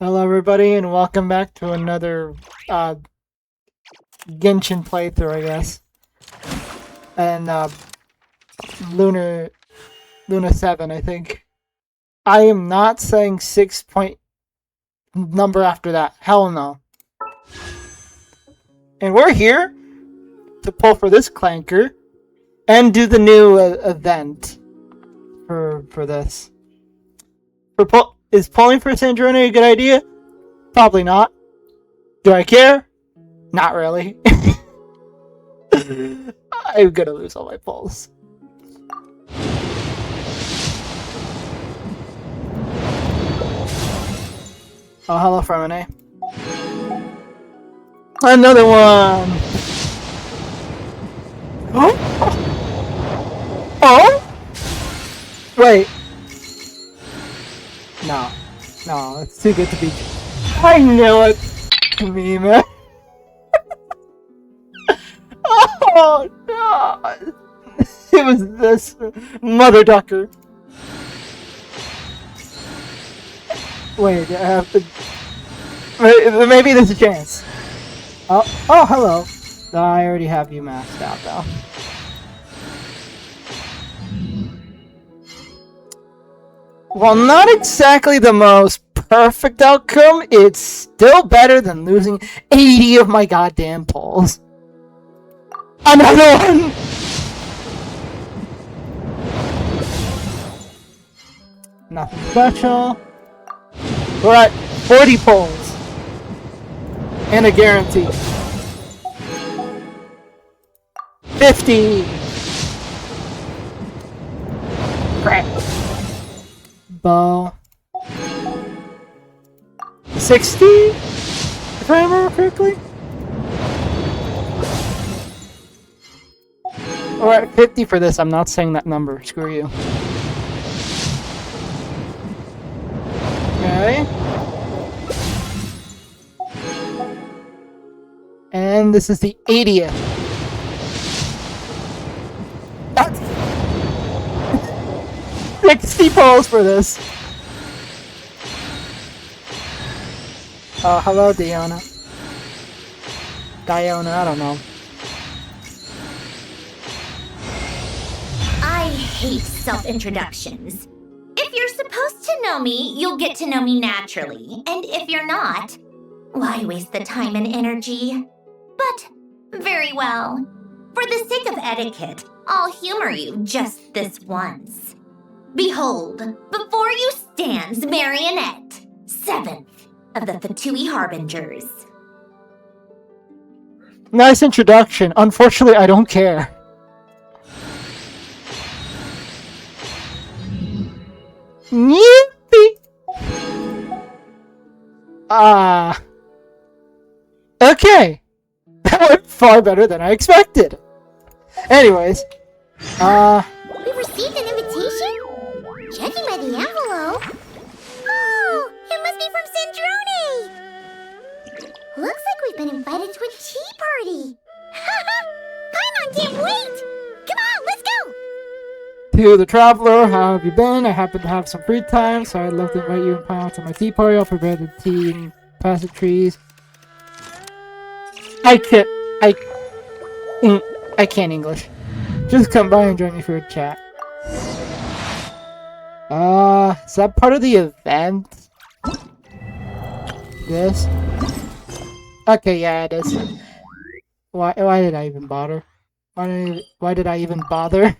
Hello everybody and welcome back to another Genshin playthrough, I guess. And Luna 7, I think. I am not saying 6 point number after that. Hell no. And we're here to pull for this clanker and do the new event for this. Is pulling for Sandrone a good idea? Probably not. Do I care? Not really. I'm gonna lose all my pulls. Oh, hello, Fremine. Another one! Oh? Oh? Wait. No. No, it's too good to be true. I knew it! Me, man. Oh, no! It was this mother ducker. Wait, I have to... Maybe there's a chance. Oh, hello. I already have you maxed out, though. While not exactly the most perfect outcome, it's still better than losing 80 of my goddamn pulls. Another one! Nothing special. We're at 40 pulls. And a guarantee. 50! Crap. Bow. 60? If I remember correctly? We're at 50 for this. I'm not saying that number. Screw you. Okay. And this is the 80th. That's 60 pulls for this. Oh, hello, Diona. I don't know. I hate self-introductions. If you're supposed to know me, you'll get to know me naturally. And if you're not, why waste the time and energy? But, very well. For the sake of etiquette, I'll humor you just this once. Behold, before you stands Marionette, 7th of the VIII Harbingers. Nice introduction. Unfortunately, I don't care. Yippee! Okay. That went far better than I expected. Anyways, We received an invitation? Judging by the envelope. Oh, it must be from Sandrone! Looks like we've been invited to a tea party. Paimon can't wait! Come on, let's go! to the traveler, how have you been? I happen to have some free time, so I'd love to invite you and Paimon to my tea party. I'll prepare the tea and pleasantries. I can't English. Just come by and join me for a chat. Is that part of the event? This? Okay, yeah, it is. Why did I even bother? Why did I even bother?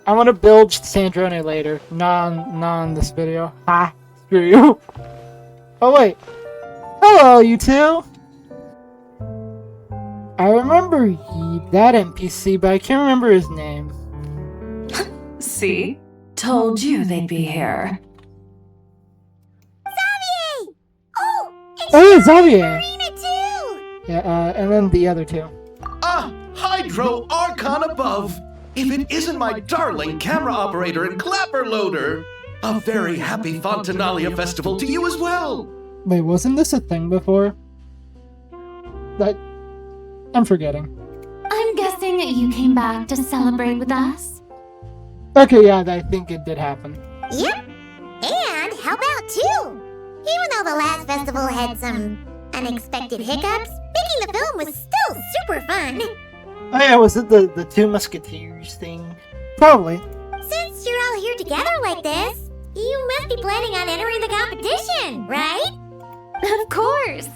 I want to build Sandrone later, not on this video. Ha! Screw you. Oh wait. Hello, you two. I remember that NPC, but I can't remember his name. See? Told you they'd be here. Xavier! Oh, and Oh, Xavier. Marina too! Yeah, and then the other two. Ah, Hydro Archon above. if it isn't my darling camera operator and clapper loader. A very happy Fontanalia festival to you as well. Wait, wasn't this a thing before? I'm forgetting. I'm guessing you came back to celebrate with us? Okay, yeah, I think it did happen. Yep. And how about two? Even though the last festival had some unexpected hiccups, making the film was still super fun. Oh yeah, was it the Two Musketeers thing? Probably. Since you're all here together like this, you must be planning on entering the competition, right? Of course!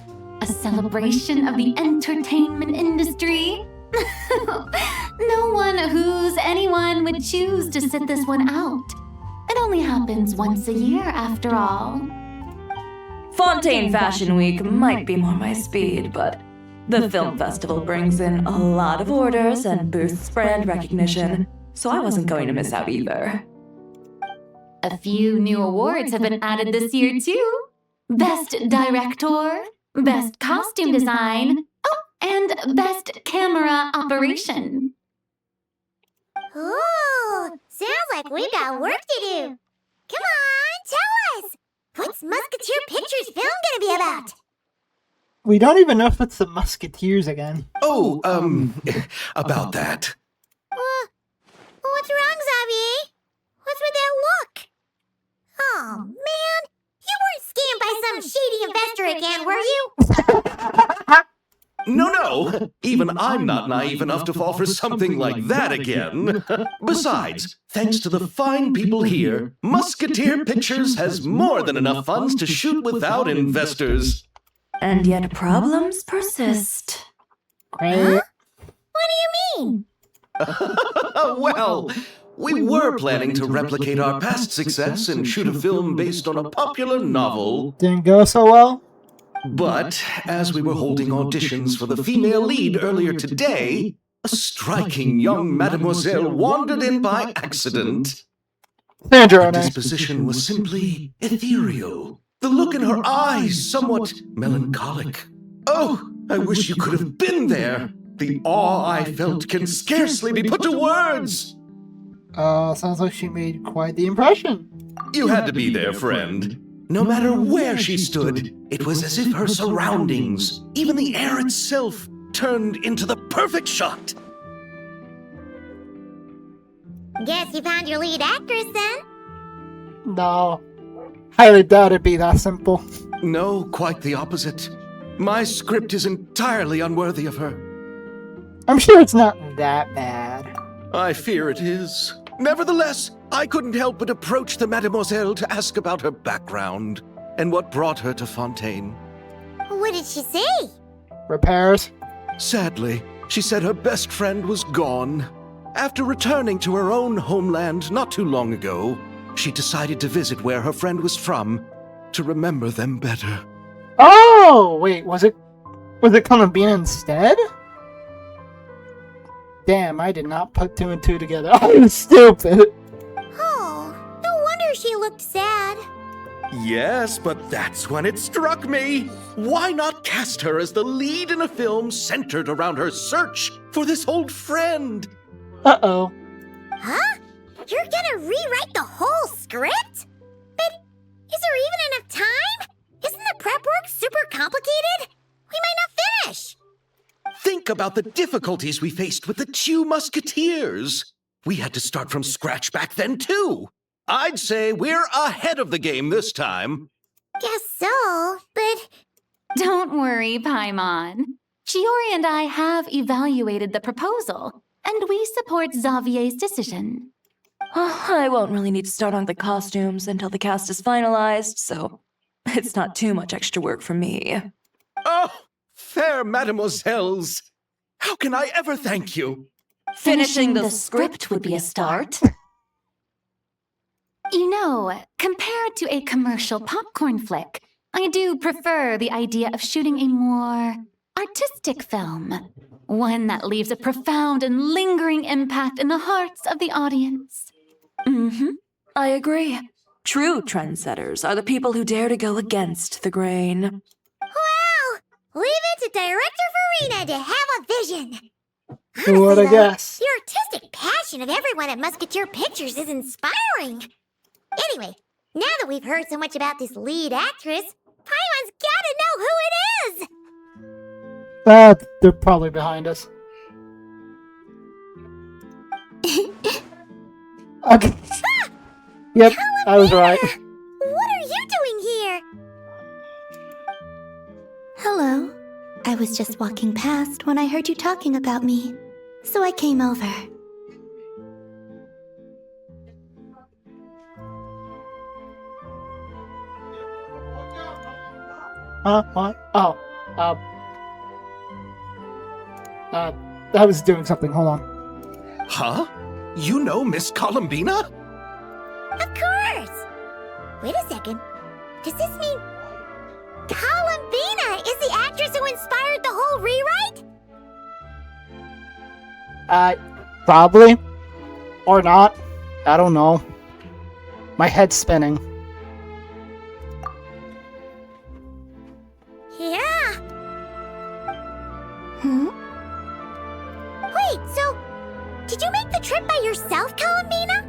A celebration of the entertainment industry. No one who's anyone would choose to sit this one out. It only happens once a year, after all. Fontaine Fashion Week might be more my speed, but the film festival brings in a lot of orders and boosts brand recognition, so I wasn't going to miss out either. A few new awards have been added this year, too. Best Director, Best Costume Design, and Best Camera Operation. Ooh, sounds like we've got work to do. Come on, tell us! What's Musketeer Pictures film gonna be about? We don't even know if it's the Musketeers again. Oh, about that. What's wrong, Xavier? What's with that look? Oh, man. You weren't scammed by some shady investor again, were you? No. Even I'm not naive enough to fall for something like that again. Besides, thanks to the fine people here, Musketeer Pictures has more than enough funds to shoot without investors. And yet problems persist. Right? What do you mean? Well, we were planning to replicate our past success and shoot a film based on a popular novel. Didn't go so well? But as we were holding auditions for the female lead earlier today, a striking young mademoiselle wandered in by accident. Sandra Her and I. disposition was simply ethereal. The look in her eyes somewhat melancholic. Oh, I wish you could have been there. The awe I felt can scarcely be put to words. Sounds like she made quite the impression. You had to be there, friend. No matter where she stood, it was as if her surroundings, even the air itself, turned into the perfect shot. Guess you found your lead actress then? No. Highly doubt it'd be that simple. No, quite the opposite. My script is entirely unworthy of her. I'm sure it's not that bad. I fear it is. Nevertheless, I couldn't help but approach the mademoiselle to ask about her background and what brought her to Fontaine. What did she say? Repairs? Sadly, she said her best friend was gone. After returning to her own homeland not too long ago, she decided to visit where her friend was from to remember them better. Oh, wait, was it Columbine instead? Damn, I did not put two and two together. I'm stupid. Oh, no wonder she looked sad. Yes, but that's when it struck me. Why not cast her as the lead in a film centered around her search for this old friend? Uh-oh. Huh? You're gonna rewrite the whole script? But is there even enough time? Isn't the prep work super complicated? We might not finish. Think about the difficulties we faced with the Two Musketeers. We had to start from scratch back then, too. I'd say we're ahead of the game this time. Guess so, but Don't worry, Paimon. Shiori and I have evaluated the proposal, and we support Xavier's decision. I won't really need to start on the costumes until the cast is finalized, so it's not too much extra work for me. Oh, fair mademoiselles. How can I ever thank you? Finishing the script would be a start. You know, compared to a commercial popcorn flick, I do prefer the idea of shooting a more artistic film. One that leaves a profound and lingering impact in the hearts of the audience. I agree. True trendsetters are the people who dare to go against the grain. wow! Leave it to Director Farina to have a vision. Who would Honestly, have though, guessed? your artistic passion passion of everyone at Musketeer Pictures is inspiring. Anyway, now that we've heard so much about this lead actress, Paimon's gotta know who it is! They're probably behind us. Okay. Yep, I was right. What are you doing here? Hello. I was just walking past when I heard you talking about me, so I came over. What? Oh, I was doing something. Hold on. Huh? You know Miss Columbina? Of course! Wait a second. Does this mean Columbina is the actress who inspired the whole rewrite? Probably. Or not. I don't know. My head's spinning. Yeah. Hmm? Wait, so did you make the trip by yourself, Columbina?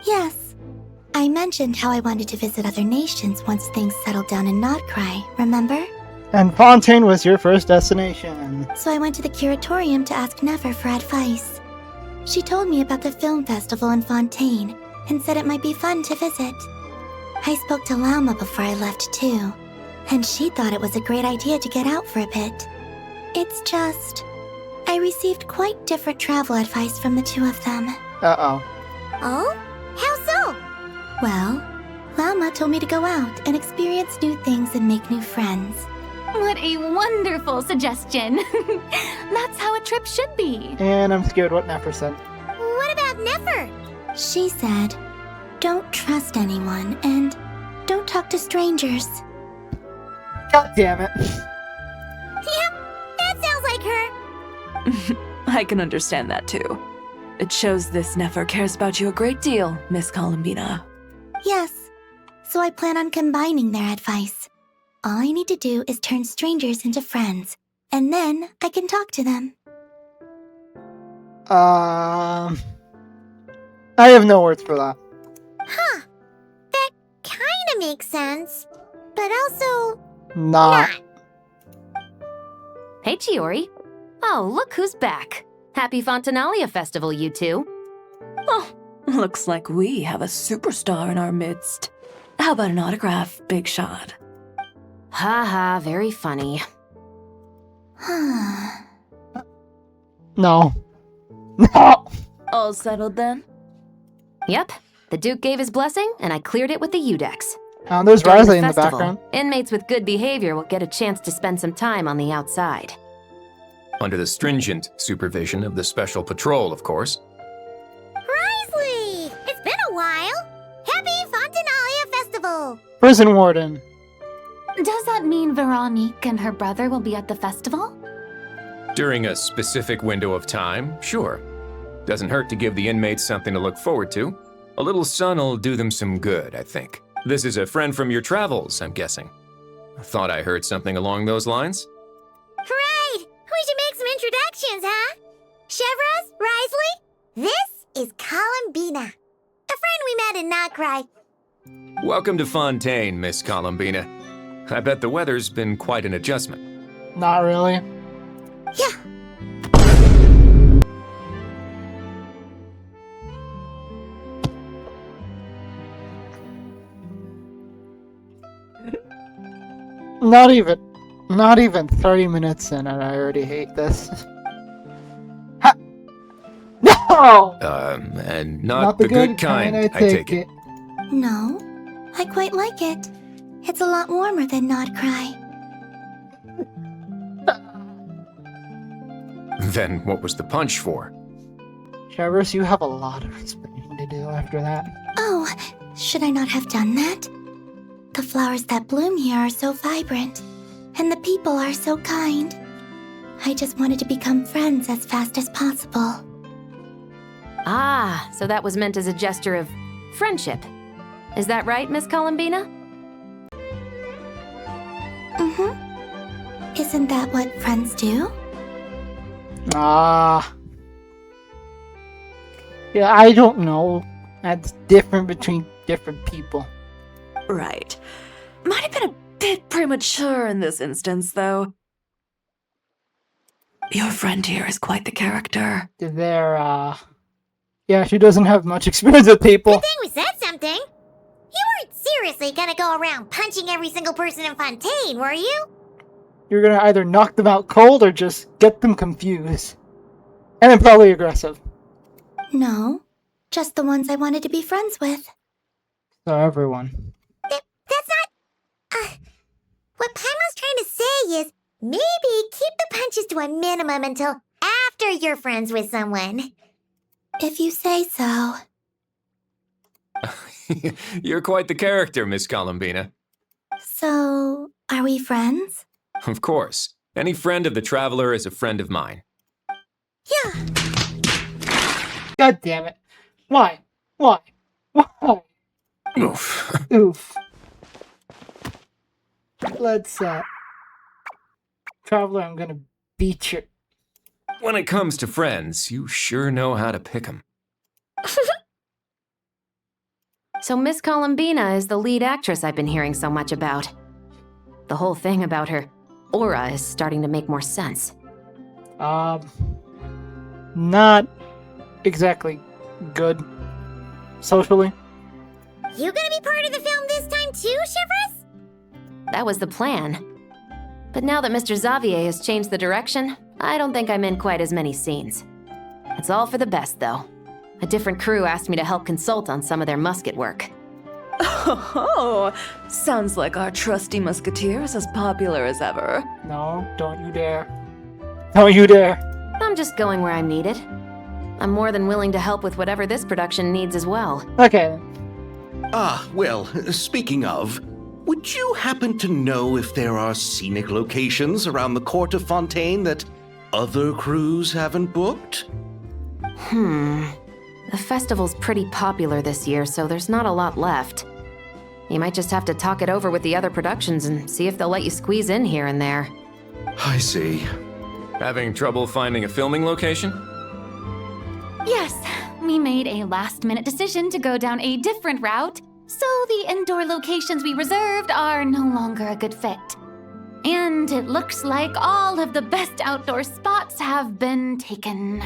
Yes. I mentioned how I wanted to visit other nations once things settled down in Nodcry, remember? And Fontaine was your first destination. So I went to the curatorium to ask Never for advice. She told me about the film festival in Fontaine and said it might be fun to visit. I spoke to Lauma before I left too, and she thought it was a great idea to get out for a bit. It's just, I received quite different travel advice from the two of them. Uh-oh. Oh? How so? Well, Lauma told me to go out and experience new things and make new friends. What a wonderful suggestion. That's how a trip should be. And I'm scared what Nefer said. What about Nefer? She said, don't trust anyone and don't talk to strangers. God damn it. Yep, that sounds like her. I can understand that too. It shows this Nefer cares about you a great deal, Miss Columbina. Yes, so I plan on combining their advice. All I need to do is turn strangers into friends, and then I can talk to them. I have no words for that. Huh. That kinda makes sense. But also Not. Hey, Chiori. Oh, look who's back. Happy Fontanalia Festival, you two. Oh, looks like we have a superstar in our midst. How about an autograph, Big Shot? Ha ha, very funny. No. No! All settled then? Yep, the Duke gave his blessing, and I cleared it with the Udex. There's During Risley in the festival, background. Inmates with good behavior will get a chance to spend some time on the outside. Under the stringent supervision of the Special Patrol, of course. Risley! It's been a while. Happy Fontanalia Festival! Prison warden. Does that mean Veronique and her brother will be at the festival? During a specific window of time, sure. Doesn't hurt to give the inmates something to look forward to. A little sun'll do them some good, I think. This is a friend from your travels, I'm guessing. I thought I heard something along those lines. Right! We should make some introductions, huh? Chevros, Risley, this is Columbina. A friend we met in Nodcry. Welcome to Fontaine, Miss Columbina. I bet the weather's been quite an adjustment. Not really. Yeah. Not even 30 minutes in and I already hate this. Ha! No! And not the good kind, I take it. No, I quite like it. It's a lot warmer than Nodcry. Then what was the punch for? Chevros, you have a lot of explaining to do after that. Oh, should I not have done that? The flowers that bloom here are so vibrant, and the people are so kind. I just wanted to become friends as fast as possible. Ah, so that was meant as a gesture of friendship. Is that right, Miss Columbina? Mm-hmm. Isn't that what friends do? Ah. Yeah, I don't know. That's different between different people. Right. Might have been a bit premature in this instance, though. Your friend here is quite the character. Yeah, she doesn't have much experience with people. Good thing we said something. You weren't seriously gonna go around punching every single person in Fontaine, were you? You're gonna either knock them out cold or just get them confused. And then probably aggressive. No, just the ones I wanted to be friends with. So everyone. That's not... what Paimon's trying to say is, maybe keep the punches to a minimum until after you're friends with someone. If you say so. You're quite the character, Miss Columbina. So, are we friends? Of course. Any friend of the Traveler is a friend of mine. Yeah. God damn it. Why? Oof. Oof. Let's, Traveler, I'm gonna beat you. When it comes to friends, you sure know how to pick 'em. So Miss Columbina is the lead actress I've been hearing so much about. The whole thing about her aura is starting to make more sense. Not exactly good socially. You gonna be part of the film this time too, Shivers? That was the plan. But now that Mr. Xavier has changed the direction, I don't think I'm in quite as many scenes. It's all for the best, though. A different crew asked me to help consult on some of their musket work. Oh, sounds like our trusty musketeer is as popular as ever. No, don't you dare. Don't you dare. I'm just going where I'm needed. I'm more than willing to help with whatever this production needs as well. Okay then. Well, speaking of, would you happen to know if there are scenic locations around the court of Fontaine that other crews haven't booked? The festival's pretty popular this year, so there's not a lot left. You might just have to talk it over with the other productions and see if they'll let you squeeze in here and there. I see. Having trouble finding a filming location? Yes, we made a last-minute decision to go down a different route, so the indoor locations we reserved are no longer a good fit. And it looks like all of the best outdoor spots have been taken.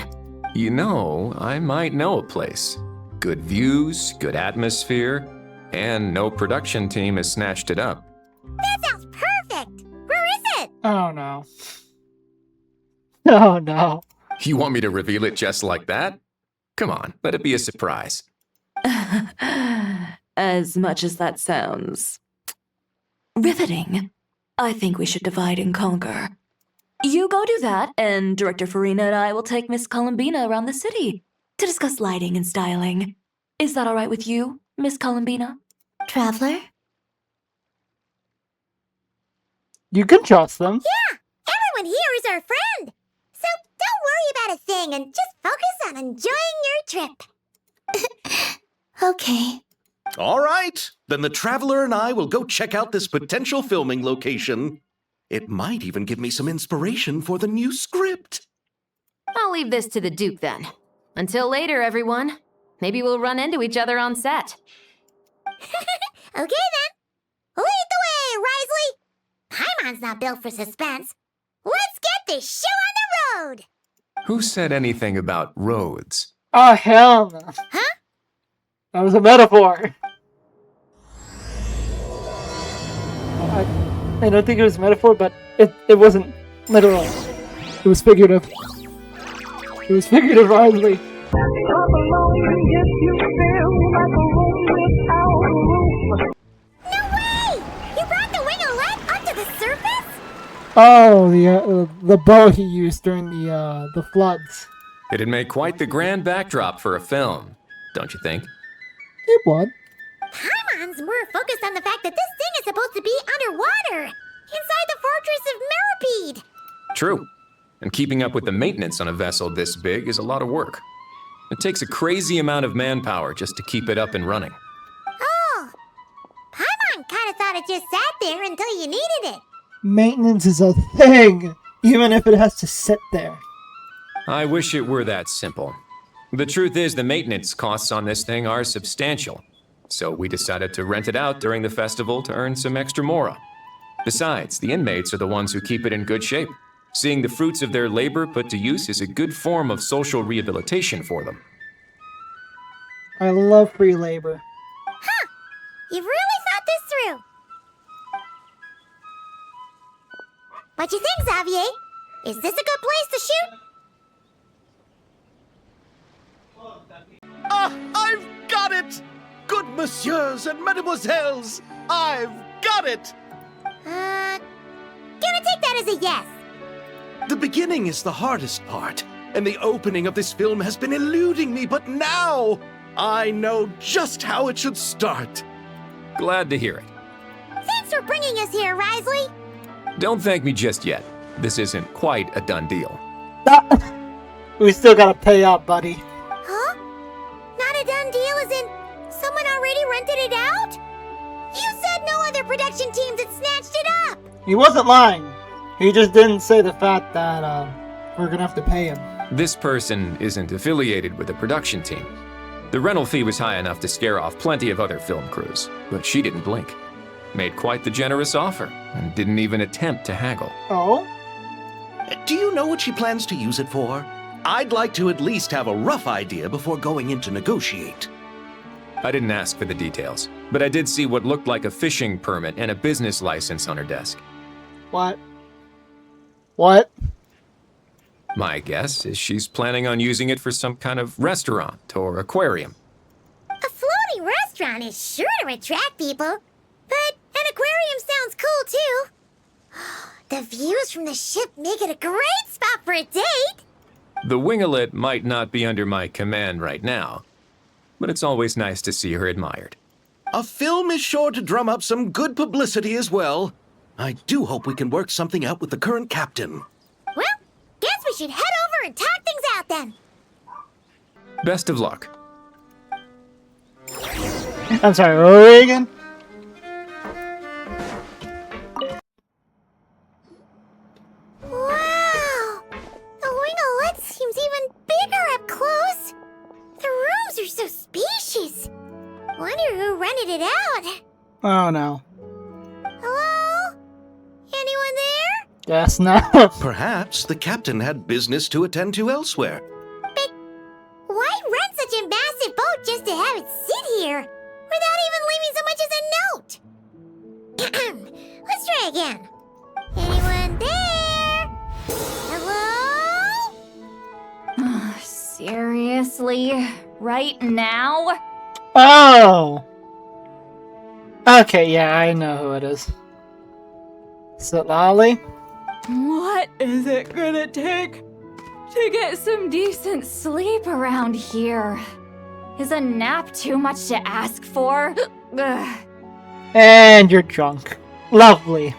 You know, I might know a place. Good views, good atmosphere, and no production team has snatched it up. That sounds perfect! Where is it? Oh no. Oh no. You want me to reveal it just like that? Come on, let it be a surprise. As much as that sounds riveting, I think we should divide and conquer. You go do that, and Director Farina and I will take Miss Columbina around the city to discuss lighting and styling. Is that all right with you, Miss Columbina? Traveler? You can trust them. Yeah! Everyone here is our friend! So don't worry about a thing and just focus on enjoying your trip. Okay. All right, then the Traveler and I will go check out this potential filming location. It might even give me some inspiration for the new script. I'll leave this to the Duke then. Until later, everyone. Maybe we'll run into each other on set. Okay then. Lead the way, Risley! Paimon's not built for suspense. Let's get this show on the road! Who said anything about roads? Oh hell no. Huh? That was a metaphor. I don't think it was a metaphor, but it wasn't literal. It was figurative. It was figurative, Riley. No way! You brought the wing-o-let up to the surface? Oh, the bow he used during the floods. It'd make quite the grand backdrop for a film, don't you think? It would. Paimon's more focused on the fact that this thing is supposed to be underwater, inside the fortress of Meripede. True. And keeping up with the maintenance on a vessel this big is a lot of work. It takes a crazy amount of manpower just to keep it up and running. Oh, Paimon kind of thought it just sat there until you needed it. Maintenance is a thing, even if it has to sit there. I wish it were that simple. The truth is, the maintenance costs on this thing are substantial. So we decided to rent it out during the festival to earn some extra mora. Besides, the inmates are the ones who keep it in good shape. Seeing the fruits of their labor put to use is a good form of social rehabilitation for them. I love free labor. Huh. You've really thought this through. What you think, Xavier? Is this a good place to shoot? I've got it! Good messieurs and mademoiselles, I've got it! Gonna take that as a yes. The beginning is the hardest part, and the opening of this film has been eluding me, but now I know just how it should start. Glad to hear it. Thanks for bringing us here, Risley. Don't thank me just yet. This isn't quite a done deal. We still gotta pay up, buddy. Huh? Not a done deal as in someone already rented it out? You said no other production teams had snatched it up! He wasn't lying. He just didn't say the fact that, we're gonna have to pay him. This person isn't affiliated with the production team. The rental fee was high enough to scare off plenty of other film crews, but she didn't blink. Made quite the generous offer, and didn't even attempt to haggle. Oh? Do you know what she plans to use it for? I'd like to at least have a rough idea before going in to negotiate. I didn't ask for the details, but I did see what looked like a fishing permit and a business license on her desk. What? What? My guess is she's planning on using it for some kind of restaurant or aquarium. A floating restaurant is sure to attract people, but an aquarium sounds cool too. The views from the ship make it a great spot for a date. The winglet might not be under my command right now, but it's always nice to see her admired. A film is sure to drum up some good publicity as well. I do hope we can work something out with the current captain. Well, guess we should head over and talk things out then. Best of luck. I'm sorry, what were we again? Wow! The winglet seems even bigger up close. The rooms are so spacious. Wonder who rented it out. Oh no. Hello? Anyone there? Guess not. Perhaps the captain had business to attend to elsewhere. But why rent such a massive boat just to have it sit here without even leaving so much as a note? Let's try again. Anyone there? Hello? Seriously? Right now? Oh! Okay, yeah, I know who it is. Is it Lolly? What is it gonna take to get some decent Sleep around here. Is a nap too much to ask for? Ugh. And you're drunk. Lovely.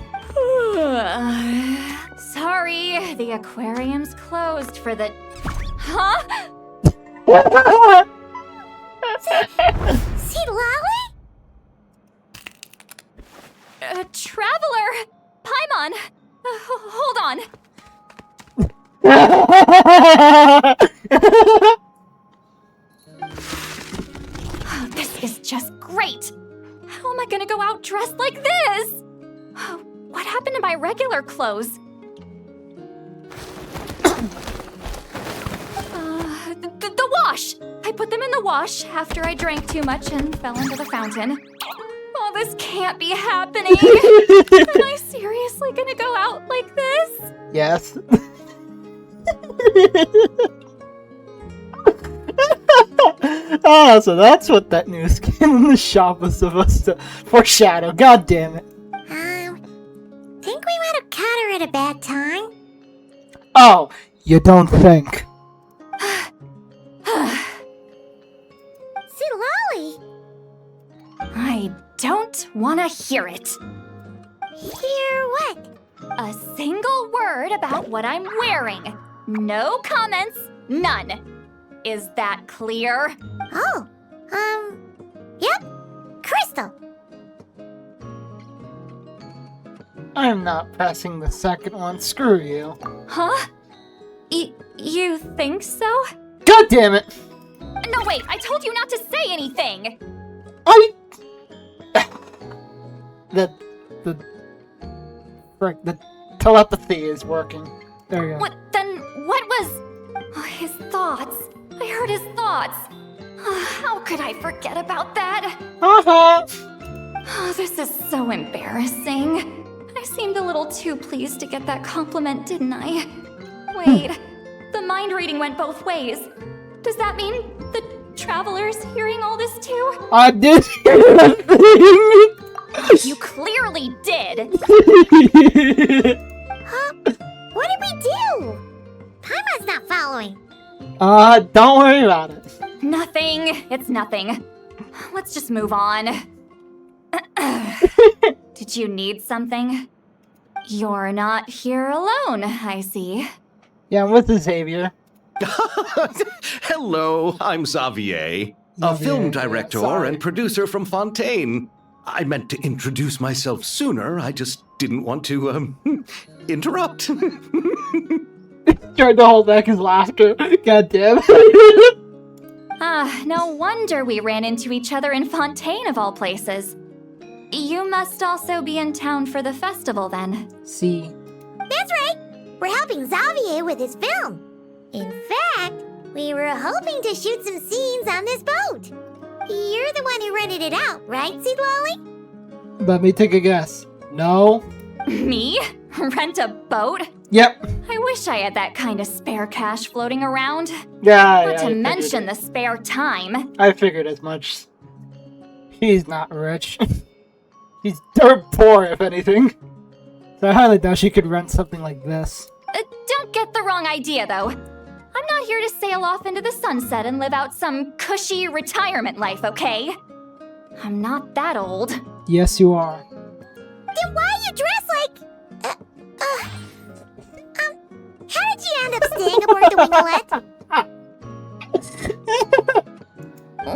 Sorry, the aquarium's closed for the... Huh? See Lolly? Traveler! Paimon! Hold on. Oh, this is just great. How am I gonna go out dressed like this? Oh, what happened to my regular clothes? The wash! I put them in the wash after I drank too much and fell into the fountain. Oh, this can't be happening! Am I seriously gonna go out like this? Yes. Oh, so that's what that new skin in the shop was supposed to foreshadow. God damn it. Think we might have caught her at a bad time? Oh, you don't think. See Lolly? I don't want to hear it. Hear what? A single word about what I'm wearing. No comments, none. Is that clear? Oh, yep. Crystal. I'm not passing the second one. Screw you. Huh? You think so? God damn it! Wait, I told you not to say anything! The the telepathy is working. There you go. What was... Oh, his thoughts. I heard his thoughts. How could I forget about that? Uh-huh. Oh, this is so embarrassing. I seemed a little too pleased to get that compliment, didn't I? Wait, the mind reading went both ways. Does that mean the traveler's hearing all this too? I did hear that thing. You clearly did. What did we do? Paimon's not following. Don't worry about it. Nothing. It's nothing. Let's just move on. Did you need something? You're not here alone, I see. Yeah, I'm with the Xavier. Hello, I'm Xavier, a film director sorry. and producer from Fontaine. I meant to introduce myself sooner, I just didn't want to, interrupt. Tried to hold back his laughter. God damn. No wonder we ran into each other in Fontaine of all places. You must also be in town for the festival then. See. That's right. We're helping Xavier with his film. In fact, we were hoping to shoot some scenes on this boat. You're the one who rented it out, right, Seed Lolly? Let me take a guess. No. Me? Rent a boat? Yep. I wish I had that kind of spare cash floating around. Yeah, Not I to mention the spare time. I figured as much. He's not rich. He's dirt poor, if anything. So I highly doubt she could rent something like this. Don't get the wrong idea, though. I'm not here to sail off into the sunset and live out some cushy retirement life, okay? I'm not that old. Yes, you are. Then why you dress like... how did you end up staying aboard the Winglet?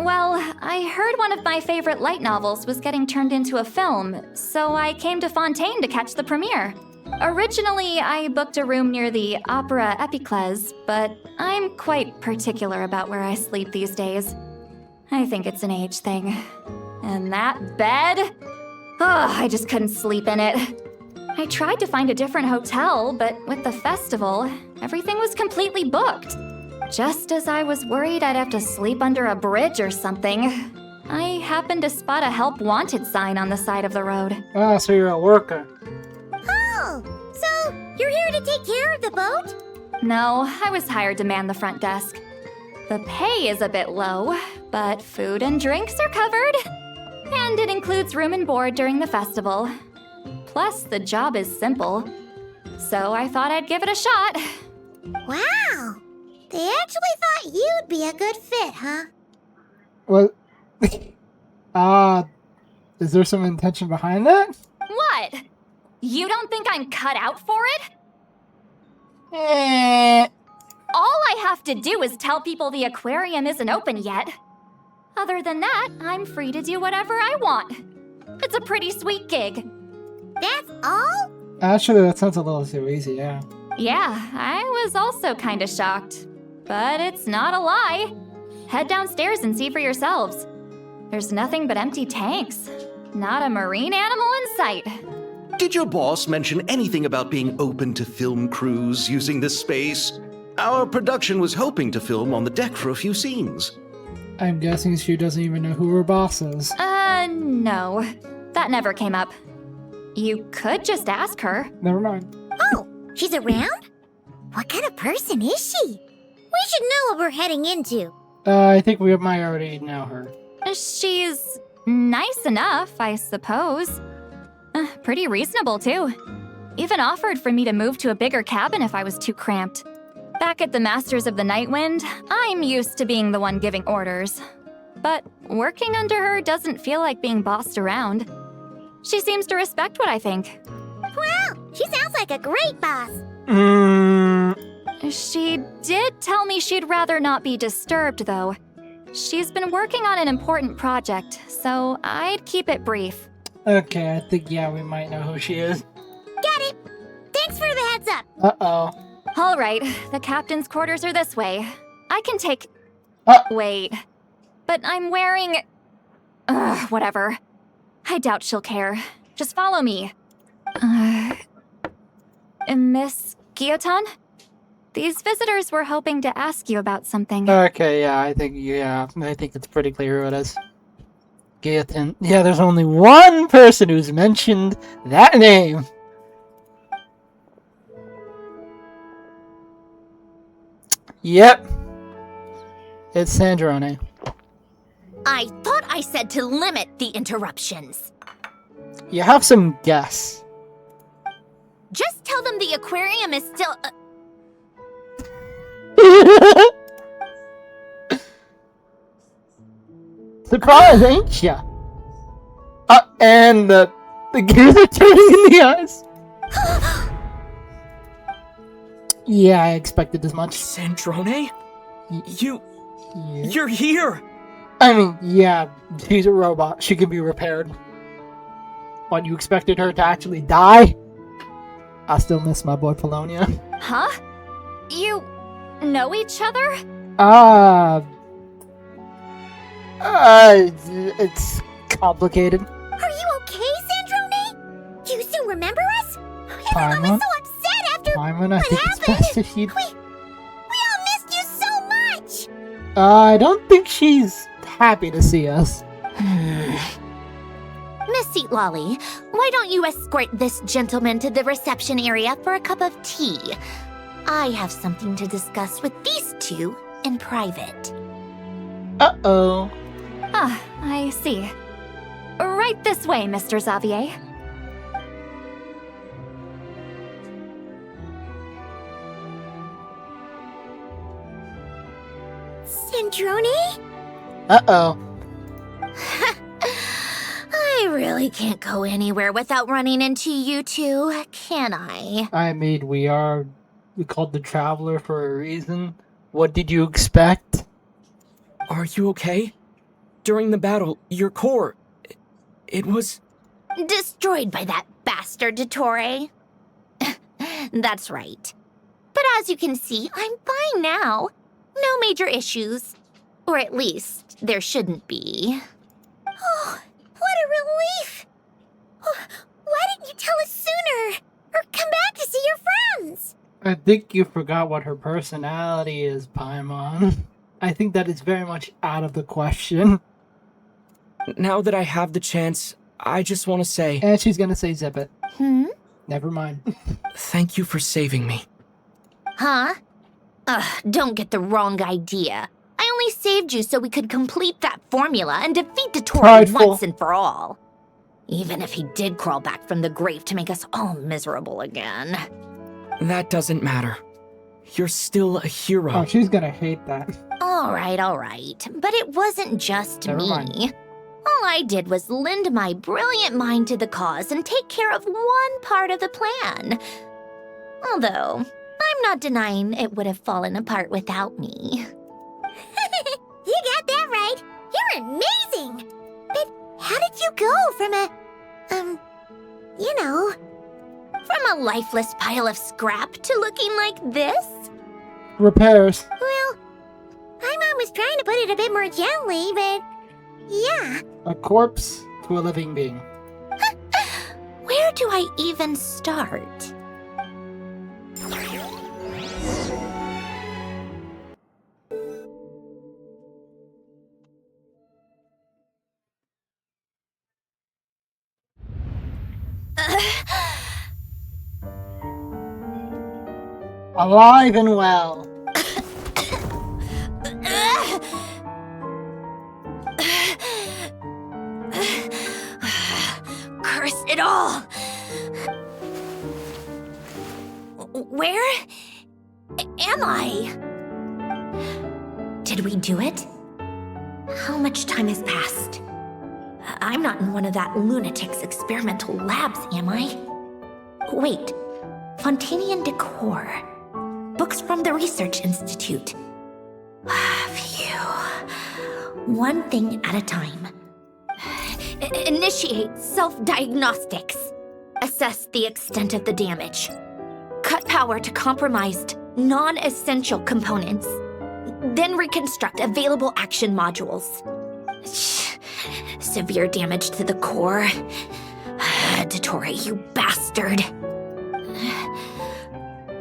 Well, I heard one of my favorite light novels was getting turned into a film, so I came to Fontaine to catch the premiere. Originally, I booked a room near the Opera Epiclese, but I'm quite particular about where I sleep these days. I think it's an age thing. And that bed? Oh, I just couldn't sleep in it. I tried to find a different hotel, but with the festival, everything was completely booked. Just as I was worried I'd have to sleep under a bridge or something, I happened to spot a help wanted sign on the side of the road. Ah, so you're a worker. Oh, so you're here to take care of the boat? No, I was hired to man the front desk. The pay is a bit low, but food and drinks are covered. And it includes room and board during the festival. Plus, the job is simple. So I thought I'd give it a shot. Wow. They actually thought you'd be a good fit, huh? Well, is there some intention behind that? What? You don't think I'm cut out for it? All I have to do is tell people the aquarium isn't open yet. Other than that, I'm free to do whatever I want. It's a pretty sweet gig. That's all? Actually, that sounds a little too easy, yeah. Yeah, I was also kind of shocked. But it's not a lie. Head downstairs and see for yourselves. There's nothing but empty tanks. Not a marine animal in sight. Did your boss mention anything about being open to film crews using this space? Our production was hoping to film on the deck for a few scenes. I'm guessing she doesn't even know who her boss is. No. That never came up. You could just ask her. Never mind. Oh, she's around? What kind of person is she? We should know what we're heading into. I think we might already know her. She's nice enough, I suppose. Pretty reasonable, too. Even offered for me to move to a bigger cabin if I was too cramped. Back at the Masters of the Nightwind, I'm used to being the one giving orders. But working under her doesn't feel like being bossed around. She seems to respect what I think. Wow, she sounds like a great boss. She did tell me she'd rather not be disturbed, though. She's been working on an important project, so I'd keep it brief. Okay, I think, yeah, we might know who she is. Got it. Thanks for the heads up. Uh-oh. All right, the captain's quarters are this way. I can take... Wait, but I'm wearing... whatever. I doubt she'll care. Just follow me. Miss Guillotin? These visitors were hoping to ask you about something. Okay, I think it's pretty clear who it is. Guillotine. Yeah, there's only one person who's mentioned that name. Yep. It's Sandrone. I thought I said to limit the interruptions. You have some guess. Just tell them the aquarium is still... Surprise, ain't ya? And the gears are turning in the eyes. Yeah, I expected as much. Sandrone? Yeah. You're here! I mean, yeah, she's a robot. She can be repaired. What, you expected her to actually die? I still miss my boy Polonia. Huh? You know each other? It's complicated. Are you okay, Sandrone? Do you still remember us? Everyone was Paimon? so upset after Paimon, I what think it's happened. best if you... We all missed you so much! I don't think she's happy to see us. Miss Seat Lolly, why don't you escort this gentleman to the reception area for a cup of tea? I have something to discuss with these two in private. Uh-oh. Ah, I see. Right this way, Mr. Xavier. Sandrone? Uh-oh. I really can't go anywhere without running into you two, can I? I mean, we called the Traveler for a reason. What did you expect? Are you okay? During the battle, your core... It was... Destroyed by that bastard Dottore. That's right. But as you can see, I'm fine now. No major issues. Or at least, there shouldn't be. Oh, what a relief! Oh, why didn't you tell us sooner? Or come back to see your friends? I think you forgot what her personality is, Paimon. I think that is very much out of the question. Now that I have the chance, I just want to say... And she's gonna say zip it. Hmm? Never mind. Thank you for saving me. Huh? Don't get the wrong idea. I only saved you so we could complete that formula and defeat Dottore Prideful. once and for all. Even if he did crawl back from the grave to make us all miserable again. That doesn't matter. You're still a hero. Oh, she's gonna hate that. All right. But it wasn't just Never me. mind. All I did was lend my brilliant mind to the cause and take care of one part of the plan. Although, I'm not denying it would have fallen apart without me. You got that right. You're amazing. But how did you go from a... From a lifeless pile of scrap to looking like this? Repairs. Well, my mom was trying to put it a bit more gently, but... yeah. A corpse to a living being. Where do I even start? Alive and well. Curse it all! Where am I? Did we do it? How much time has passed? I'm not in one of that lunatic's experimental labs, am I? Wait, Fontanian decor. Books from the Research Institute. Phew. One thing at a time. Initiate self-diagnostics. Assess the extent of the damage. Cut power to compromised, non-essential components. Then reconstruct available action modules. Severe damage to the core. Dottore, you bastard.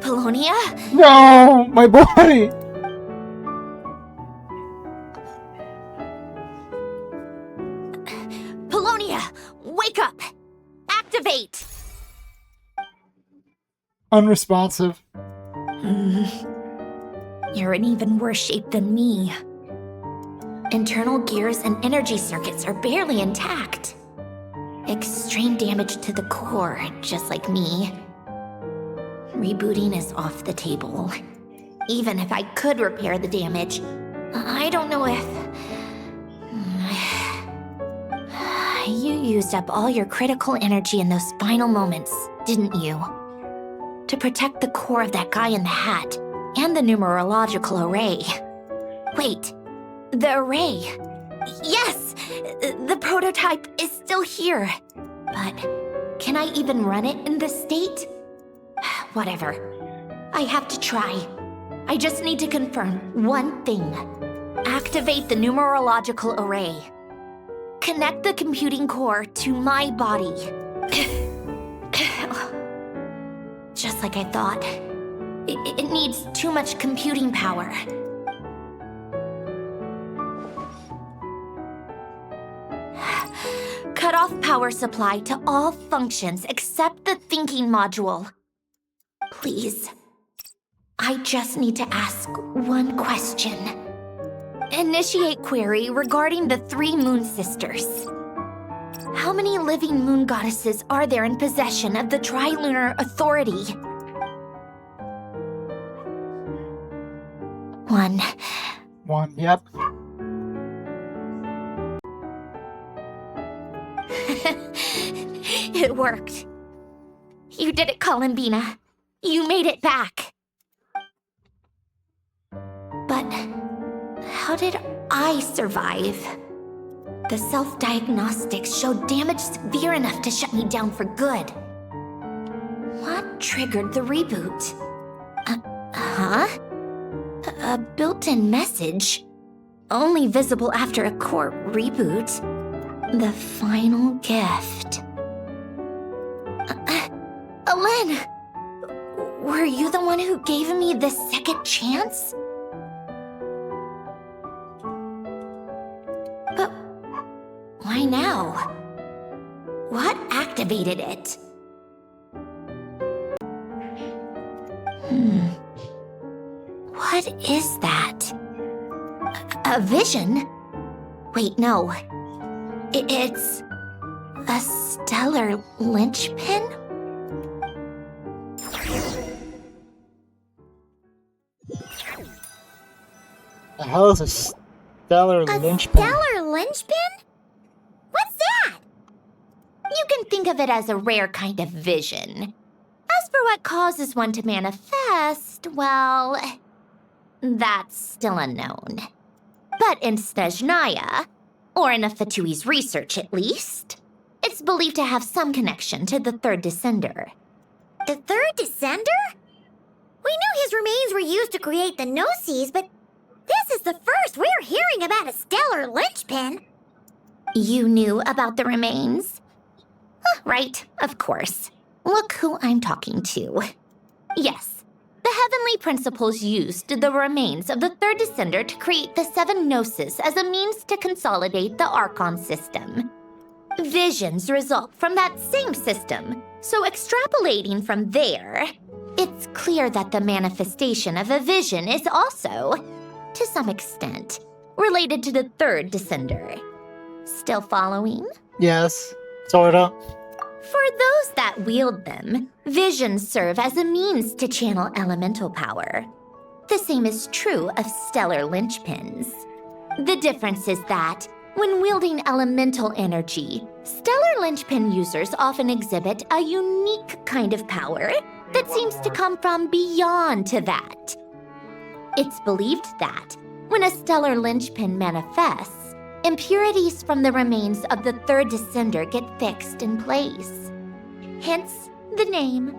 Polonia? No, my boy. Polonia, wake up! Activate! Unresponsive. You're in even worse shape than me. Internal gears and energy circuits are barely intact. Extreme damage to the core, just like me. Rebooting is off the table. Even if I could repair the damage, I don't know if... You used up all your critical energy in those final moments, didn't you? To protect the core of that guy in the hat, and the numerological array. Wait, the array. Yes! The prototype is still here. But can I even run it in this state? Whatever. I have to try. I just need to confirm one thing. Activate the numerological array. Connect the computing core to my body. Just like I thought. It needs too much computing power. Cut off power supply to all functions except the thinking module. Please. I just need to ask one question. Initiate query regarding the 3 moon sisters. How many living moon goddesses are there in possession of the Trilunar Authority? 1. 1, yep. It worked. You did it, Columbina. You made it back. But how did I survive? The self-diagnostics showed damage severe enough to shut me down for good. What triggered the reboot? A built-in message? Only visible after a core reboot. The final gift. Alen! Were you the one who gave me this second chance? But why now? What activated it? What is that? A vision? Wait, no. It's a stellar linchpin? The hell is a stellar linchpin? Stellar linchpin? What's that? You can think of it as a rare kind of vision. As for what causes one to manifest, well, that's still unknown. But in Snezhnaya, or in Afatui's research at least, it's believed to have some connection to the third descender. The third descender? We knew his remains were used to create the Gnosis, but this is the first we're hearing about a stellar linchpin. You knew about the remains? Right, of course. Look who I'm talking to. Yes, the heavenly principles used the remains of the third descender to create the 7 Gnosis as a means to consolidate the Archon system. Visions result from that same system, so extrapolating from there, it's clear that the manifestation of a vision is also, to some extent, related to the third descender. Still following? Yes, sorta. For those that wield them, visions serve as a means to channel elemental power. The same is true of stellar linchpins. The difference is that, when wielding elemental energy, stellar linchpin users often exhibit a unique kind of power that seems to come from beyond to that. It's believed that, when a stellar linchpin manifests, impurities from the remains of the third descender get fixed in place. Hence, the name.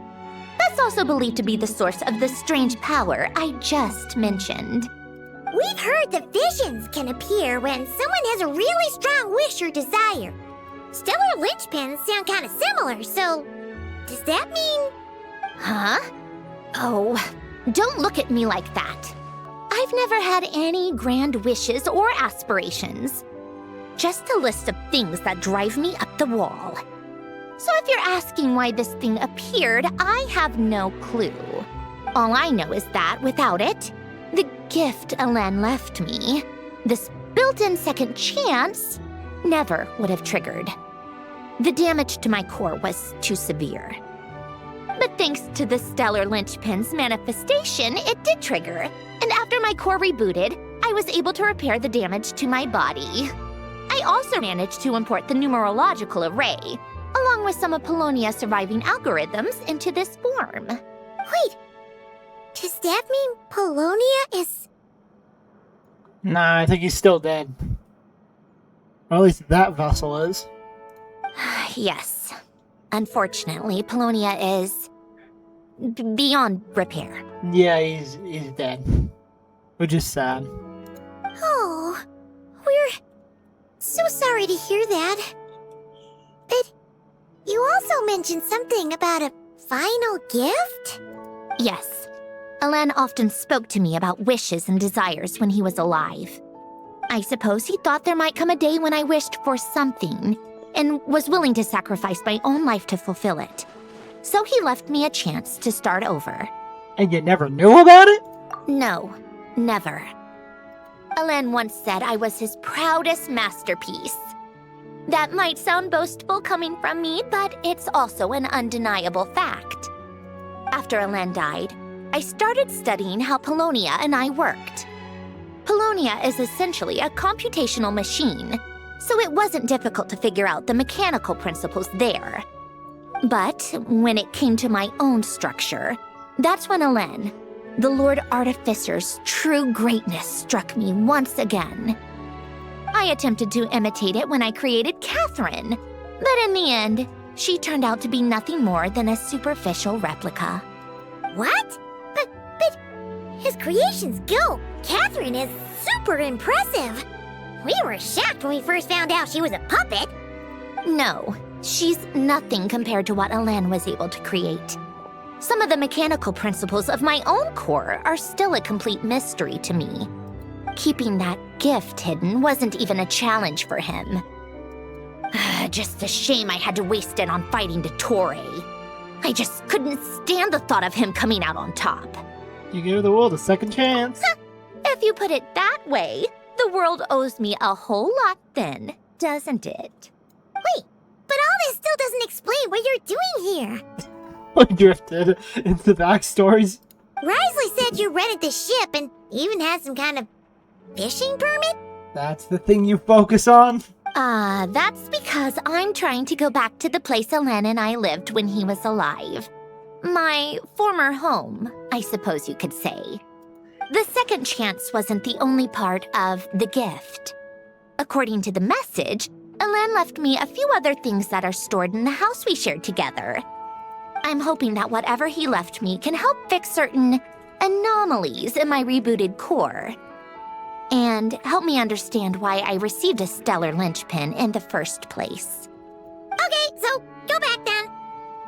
That's also believed to be the source of the strange power I just mentioned. We've heard that visions can appear when someone has a really strong wish or desire. Stellar linchpins sound kind of similar, so does that mean... Huh? Oh, don't look at me like that. I've never had any grand wishes or aspirations. Just a list of things that drive me up the wall. So if you're asking why this thing appeared, I have no clue. All I know is that without it, the gift Alen left me, this built-in second chance, never would have triggered. The damage to my core was too severe. But thanks to the stellar linchpin's manifestation, it did trigger. And after my core rebooted, I was able to repair the damage to my body. I also managed to import the numerological array, along with some of Polonia's surviving algorithms, into this form. Wait, does that mean Polonia is... Nah, I think he's still dead. Or at least that vessel is. Yes. Unfortunately, Polonia is... beyond repair. Yeah, he's dead. Which is sad. Oh, we're so sorry to hear that. But you also mentioned something about a final gift? Yes. Alen often spoke to me about wishes and desires when he was alive. I suppose he thought there might come a day when I wished for something, and was willing to sacrifice my own life to fulfill it. So he left me a chance to start over. And you never knew about it? No, never. Alen once said I was his proudest masterpiece. That might sound boastful coming from me, but it's also an undeniable fact. After Alen died, I started studying how Polonia and I worked. Polonia is essentially a computational machine, so it wasn't difficult to figure out the mechanical principles there. But when it came to my own structure, that's when Alen, the Lord Artificer's true greatness, struck me once again. I attempted to imitate it when I created Catherine, but in the end, she turned out to be nothing more than a superficial replica. What? But his creation's go. Catherine is super impressive. We were shocked when we first found out she was a puppet. No, she's nothing compared to what Alen was able to create. Some of the mechanical principles of my own core are still a complete mystery to me. Keeping that gift hidden wasn't even a challenge for him. Just a shame I had to waste it on fighting Dottore. I just couldn't stand the thought of him coming out on top. You gave the world a second chance. If you put it that way, the world owes me a whole lot then, doesn't it? Wait, but all this still doesn't explain what you're doing here. I drifted into backstories. Risley said you rented the ship and even had some kind of fishing permit? That's the thing you focus on? That's because I'm trying to go back to the place Alen and I lived when he was alive. My former home, I suppose you could say. The second chance wasn't the only part of the gift. According to the message, Alen left me a few other things that are stored in the house we shared together. I'm hoping that whatever he left me can help fix certain anomalies in my rebooted core. And help me understand why I received a stellar linchpin in the first place. Okay, so go back then.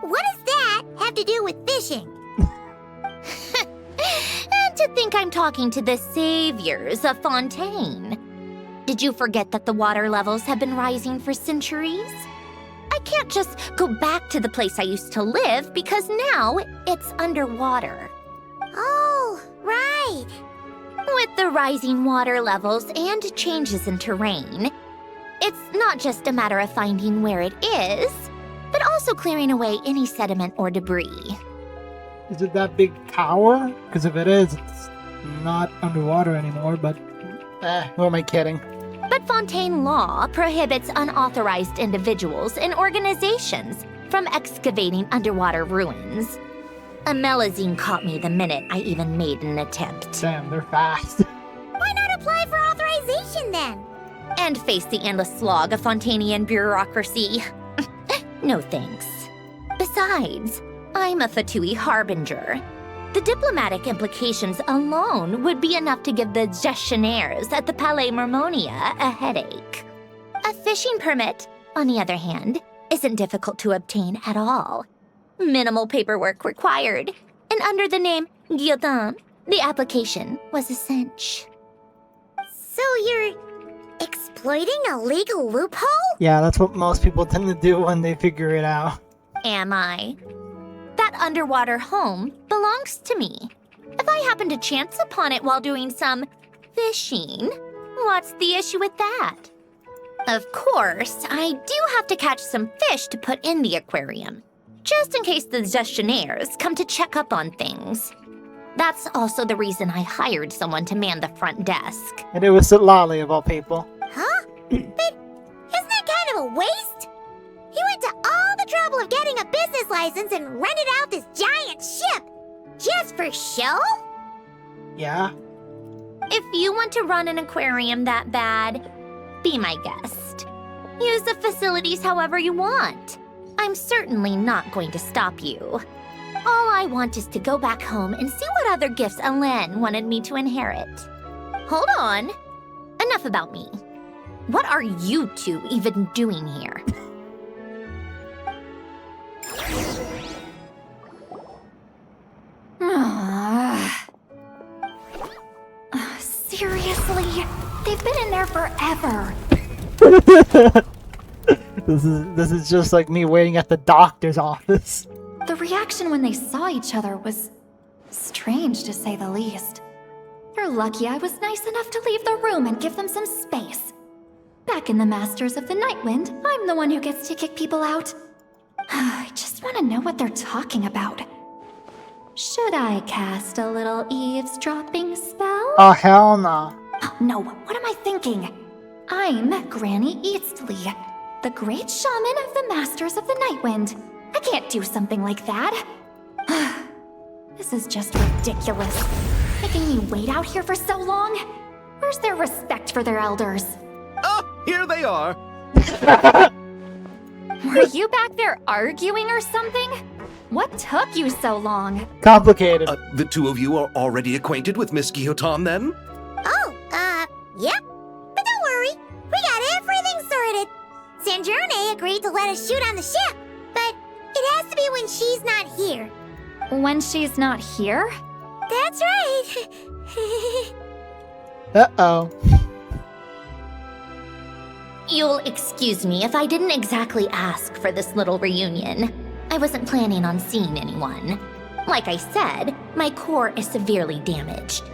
What does that have to do with fishing? And to think I'm talking to the saviors of Fontaine. Did you forget that the water levels have been rising for centuries? I can't just go back to the place I used to live because now it's underwater. Oh, right. With the rising water levels and changes in terrain, it's not just a matter of finding where it is, but also clearing away any sediment or debris. Is it that big tower? Because if it is, it's not underwater anymore, but... who am I kidding? But Fontaine law prohibits unauthorized individuals and organizations from excavating underwater ruins. A Melazine caught me the minute I even made an attempt. Damn, they're fast. Why not apply for authorization then? And face the endless slog of Fontainian bureaucracy. No thanks. Besides, I'm a Fatui harbinger. The diplomatic implications alone would be enough to give the gestionnaires at the Palais Mermonia a headache. A fishing permit, on the other hand, isn't difficult to obtain at all. Minimal paperwork required, and under the name Guillotin, the application was a cinch. So you're exploiting a legal loophole? Yeah, that's what most people tend to do when they figure it out. Am I? That underwater home belongs to me. If I happen to chance upon it while doing some fishing, what's the issue with that? Of course, I do have to catch some fish to put in the aquarium, just in case the gestionnaires come to check up on things. That's also the reason I hired someone to man the front desk. And it was Lolly of all people. Huh? But isn't that kind of a waste? He went to all the trouble of getting a business license and rented out this giant ship. Just for show? Yeah. If you want to run an aquarium that bad, be my guest. Use the facilities however you want. I'm certainly not going to stop you. All I want is to go back home and see what other gifts Alain wanted me to inherit. Hold on. Enough about me. What are you two even doing here? Seriously? They've been in there forever. This is just like me waiting at the doctor's office. The reaction when they saw each other was strange, to say the least. You're lucky I was nice enough to leave the room and give them some space. Back in the Masters of the Nightwind, I'm the one who gets to kick people out. I just want to know what they're talking about. Should I cast a little eavesdropping spell? Oh, hell no. Oh, no, what am I thinking? I'm Granny Eastleigh, the great shaman of the Masters of the Nightwind. I can't do something like that. This is just ridiculous. Making me wait out here for so long? Where's their respect for their elders? Oh, here they are. Were you back there arguing or something? What took you so long? Complicated. The two of you are already acquainted with Miss Guillotin, then? Oh, yep. But don't worry, we got everything sorted. Sanjurne agreed to let us shoot on the ship, but it has to be when she's not here. When she's not here? That's right. Uh-oh. You'll excuse me if I didn't exactly ask for this little reunion. I wasn't planning on seeing anyone. Like I said, my core is severely damaged.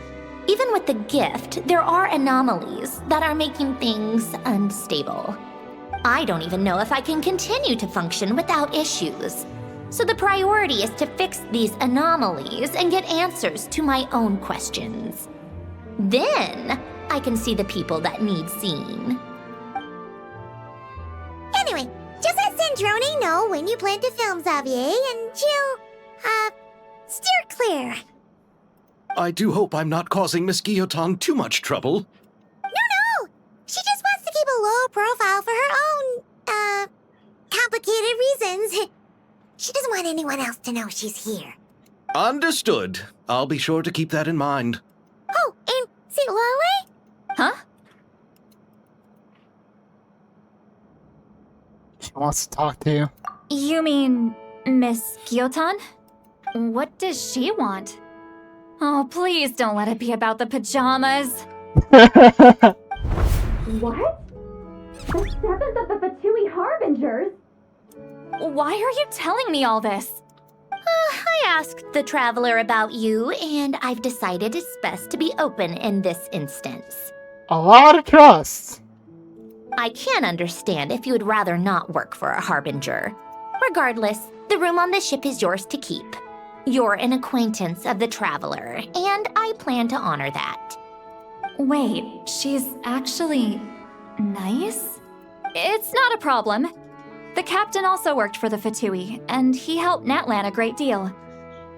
Even with the gift, there are anomalies that are making things unstable. I don't even know if I can continue to function without issues. So the priority is to fix these anomalies and get answers to my own questions. Then, I can see the people that need seeing. Anyway, just let Sandrone know when you plan to film Xavier, and she'll, steer clear. I do hope I'm not causing Miss Guillotin too much trouble. No! She just wants to keep a low profile for her own, complicated reasons. She doesn't want anyone else to know she's here. Understood. I'll be sure to keep that in mind. Oh, and see Lale? Huh? She wants to talk to you. You mean Miss Guillotin? What does she want? Oh, please don't let it be about the pajamas. What? The seventh of the VIII Harbingers? Why are you telling me all this? I asked the traveler about you, and I've decided it's best to be open in this instance. A lot of trust. I can understand if you would rather not work for a harbinger. Regardless, the room on the ship is yours to keep. You're an acquaintance of the traveler, and I plan to honor that. Wait, she's actually nice? It's not a problem. The captain also worked for the VIII, and he helped Natlan a great deal.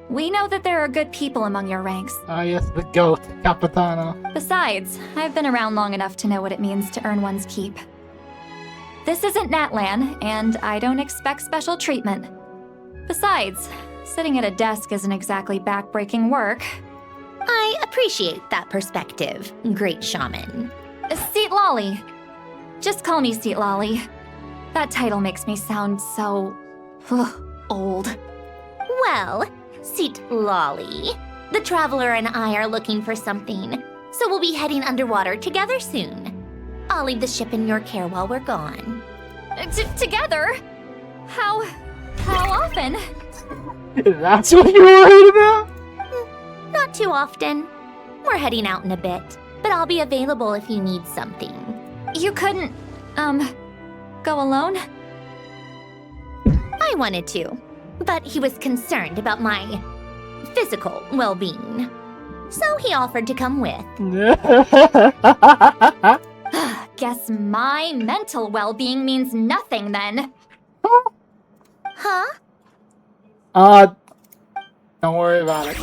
We know that there are good people among your ranks. Ah, yes, the goat, Capitano. Besides, I've been around long enough to know what it means to earn one's keep. This isn't Natlan, and I don't expect special treatment. Besides, Sitting at a desk isn't exactly backbreaking work. I appreciate that perspective, great shaman. Seat Lolly. Just call me Seat Lolly. That title makes me sound so... old. Well, Seat Lolly, the Traveler and I are looking for something, so we'll be heading underwater together soon. I'll leave the ship in your care while we're gone. Together? How often? That's what you're worried about? Not too often. We're heading out in a bit, but I'll be available if you need something. You couldn't, go alone? I wanted to, but he was concerned about my physical well-being. So he offered to come with. Guess my mental well-being means nothing then. Huh? Don't worry about it.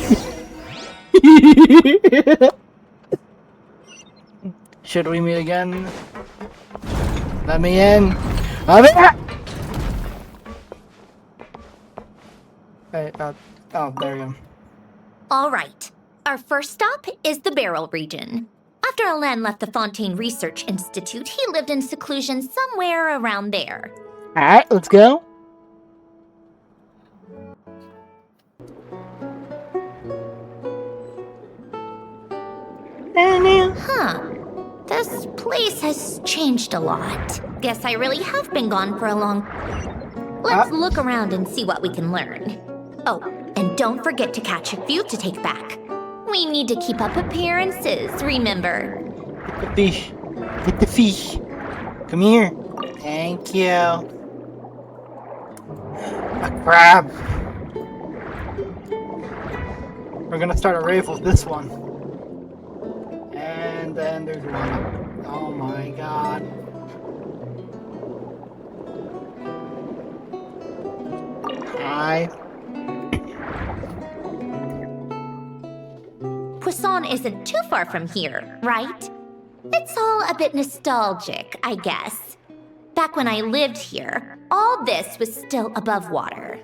Should we meet again? Let me in. Let me in! Hey, oh, there you go. All right. Our first stop is the Barrel region. After Alain left the Fontaine Research Institute, he lived in seclusion somewhere around there. Alright, let's go. Huh. This place has changed a lot. Guess I really have been gone for a long... Let's look around and see what we can learn. Oh, and don't forget to catch a few to take back. We need to keep up appearances, remember? Get the fish. Get the fish. Come here. Thank you. A crab. We're gonna start a rave with this one. And then there's one. Oh my god. Hi. Poisson isn't too far from here, right? It's all a bit nostalgic, I guess. Back when I lived here, all this was still above water.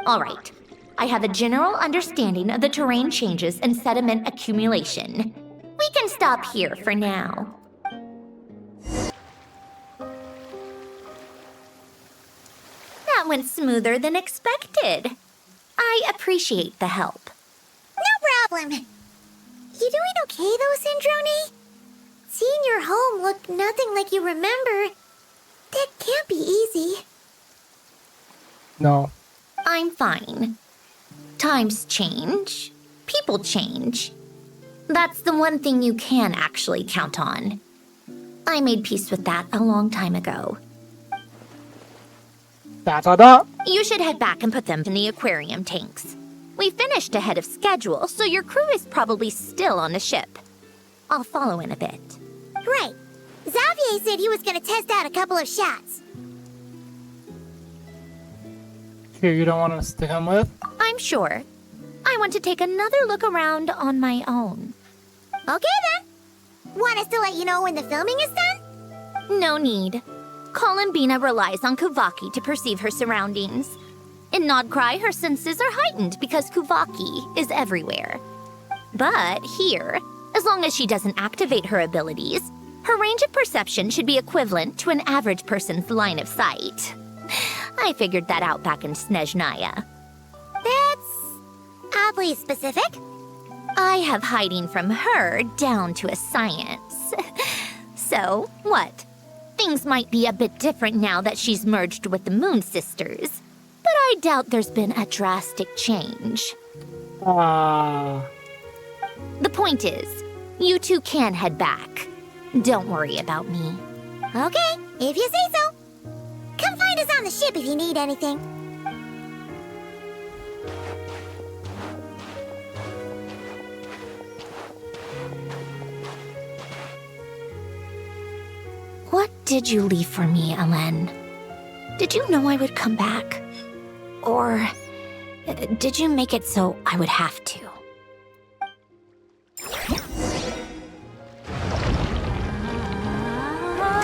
All right, I have a general understanding of the terrain changes and sediment accumulation. We can stop here for now. That went smoother than expected. I appreciate the help. No problem. You doing okay though, Syndrome? Seeing your home look nothing like you remember, that can't be easy. No. I'm fine. Times change. People change. That's the one thing you can actually count on. I made peace with that a long time ago. Da-da-da. You should head back and put them in the aquarium tanks. We finished ahead of schedule, so your crew is probably still on the ship. I'll follow in a bit. Right. Xavier said he was gonna test out a couple of shots. Here, you don't want us to come with? I'm sure. I want to take another look around on my own. Okay then. Want us to let you know when the filming is done? No need. Columbina relies on Kuvaki to perceive her surroundings. In Nodcry, her senses are heightened because Kuvaki is everywhere. But here, as long as she doesn't activate her abilities, her range of perception should be equivalent to an average person's line of sight. I figured that out back in Snezhnaya. That's oddly specific. I have hiding from her down to a science. So, what? Things might be a bit different now that she's merged with the Moon Sisters, but I doubt there's been a drastic change. The point is, you two can head back. Don't worry about me. Okay, if you say so. Come find us on the ship if you need anything. What did you leave for me, Alain? Did you know I would come back? Or did you make it so I would have to?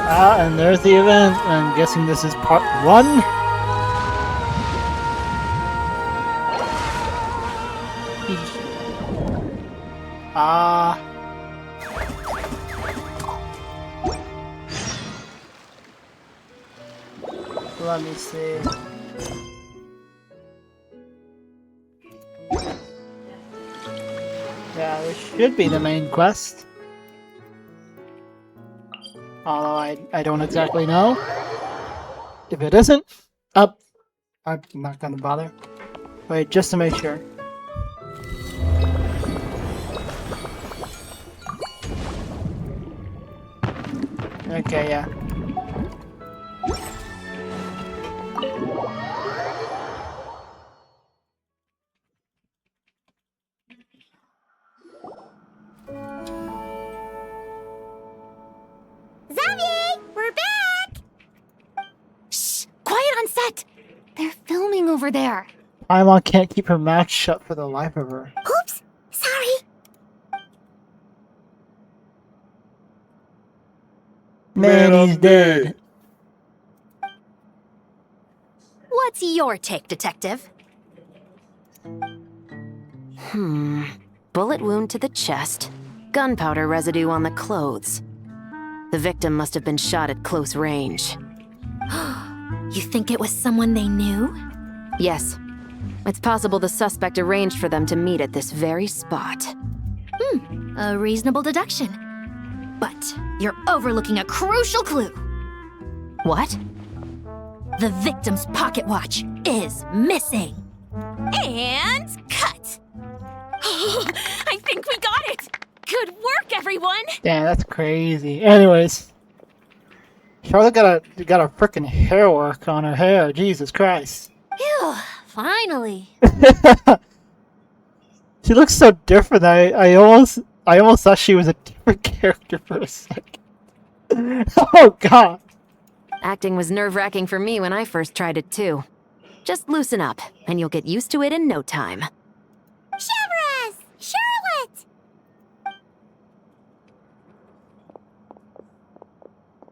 And there's the event. I'm guessing this is part 1. Let me see. Yeah, this should be the main quest. Although I don't exactly know. If it isn't, I'm not gonna bother. Wait, just to make sure. Okay, yeah. Xavier, we're back! Shh! Quiet on set! They're filming over there. Paimon can't keep her mouth shut for the life of her. Oops, sorry. Man, he's dead. What's your take, Detective? Bullet wound to the chest. Gunpowder residue on the clothes. The victim must have been shot at close range. You think it was someone they knew? Yes. It's possible the suspect arranged for them to meet at this very spot. A reasonable deduction. But you're overlooking a crucial clue. What? The victim's pocket watch is missing. And cut! I think we got it! Good work, everyone! Damn, that's crazy. Anyways, Charlotte got a freaking hair work on her hair. Jesus Christ. Phew, finally. She looks so different. I almost thought she was a different character for a second. Oh God. Acting was nerve-wracking for me when I first tried it too. Just loosen up, and you'll get used to it in no time. Chevrolet! Charlotte!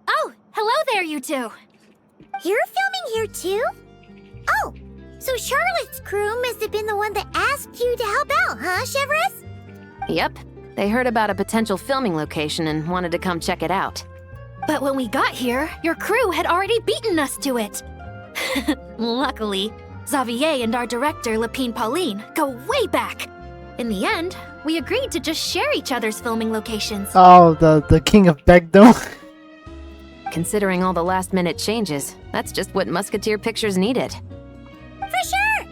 Oh, hello there, you two. You're filming here too? Oh, so Charlotte's crew must have been the one that asked you to help out, huh, Chevrolet? Yep. They heard about a potential filming location and wanted to come check it out. But when we got here, your crew had already beaten us to it. Luckily, Xavier and our director, Lapine Pauline, go way back. In the end, we agreed to just share each other's filming locations. Oh, the king of Begdom. Considering all the last-minute changes, that's just what Musketeer Pictures needed. For sure!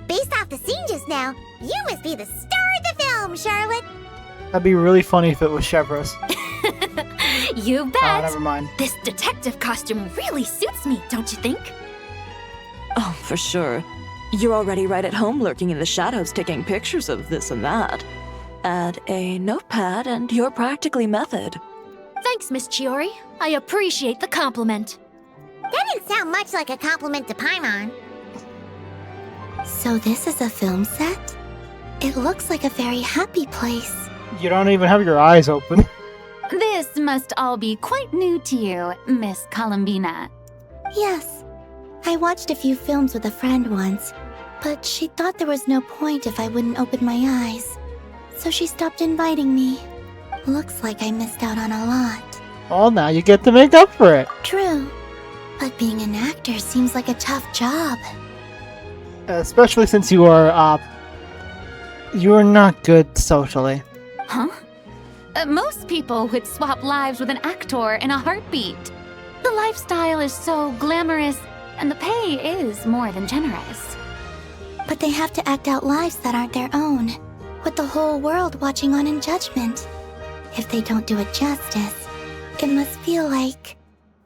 Based off the scene just now, you must be the star of the film, Charlotte! That'd be really funny if it was Chevrolet. You Oh, bet! never mind. This detective costume really suits me, don't you think? Oh, for sure. You're already right at home lurking in the shadows taking pictures of this and that. Add a notepad and you're practically method. Thanks, Miss Chiori. I appreciate the compliment. That didn't sound much like a compliment to Paimon. So this is a film set? It looks like a very happy place. You don't even have your eyes open. This must all be quite new to you, Miss Columbina. Yes. I watched a few films with a friend once, but she thought there was no point if I wouldn't open my eyes. So she stopped inviting me. Looks like I missed out on a lot. Well, now you get to make up for it. True. But being an actor seems like a tough job. Especially since you are not good socially. Huh? Most people would swap lives with an actor in a heartbeat. The lifestyle is so glamorous, and the pay is more than generous. But they have to act out lives that aren't their own, with the whole world watching on in judgment. If they don't do it justice, it must feel like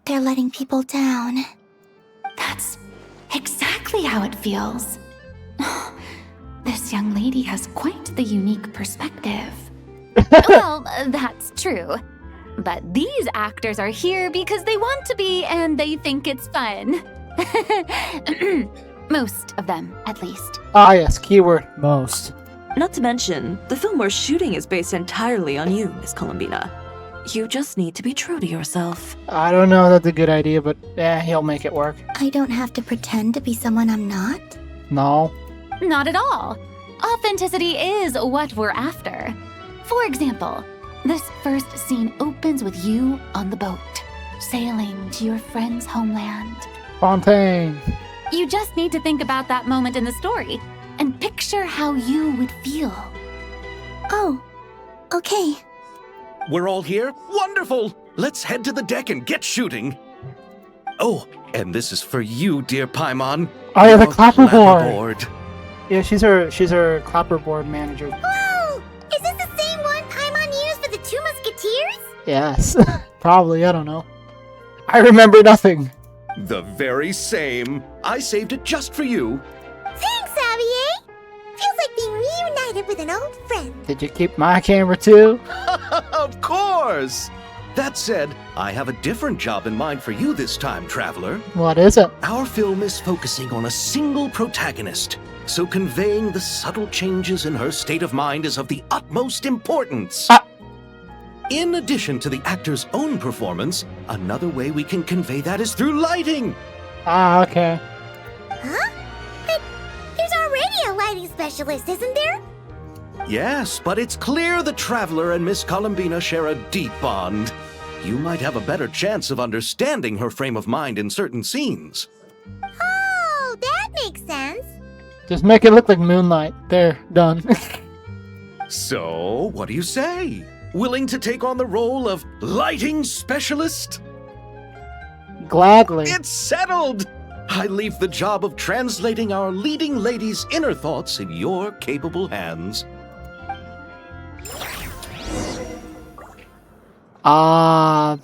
they're letting people down. That's exactly how it feels. This young lady has quite the unique perspective. Well, that's true. But these actors are here because they want to be and they think it's fun. Most of them, at least. Ah, yes, keyword most. Not to mention, the film we're shooting is based entirely on you, Miss Columbina. You just need to be true to yourself. I don't know if that's a good idea, but he'll make it work. I don't have to pretend to be someone I'm not? No. Not at all. Authenticity is what we're after. For example, this first scene opens with you on the boat, sailing to your friend's homeland. Fontaine. You just need to think about that moment in the story and picture how you would feel. Oh, okay. We're all here? Wonderful! Let's head to the deck and get shooting. Oh, and this is for you, dear Paimon. Oh, yeah, the Your clapperboard. Yeah, she's her clapperboard manager. Whoa! Is this the same one Paimon used for the Two Musketeers? Yes. Probably, I don't know. I remember nothing. The very same. I saved it just for you. Thanks, Xavier! Feels like being reunited with an old friend. Did you keep my camera too? Of course! That said, I have a different job in mind for you this time, traveler. What is it? Our film is focusing on a single protagonist, so conveying the subtle changes in her state of mind is of the utmost importance. In addition to the actor's own performance, another way we can convey that is through lighting. Ah, okay. Huh? But there's already a lighting specialist, isn't there? Yes, but it's clear the traveler and Miss Columbina share a deep bond. You might have a better chance of understanding her frame of mind in certain scenes. Oh, that makes sense. Just make it look like moonlight. There, done. So, what do you say? Willing to take on the role of lighting specialist? Gladly. It's settled! I leave the job of translating our leading lady's inner thoughts in your capable hands. Oh.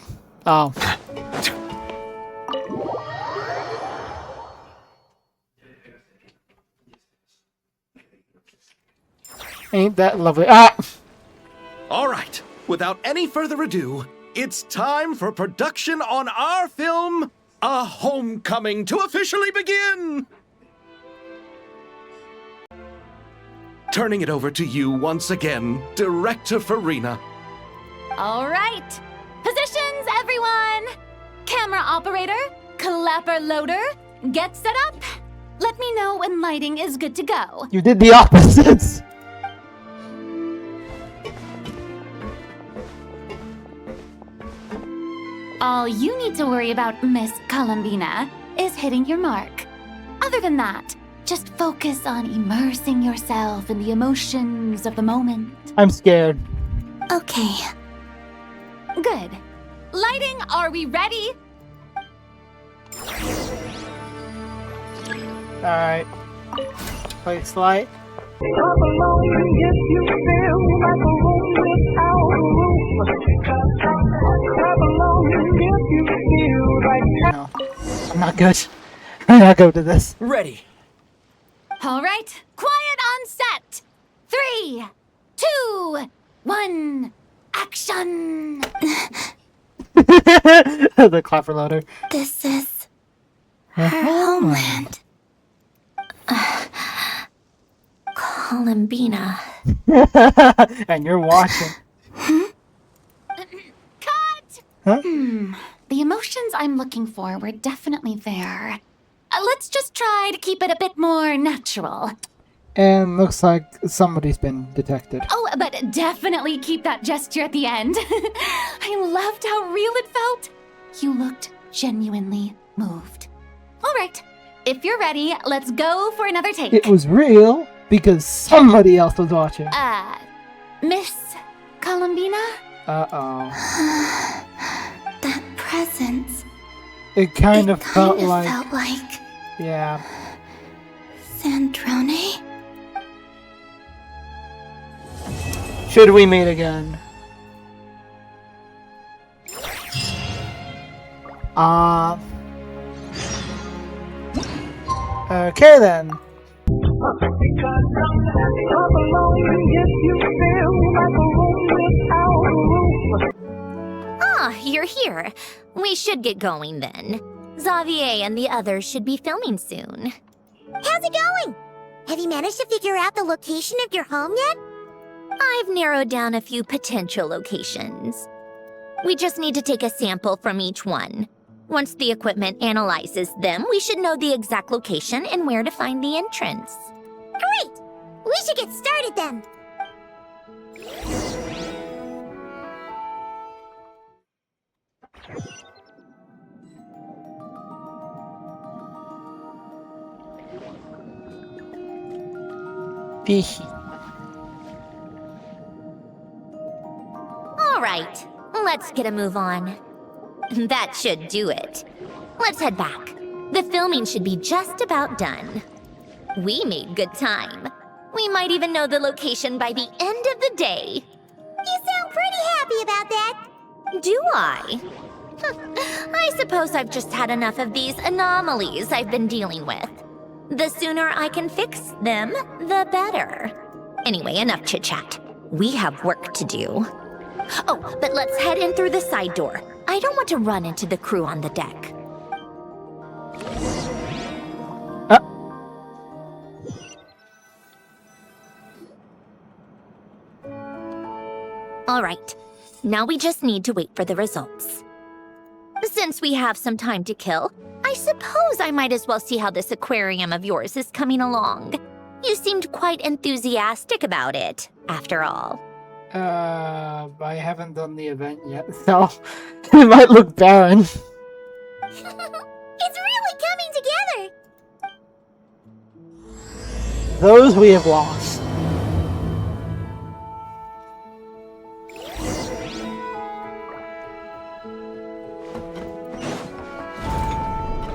Ain't that lovely? Ah! All right, without any further ado, it's time for production on our film, A Homecoming, to officially begin! Turning it over to you once again, Director Farina. All right. Positions, everyone. Camera operator, clapper loader, get set up. Let me know when lighting is good to go. You did the opposites. All you need to worry about, Miss Columbina, is hitting your mark. Other than that, just focus on immersing yourself in the emotions of the moment. I'm scared. Okay. Good. Lighting, are we ready? Alright. Place light. No. I'm not good. I'm not good to this. Ready. All right. Quiet on set. 3, 2, 1. Action! The clapper loader. This is her homeland. Columbina. And you're watching. Cut! Huh? The emotions I'm looking for were definitely there. Let's just try to keep it a bit more natural. And looks like somebody's been detected. Oh, but definitely keep that gesture at the end. I loved how real it felt. You looked genuinely moved. All right, if you're ready, let's go for another take. It was real because somebody else was watching. Miss Columbina? Uh-oh. That presence. It kind of felt Kinda like... felt like Yeah. Sandrone. Should we meet again? Okay then. Ah, you're here. We should get going then. Xavier and the others should be filming soon. How's it going? Have you managed to figure out the location of your home yet? I've narrowed down a few potential locations. We just need to take a sample from each one. Once the equipment analyzes them, we should know the exact location and where to find the entrance. Great! We should get started then. All right, let's get a move on. That should do it. Let's head back. The filming should be just about done. We made good time. We might even know the location by the end of the day. You sound pretty happy about that. Do I? I suppose I've just had enough of these anomalies I've been dealing with. The sooner I can fix them, the better. Anyway, enough chit-chat. We have work to do. Oh, but let's head in through the side door. I don't want to run into the crew on the deck. All right, now we just need to wait for the results. Since we have some time to kill, I suppose I might as well see how this aquarium of yours is coming along. You seemed quite enthusiastic about it, after all. I haven't done the event yet, so it might look barren. It's really coming together. Those we have lost.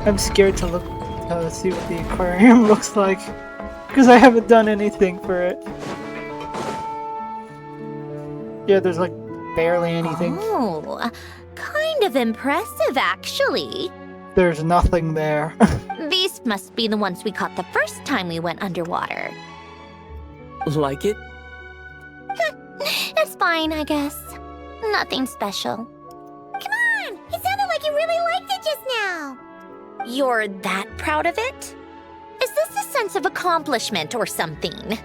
I'm scared to look to see what the aquarium looks like, because I haven't done anything for it. Yeah, there's like barely anything. Oh, kind of impressive, actually. There's nothing there. These must be the ones we caught the first time we went underwater. Like it? It's fine, I guess. Nothing special. Come on! It sounded like you really liked it just now. You're that proud of it? Is this a sense of accomplishment or something?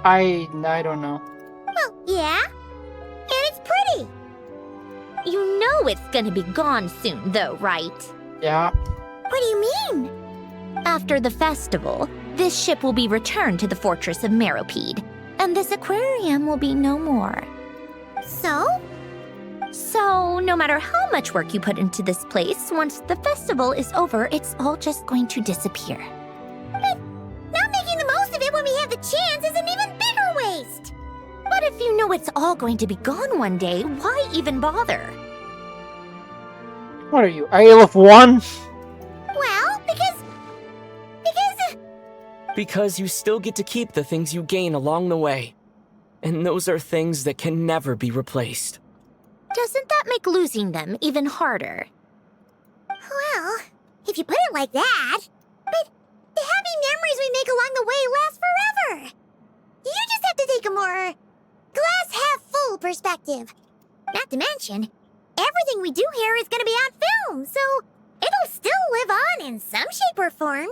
I don't know. Well, yeah. And it's pretty. You know it's gonna be gone soon, though, right? Yeah. What do you mean? After the festival, this ship will be returned to the fortress of Meropide, and this aquarium will be no more. So? So, no matter how much work you put into this place, once the festival is over, it's all just going to disappear. But not making the most of it when we have the chance is an even bigger waste. But if you know it's all going to be gone one day, why even bother? What are you, ALF 1? Well, because... Because you still get to keep the things you gain along the way. And those are things that can never be replaced. Doesn't that make losing them even harder? Well, if you put it like that. But the happy memories we make along the way last forever. You just have to take a more glass-half-full perspective. Not to mention, everything we do here is going to be on film, so it'll still live on in some shape or form.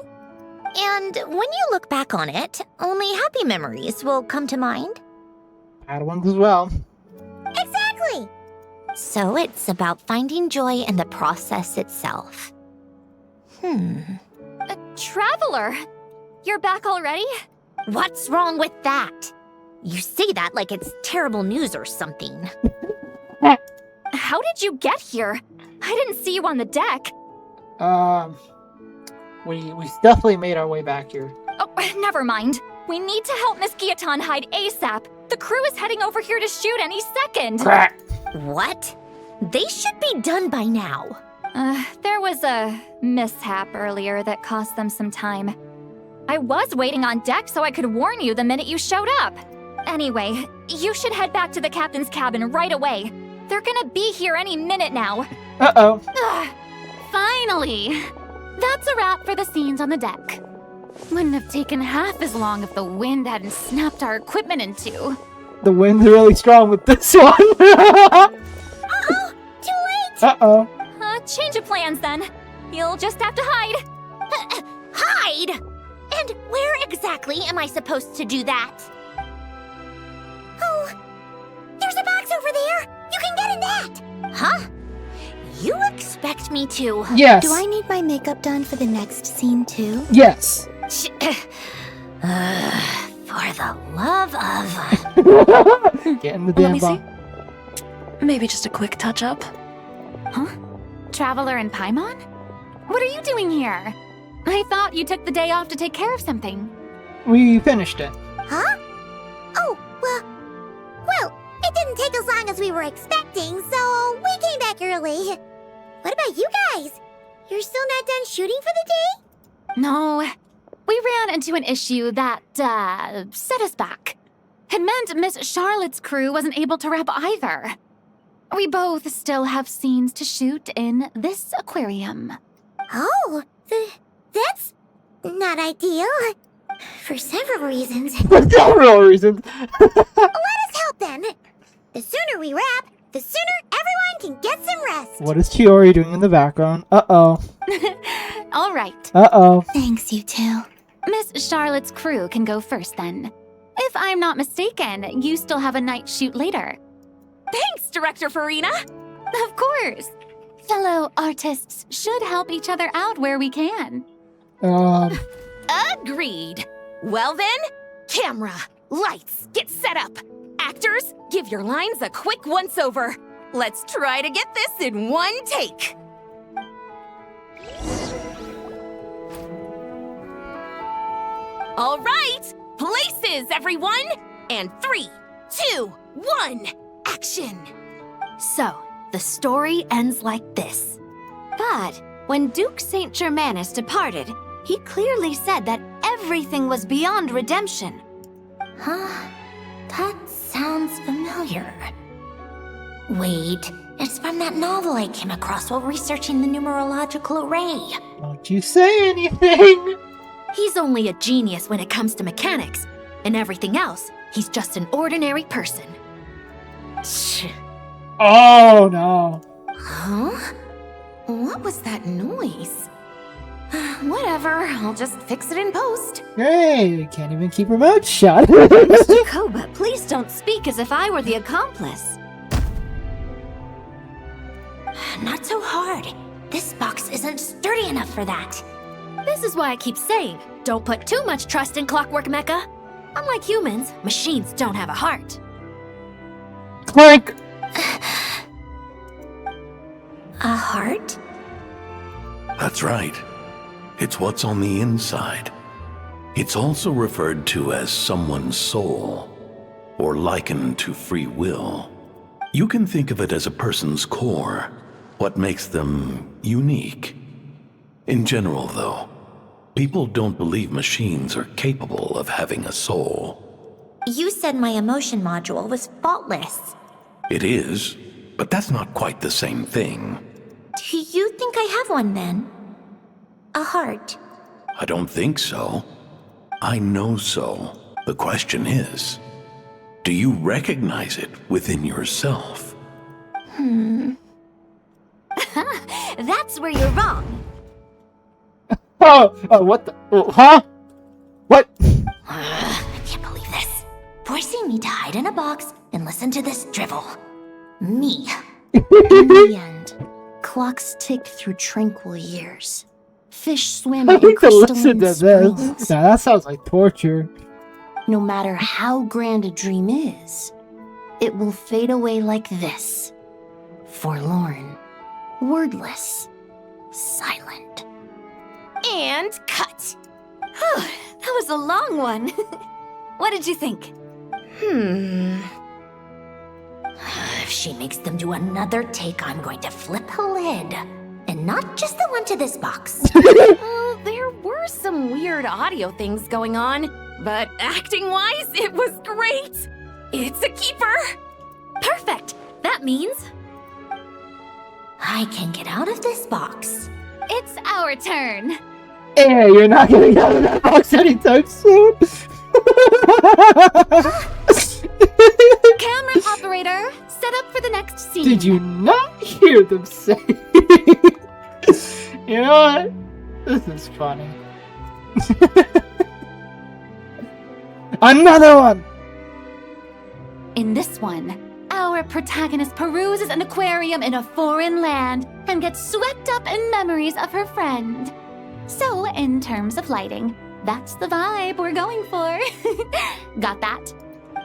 And when you look back on it, only happy memories will come to mind? Bad ones as well. Exactly! So it's about finding joy in the process itself. Traveler! You're back already? What's wrong with that? You say that like it's terrible news or something. How did you get here? I didn't see you on the deck. We definitely made our way back here. Oh, never mind. We need to help Miss Guillotin hide ASAP. The crew is heading over here to shoot any second. What? They should be done by now. There was a mishap earlier that cost them some time. I was waiting on deck so I could warn you the minute you showed up. Anyway, you should head back to the captain's cabin right away. They're gonna be here any minute now. Uh-oh. Finally! That's a wrap for the scenes on the deck. Wouldn't have taken half as long if the wind hadn't snapped our equipment in two. The wind's really strong with this one. Uh-oh! Too late! Uh-oh. Change of plans then. You'll just have to hide. Hide? And where exactly am I supposed to do that? Oh, there's a box over there! You can get in that! Huh? You expect me to? Yes. Do I need my makeup done for the next scene too? Yes. For the love of... Get in the Let damn me box. see. Maybe just a quick touch-up. Huh? Traveler and Paimon? What are you doing here? I thought you took the day off to take care of something. We finished it. Huh? Oh, well, it didn't take as long as we were expecting, so we came back early. What about you guys? You're still not done shooting for the day? No, we ran into an issue that, set us back. It meant Miss Charlotte's crew wasn't able to wrap either. We both still have scenes to shoot in this aquarium. Oh, that's not ideal. For several reasons. For several reasons. Let us help then. The sooner we wrap, the sooner everyone can get some rest. What is Chiori doing in the background? Uh-oh. All right. Uh-oh. Thanks, you two. Miss Charlotte's crew can go first then. If I'm not mistaken, you still have a night shoot later. Thanks, Director Farina! Of course. Fellow artists should help each other out where we can. Agreed. Well then, camera, lights, get set up. Actors, give your lines a quick once-over. Let's try to get this in one take. All right, places, everyone! And 3, 2, 1, action! So, the story ends like this. But when Duke St. Germanus departed, he clearly said that everything was beyond redemption. Huh? That sounds familiar. Wait, it's from that novel I came across while researching the numerological array. Don't you say anything. He's only a genius when it comes to mechanics, and everything else, he's just an ordinary person. Oh, no. Huh? What was that noise? Whatever, I'll just fix it in post. Hey, can't even keep her mouth shut. Mr. Koba, please don't speak as if I were the accomplice. Not so hard. This box isn't sturdy enough for that. This is why I keep saying, don't put too much trust in Clockwork Mecha. Unlike humans, machines don't have a heart. Clank. A heart? That's right. It's what's on the inside. It's also referred to as someone's soul, or likened to free will. You can think of it as a person's core, what makes them unique. In general, though, people don't believe machines are capable of having a soul. You said my emotion module was faultless. It is, but that's not quite the same thing. Do you think I have one then? A heart? I don't think so. I know so. The question is, do you recognize it within yourself? That's where you're wrong. Oh, what the? Huh? What? I can't believe this. Forcing me to hide in a box and listen to this drivel. Me. In the end, clocks tick through tranquil years. Fish swim I in need to listen crystalline to this. springs. Now, that sounds like torture. No matter how grand a dream is, it will fade away like this. Forlorn, wordless, silent. And cut. Whew, that was a long one. What did you think? If she makes them do another take, I'm going to flip a lid. And not just the one to this box. Well, there were some weird audio things going on, but acting-wise, it was great. It's a keeper. Perfect. That means I can get out of this box. It's our turn. Hey, you're not getting out of that box anytime soon. Camera operator, set up for the next scene. Did you not hear them say? You know what? This is funny. Another one! In this one, our protagonist peruses an aquarium in a foreign land and gets swept up in memories of her friend. So, in terms of lighting, that's the vibe we're going for. Got that?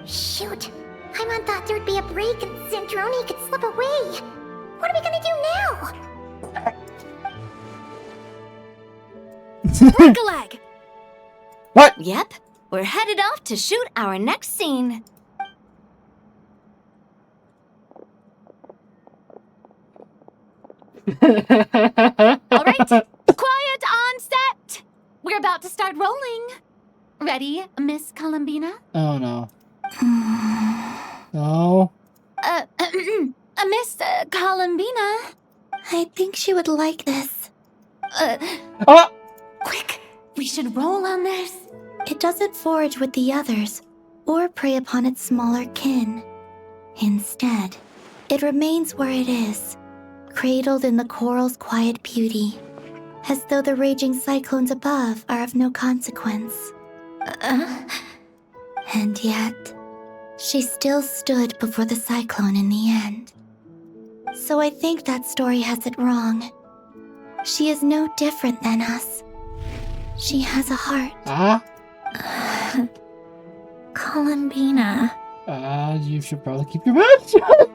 Shoot. Paimon thought there'd be a break and Zandroni could slip away. What are we gonna do now? break a leg. What? Yep. we're headed off to shoot our next scene. All right, quiet on set. We're about to start rolling. Ready, Miss Columbina? Oh no. No. Miss Columbina? I think she would like this. Oh! Quick, we should roll on this. It doesn't forage with the others, or prey upon its smaller kin. Instead, it remains where it is, cradled in the coral's quiet beauty, as though the raging cyclones above are of no consequence. And yet, she still stood before the cyclone in the end. So I think that story has it wrong. She is no different than us. She has a heart. Columbina. You should probably keep your mouth shut.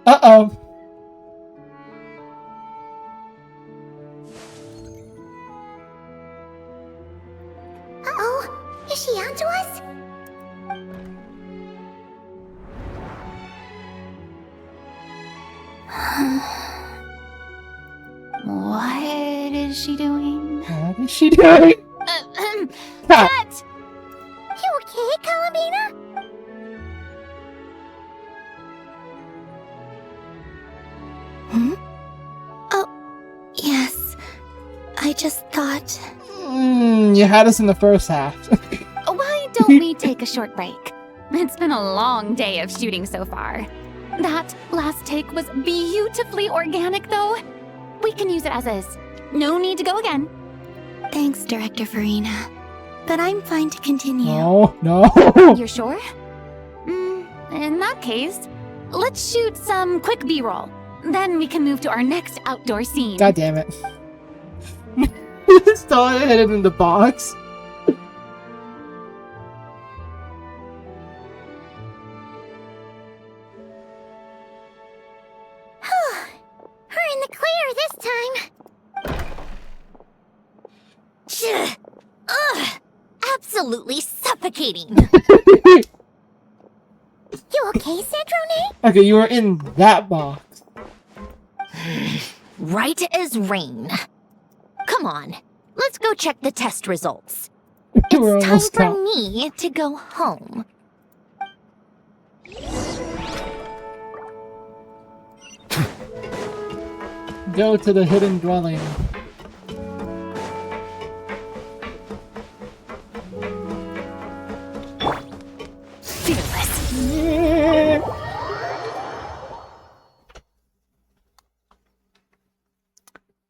Uh-oh. Uh-oh, is she onto us? What is she doing? What is she doing? Cut! You okay, Columbina? Oh, yes. I just thought... You had us in the first half. Why don't we take a short break? It's been a long day of shooting so far. That last take was beautifully organic, though. We can use it as is. No need to go again. Thanks, Director Farina. But I'm fine to continue. No. You're sure? In that case, let's shoot some quick B-roll. Then we can move to our next outdoor scene. God damn it. Still hidden in the box. We're in the clear this time. Ugh! Absolutely suffocating. You okay, Sandrone? Okay, you were in that box. Right as rain. Come on, let's go check the test results. We're It's time almost for out. me to go home. Go to the hidden dwelling.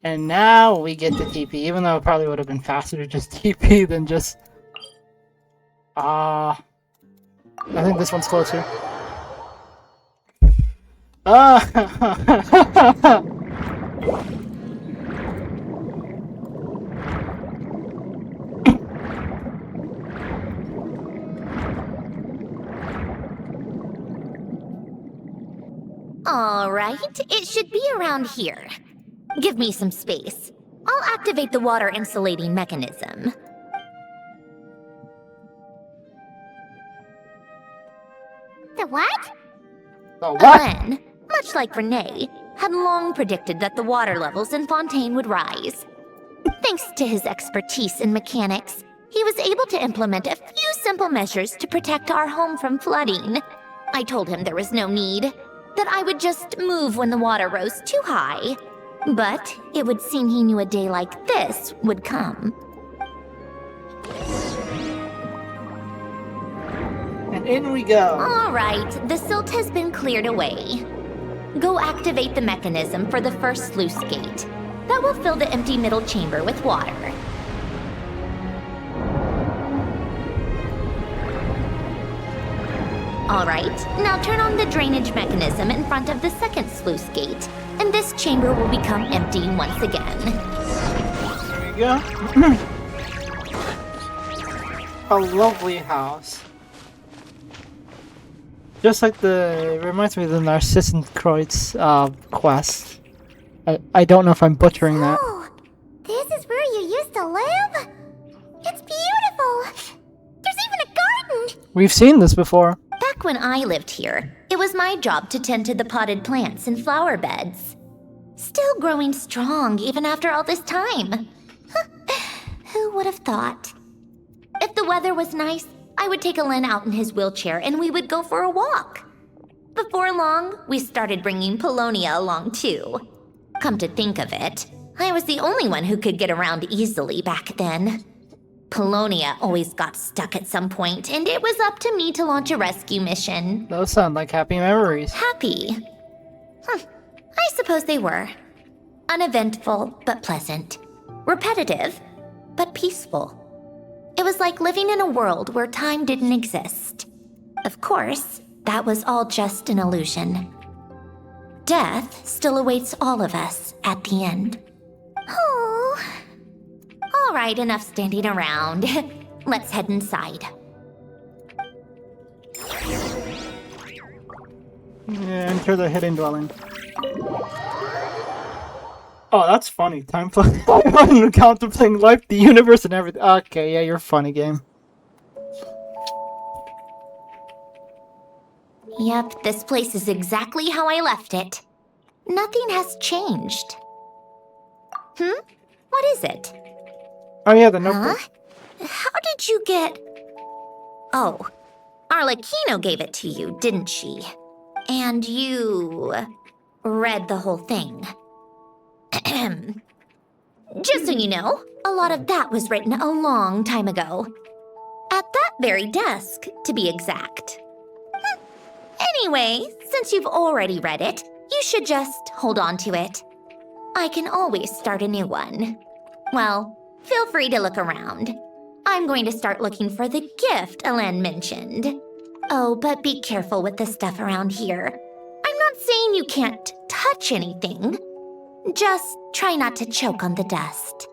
And now we get to TP, even though it probably would have been faster to just TP than just... I think this one's closer. All right, it should be around here. Give me some space. I'll activate the water insulating mechanism. The what? Oh, what? Len, much like Renee, had long predicted that the water levels in Fontaine would rise. Thanks to his expertise in mechanics, he was able to implement a few simple measures to protect our home from flooding. I told him there was no need, that I would just move when the water rose too high. But it would seem he knew a day like this would come. And in we go. All right, the silt has been cleared away. Go activate the mechanism for the first sluice gate. That will fill the empty middle chamber with water. All right, now turn on the drainage mechanism in front of the second sluice gate, and this chamber will become empty once again. There we go. A lovely house. Just like it reminds me of the Narcissenkreuz quest. I don't know if I'm butchering that. Oh, this is where you used to live? It's beautiful We've seen this before. Back when I lived here, it was my job to tend to the potted plants and flower beds. Still growing strong even after all this time. Who would have thought? If the weather was nice, I would take Alen out in his wheelchair and we would go for a walk. Before long, we started bringing Polonia along too. Come to think of it, I was the only one who could get around easily back then. Polonia always got stuck at some point, and it was up to me to launch a rescue mission. Those sound like happy memories. Happy? I suppose they were. Uneventful, but pleasant. Repetitive, but peaceful. It was like living in a world where time didn't exist. Of course, that was all just an illusion. Death still awaits all of us at the end. Oh. All right, enough standing around. Let's head inside. Enter the hidden dwelling. Oh, that's funny. Time flies. I'm contemplating life, the universe, and everything. Okay, yeah, you're a funny game. Yep, this place is exactly how I left it. Nothing has changed. What is it? Oh yeah, the notebook. How did you get... Oh, Arlecchino gave it to you, didn't she? And you... read the whole thing. Just so you know, a lot of that was written a long time ago. At that very desk, to be exact. Anyway, since you've already read it, you should just hold on to it. I can always start a new one. Well, feel free to look around. I'm going to start looking for the gift Alen mentioned. Oh, but be careful with the stuff around here. I'm not saying you can't touch anything. Just try not to choke on the dust.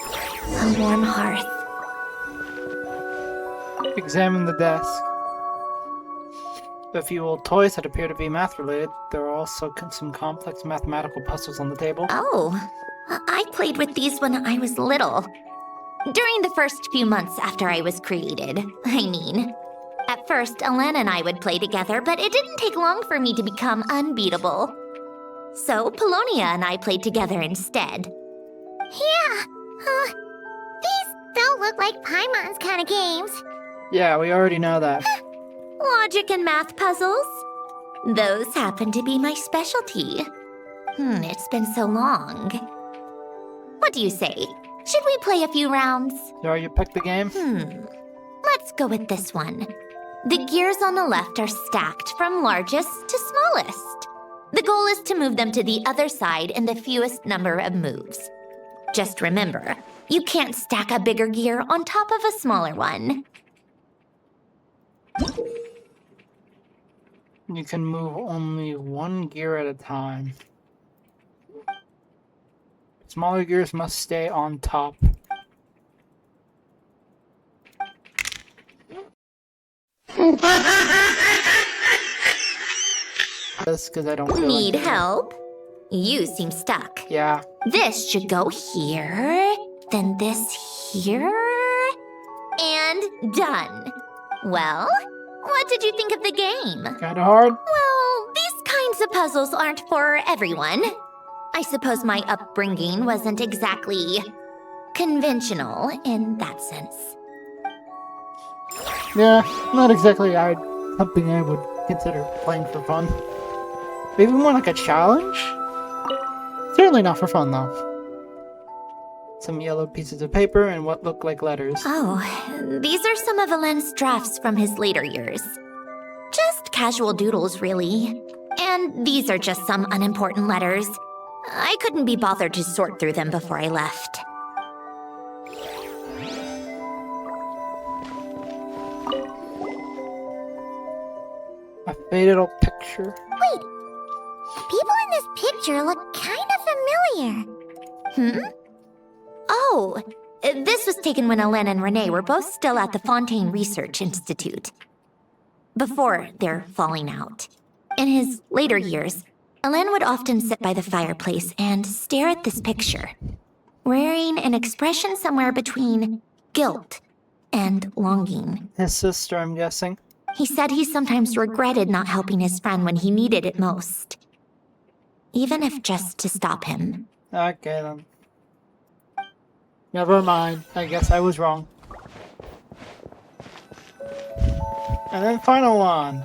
A warm hearth. Examine the desk. A few old toys that appear to be math-related. There are also some complex mathematical puzzles on the table. Oh, I played with these when I was little. During the first few months after I was created, I mean. At first, Alen and I would play together, but it didn't take long for me to become unbeatable. So, Polonia and I played together instead. Yeah, these don't look like Paimon's kind of games. Yeah, we already know that. Logic and math puzzles? Those happen to be my specialty. It's been so long. What do you say? Should we play a few rounds? So you picked the game? Let's go with this one. The gears on the left are stacked from largest to smallest. The goal is to move them to the other side in the fewest number of moves. Just remember, you can't stack a bigger gear on top of a smaller one. You can move only one gear at a time. Smaller gears must stay on top. This because I don't feel Need like help? You seem stuck. Yeah. This should go here, then this here, and done. Well, what did you think of the game? Kinda hard? Well, these kinds of puzzles aren't for everyone. I suppose my upbringing wasn't exactly conventional in that sense. Yeah, not exactly something I would consider playing for fun. Maybe more like a challenge? Certainly not for fun, though. Some yellow pieces of paper and what look like letters. Oh, these are some of Alen's drafts from his later years. Just casual doodles, really. And these are just some unimportant letters. I couldn't be bothered to sort through them before I left. A faded old picture. Wait, people in this picture look kind of familiar. Oh, this was taken when Alen and Renee were both still at the Fontaine Research Institute. Before their falling out. In his later years, Alen would often sit by the fireplace and stare at this picture, wearing an expression somewhere between guilt and longing. His sister, I'm guessing. He said he sometimes regretted not helping his friend when he needed it most. Even if just to stop him. Okay, then. Never mind. I guess I was wrong. And then final one.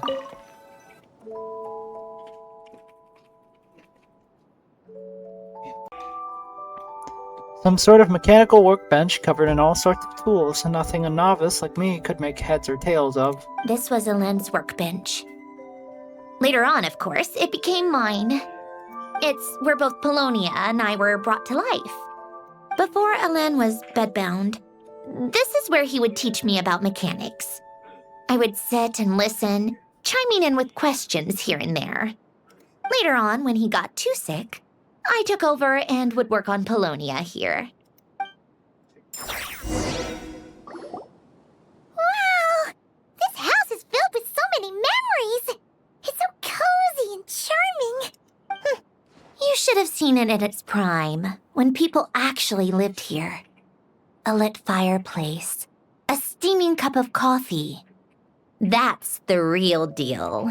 Some sort of mechanical workbench covered in all sorts of tools, and nothing a novice like me could make heads or tails of. This was Elend's workbench. Later on, of course, it became mine. It's where both Polonia and I were brought to life. Before Elend was bedbound, this is where he would teach me about mechanics. I would sit and listen, chiming in with questions here and there. Later on, when he got too sick, I took over and would work on Polonia here. Wow! This house is filled with so many memories! It's so cozy and charming! You should have seen it at its prime, when people actually lived here. A lit fireplace, a steaming cup of coffee. That's the real deal.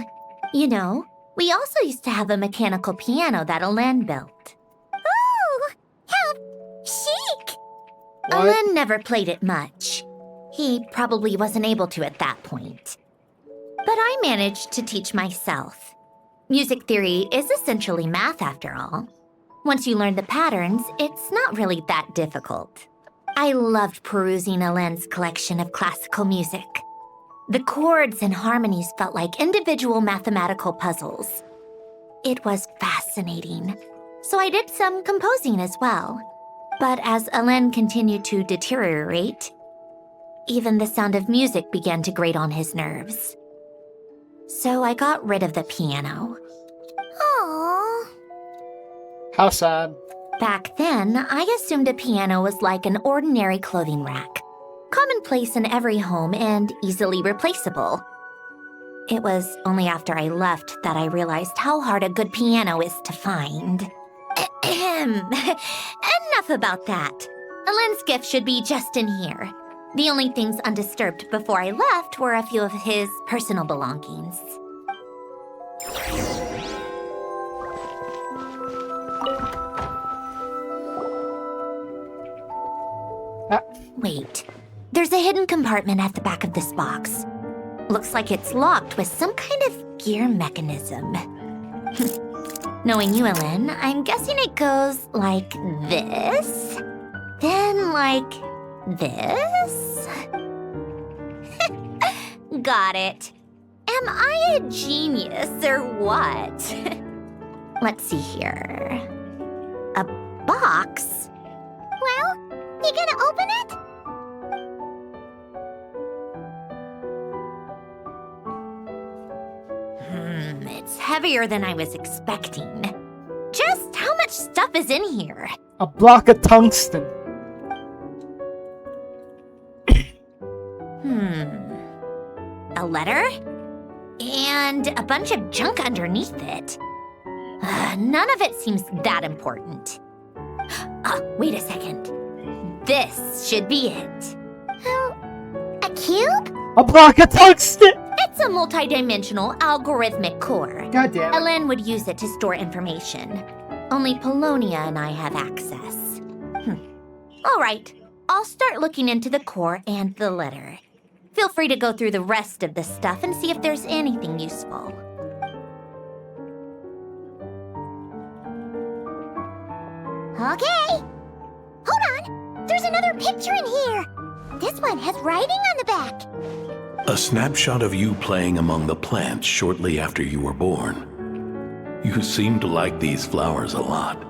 You know, we also used to have a mechanical piano that Elend built. Oh, how chic! Elend never played it much. He probably wasn't able to at that point. But I managed to teach myself. Music theory is essentially math after all. Once you learn the patterns, it's not really that difficult. I loved perusing Elend's collection of classical music. The chords and harmonies felt like individual mathematical puzzles. It was fascinating, so I did some composing as well. But as Elend continued to deteriorate, even the sound of music began to grate on his nerves. So I got rid of the piano. Aww. How sad. Back then, I assumed a piano was like an ordinary clothing rack. Commonplace in every home and easily replaceable. It was only after I left that I realized how hard a good piano is to find. Enough about that. Elend's gift should be just in here. The only things undisturbed before I left were a few of his personal belongings. Wait. There's a hidden compartment at the back of this box. Looks like it's locked with some kind of gear mechanism. Knowing you, Elend, I'm guessing it goes like this, then like this. Got it. Am I a genius or what? Let's see here. A box? Well, you gonna open it? It's heavier than I was expecting. Just how much stuff is in here? A block of tungsten. A letter? And a bunch of junk underneath it. None of it seems that important. Wait a second. This should be it. A cube? A block of tungsten! It's a multi-dimensional algorithmic core. God damn it. Elend would use it to store information. Only Polonia and I have access. All right, I'll start looking into the core and the letter. Feel free to go through the rest of the stuff and see if there's anything useful. Okay. Hold on. There's another picture in here. This one has writing on the back. A snapshot of you playing among the plants shortly after you were born. You seem to like these flowers a lot.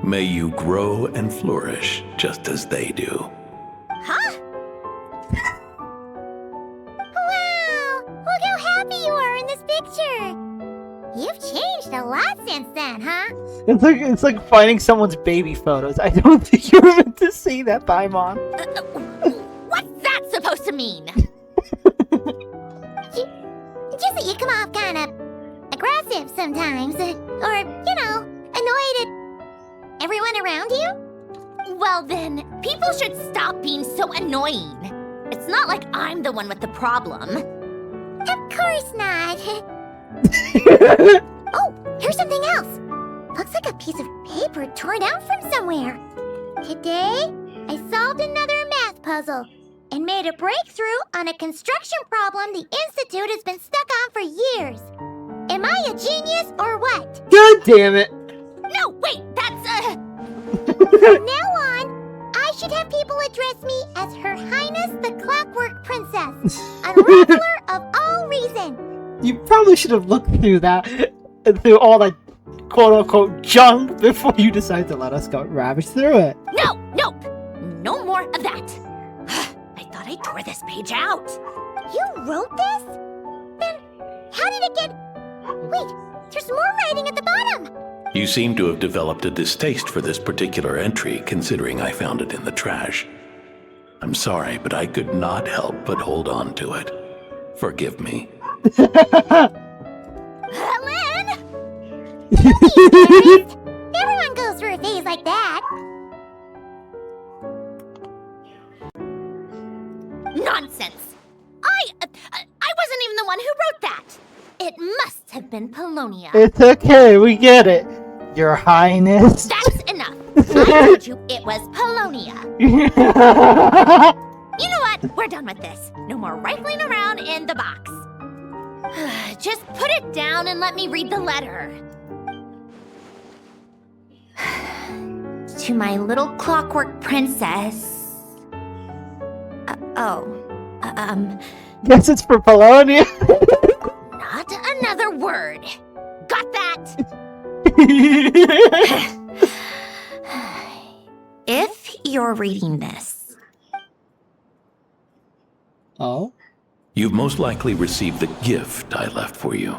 May you grow and flourish just as they do. Huh? Wow! Look how happy you are in this picture. You've changed a lot since then, huh? It's like finding someone's baby photos. I don't think you were meant to see that, Paimon. What's that supposed to mean? Just that you come off kind of aggressive sometimes. Or, you know, annoyed at everyone around you. Well then, people should stop being so annoying. It's not like I'm the one with the problem. Of course not. Oh, here's something else. Looks like a piece of paper torn out from somewhere. Today, I solved another math puzzle and made a breakthrough on a construction problem the Institute has been stuck on for years. Am I a genius or what? God damn it. No, wait, that's From now on, I should have people address me as Her Highness the Clockwork Princess, unraveler of all reason. You probably should have looked through that, through all that quote-unquote junk before you decide to let us go ravage through it. no, nope, no more of that. I thought I tore this page out. You wrote this? Then how did it get... Wait, there's more writing at the bottom. You seem to have developed a distaste for this particular entry, considering I found it in the trash. I'm sorry, but I could not help but hold on to it. Forgive me. Lynn! Everyone goes through a phase like that. Nonsense. I wasn't even the one who wrote that. It must have been Polonia. It's okay, we get it. Your Highness. That's enough. I told you it was Polonia. You know what? We're done with this. No more rifling around in the box. Just put it down and let me read the letter. To my little clockwork princess. Guess it's for Polonia. Not another word. Got that? If you're reading this. Oh? You've most likely received the gift I left for you.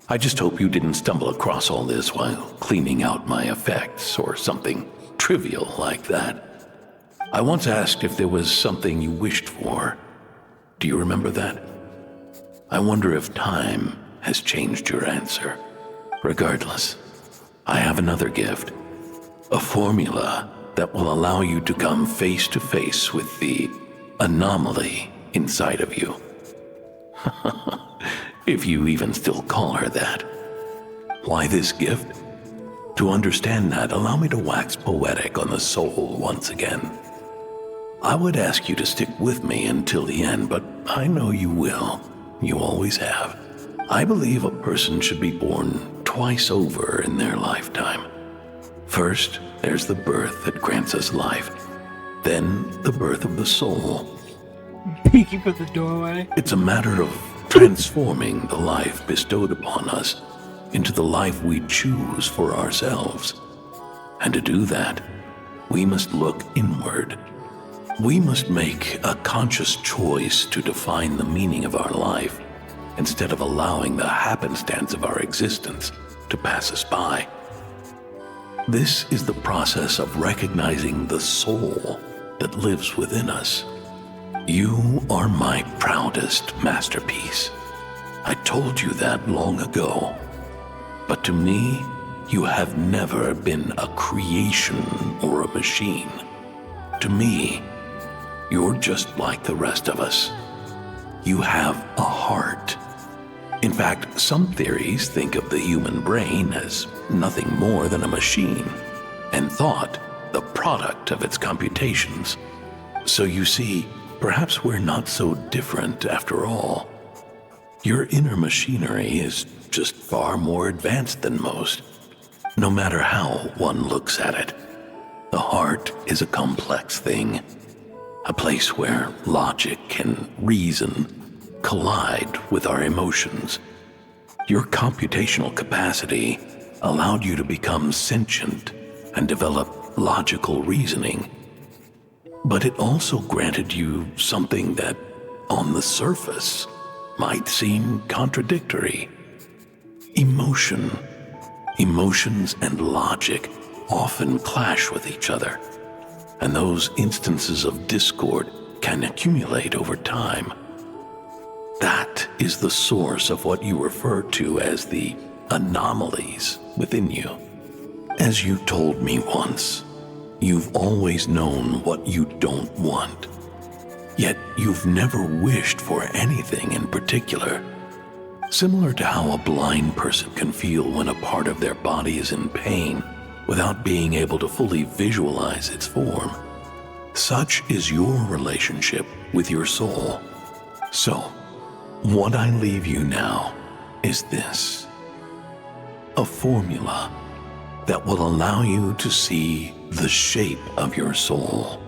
I just hope you didn't stumble across all this while cleaning out my effects or something trivial like that. I once asked if there was something you wished for. Do you remember that? I wonder if time has changed your answer. Regardless, I have another gift. A formula that will allow you to come face to face with the anomaly inside of you. If you even still call her that. Why this gift? To understand that, allow me to wax poetic on the soul once again. I would ask you to stick with me until the end, but I know you will. You always have. I believe a person should be born twice over in their lifetime. First, there's the birth that grants us life. Then, the birth of the soul. Peeking from the doorway. It's a matter of transforming the life bestowed upon us into the life we choose for ourselves. And to do that, we must look inward. We must make a conscious choice to define the meaning of our life instead of allowing the happenstance of our existence to pass us by. This is the process of recognizing the soul that lives within us. You are my proudest masterpiece. I told you that long ago. But to me, you have never been a creation or a machine. To me, you're just like the rest of us. You have a heart. In fact, some theories think of the human brain as nothing more than a machine, and thought the product of its computations. So you see, perhaps we're not so different after all. Your inner machinery is just far more advanced than most. No matter how one looks at it, the heart is a complex thing. A place where logic and reason collide with our emotions. Your computational capacity allowed you to become sentient and develop logical reasoning. But it also granted you something that, on the surface, might seem contradictory. Emotion. Emotions and logic often clash with each other, and those instances of discord can accumulate over time. That is the source of what you refer to as the anomalies within you. As you told me once, you've always known what you don't want. Yet you've never wished for anything in particular. Similar to how a blind person can feel when a part of their body is in pain without being able to fully visualize its form. Such is your relationship with your soul. So, what I leave you now is this: a formula that will allow you to see the shape of your soul.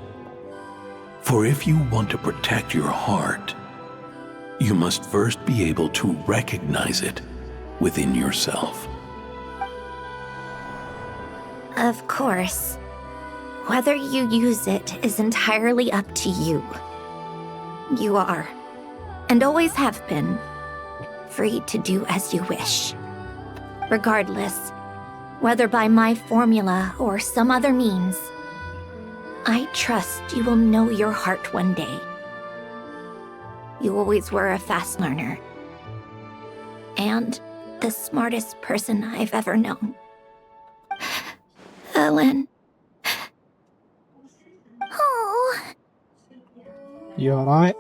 For if you want to protect your heart, you must first be able to recognize it within yourself. Of course. Whether you use it is entirely up to you. You are, and always have been, free to do as you wish. Regardless, whether by my formula or some other means, I trust you will know your heart one day. You always were a fast learner. And the smartest person I've ever known. Ellen. Oh. You alright?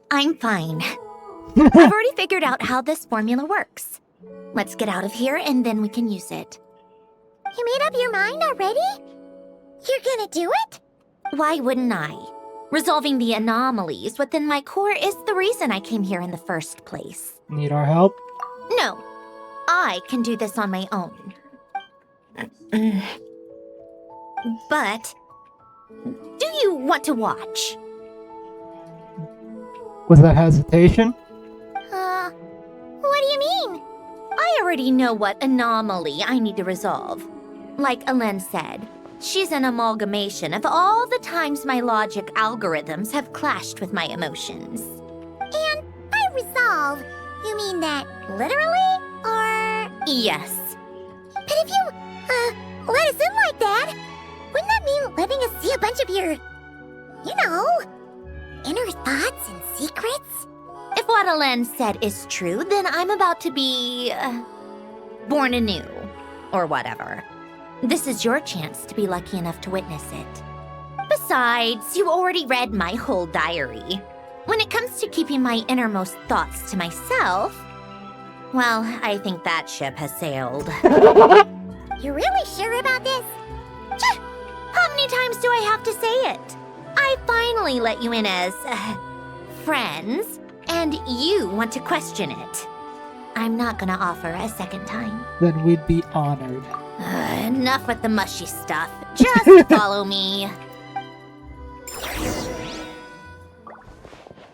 I'm fine. I've already figured out how this formula works. Let's get out of here and then we can use it. You made up your mind already? You're gonna do it? Why wouldn't I? Resolving the anomalies within my core is the reason I came here in the first place. Need our help? No, I can do this on my own. But, do you want to watch? Was that hesitation? What do you mean? I already know what anomaly I need to resolve. Like Ellen said, she's an amalgamation of all the times my logic algorithms have clashed with my emotions. And by resolve, you mean that literally, or...? Yes. But if you, let us in like that, wouldn't that mean letting us see a bunch of your, inner thoughts and secrets? If what Ellen said is true, then I'm about to be, born anew, or whatever. This is your chance to be lucky enough to witness it. Besides, you already read my whole diary. When it comes to keeping my innermost thoughts to myself, well, I think that ship has sailed. You're really sure about this? How many times do I have to say it? I finally let you in as, friends, and you want to question it. I'm not gonna offer a second time. Then we'd be honored. Enough with the mushy stuff. Just follow me.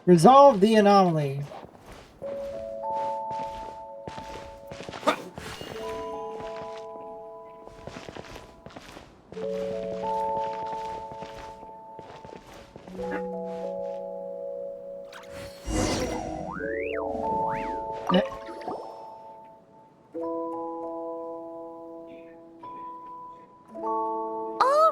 Resolve the anomaly.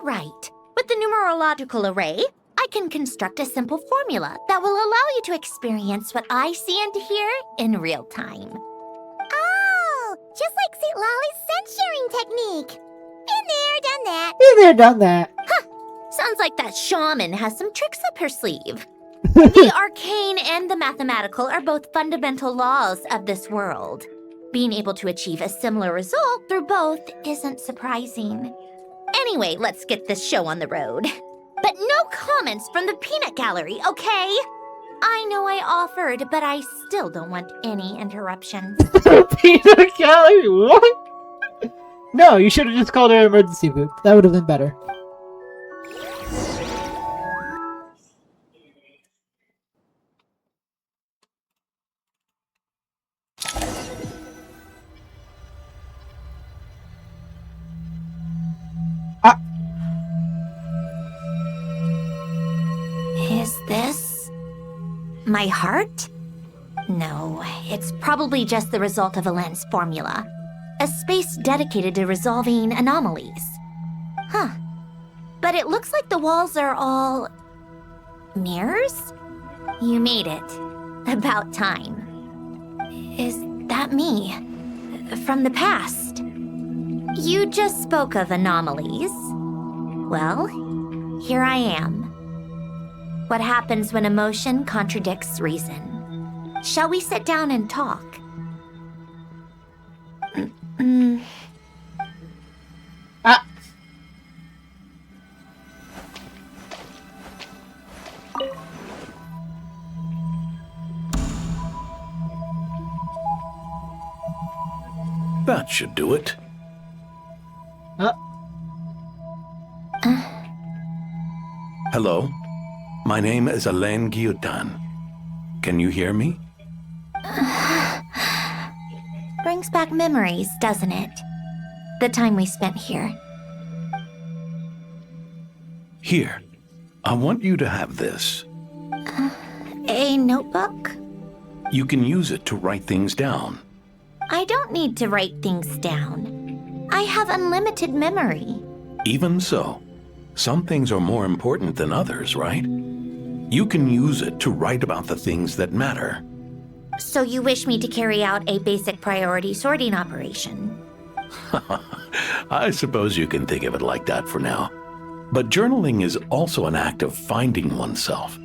Right. With the numerological array, I can construct a simple formula that will allow you to experience what I see and hear in real time. Oh, just like St. Lolly's scent-sharing technique. Been there, done that. Been there, done that. Huh. Sounds like that shaman has some tricks up her sleeve. The arcane and the mathematical are both fundamental laws of this world. Being able to achieve a similar result through both isn't surprising. Anyway, let's get this show on the road. But no comments from the peanut gallery, okay? I know I offered, but I still don't want any interruptions. Peanut gallery? What? No, you should have just called her emergency booth. That would have been better. Is this my heart? No, it's probably just the result of Ellen's formula. A space dedicated to resolving anomalies. Huh. But it looks like the walls are all... mirrors? You made it. About time. Is that me? From the past? You just spoke of anomalies. Well, here I am. What happens when emotion contradicts reason? Shall we sit down and talk? Ah. That should do it. Hello? My name is Alain Guillotin. Can you hear me? Brings back memories, doesn't it? The time we spent here. Here. I want you to have this. A notebook? You can use it to write things down. I don't need to write things down. I have unlimited memory. Even so, some things are more important than others, right? You can use it to write about the things that matter. So you wish me to carry out a basic priority sorting operation? I suppose you can think of it like that for now. But journaling is also an act of finding oneself.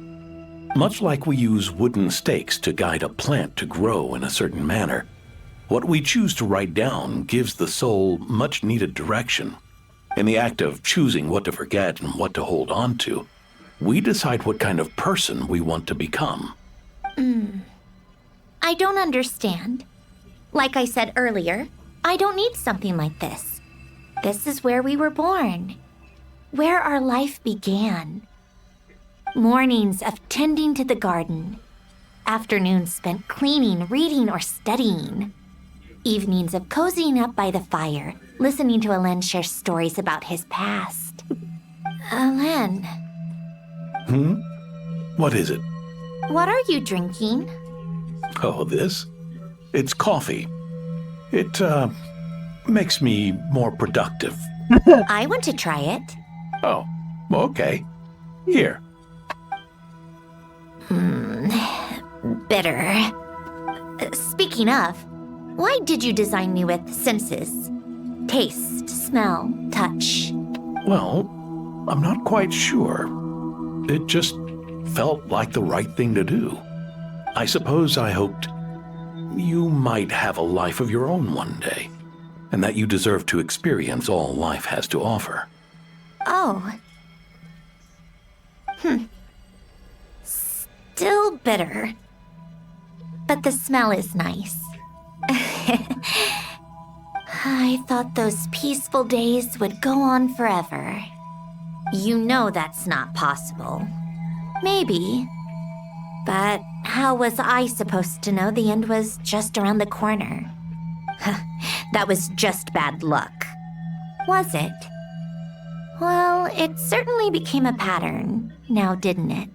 Much like we use wooden stakes to guide a plant to grow in a certain manner, what we choose to write down gives the soul much needed direction. In the act of choosing what to forget and what to hold on to, we decide what kind of person we want to become. I don't understand. Like I said earlier, I don't need something like this. This is where we were born. Where our life began. Mornings of tending to the garden. Afternoons spent cleaning, reading, or studying. Evenings of cozying up by the fire, listening to Alain share stories about his past. Alain. What is it? What are you drinking? Oh, this? It's coffee. It, makes me more productive. I want to try it. Oh, okay. Here. Bitter. Speaking of, why did you design me with senses? Taste, smell, touch. Well, I'm not quite sure. It just felt like the right thing to do. I suppose I hoped you might have a life of your own one day, and that you deserve to experience all life has to offer. Oh. Still bitter. But the smell is nice. I thought those peaceful days would go on forever. You know that's not possible. Maybe. But how was I supposed to know the end was just around the corner? That was just bad luck. Was it? Well, it certainly became a pattern, now didn't it?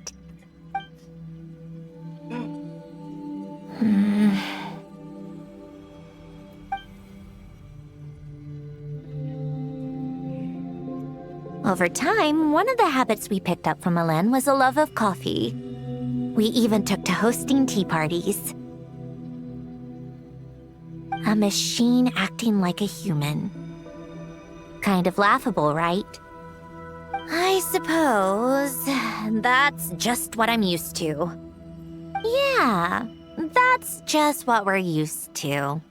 Over time, one of the habits we picked up from Alain was a love of coffee. We even took to hosting tea parties. A machine acting like a human. Kind of laughable, right? I suppose that's just what I'm used to. Yeah, that's just what we're used to.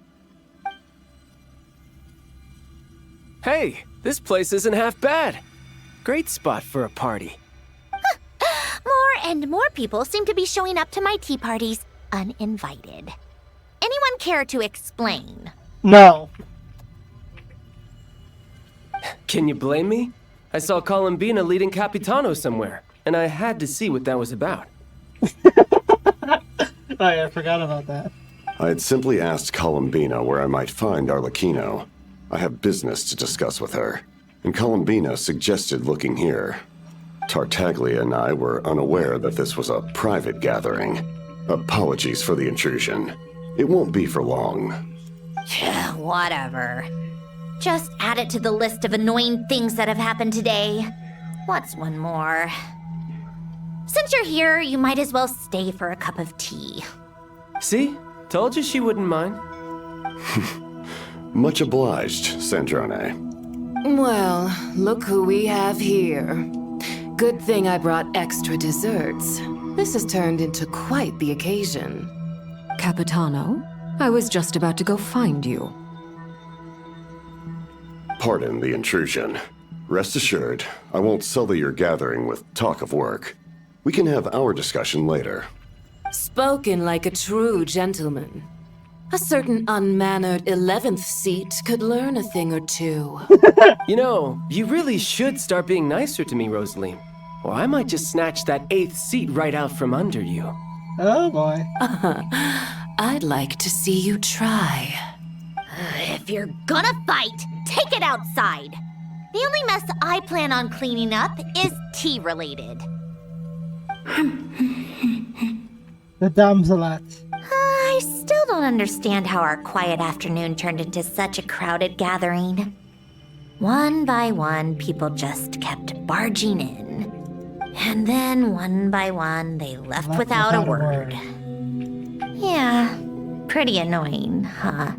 Hey, this place isn't half bad. Great spot for a party. More and more people seem to be showing up to my tea parties uninvited. Anyone care to explain? No. Can you blame me? I saw Columbina leading Capitano somewhere, and I had to see what that was about. Oh yeah, I forgot about that. I had simply asked Columbina where I might find Arlecchino. I have business to discuss with her, and Columbina suggested looking here. Tartaglia and I were unaware that this was a private gathering. Apologies for the intrusion. It won't be for long. Whatever. Just add it to the list of annoying things that have happened today. What's one more? Since you're here, you might as well stay for a cup of tea. See? Told you she wouldn't mind. Much obliged, Sandrone. Well, look who we have here. Good thing I brought extra desserts. This has turned into quite the occasion. Capitano, I was just about to go find you. Pardon the intrusion. Rest assured, I won't sully your gathering with talk of work. We can have our discussion later. Spoken like a true gentleman. A certain unmannered 11th seat could learn a thing or two. You know, you really should start being nicer to me, Rosaline. Or I might just snatch that 8th seat right out from under you. Oh boy. I'd like to see you try. If you're gonna fight, take it outside. The only mess I plan on cleaning up is tea-related. The damselette. I still don't understand how our quiet afternoon turned into such a crowded gathering. One by one, people just kept barging in. And then, one by one, they left without a word. Yeah, pretty annoying, huh?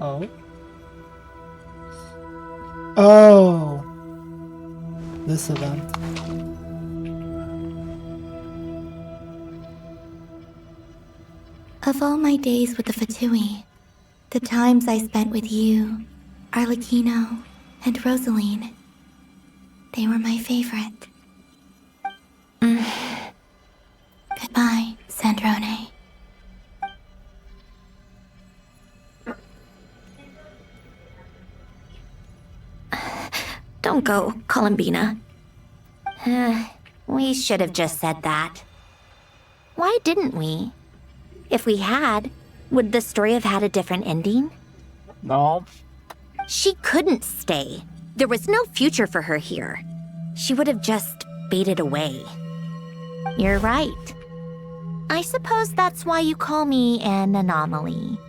Oh. Oh. This event. Of all my days with the Fatui, the times I spent with you, Arlecchino, and Rosaline, they were my favorite. Goodbye, Sandrone. Don't go, Columbina. We should have just said that. Why didn't we? If we had, would the story have had a different ending? No. She couldn't stay. There was no future for her here. She would have just faded away. You're right. I suppose that's why you call me an anomaly.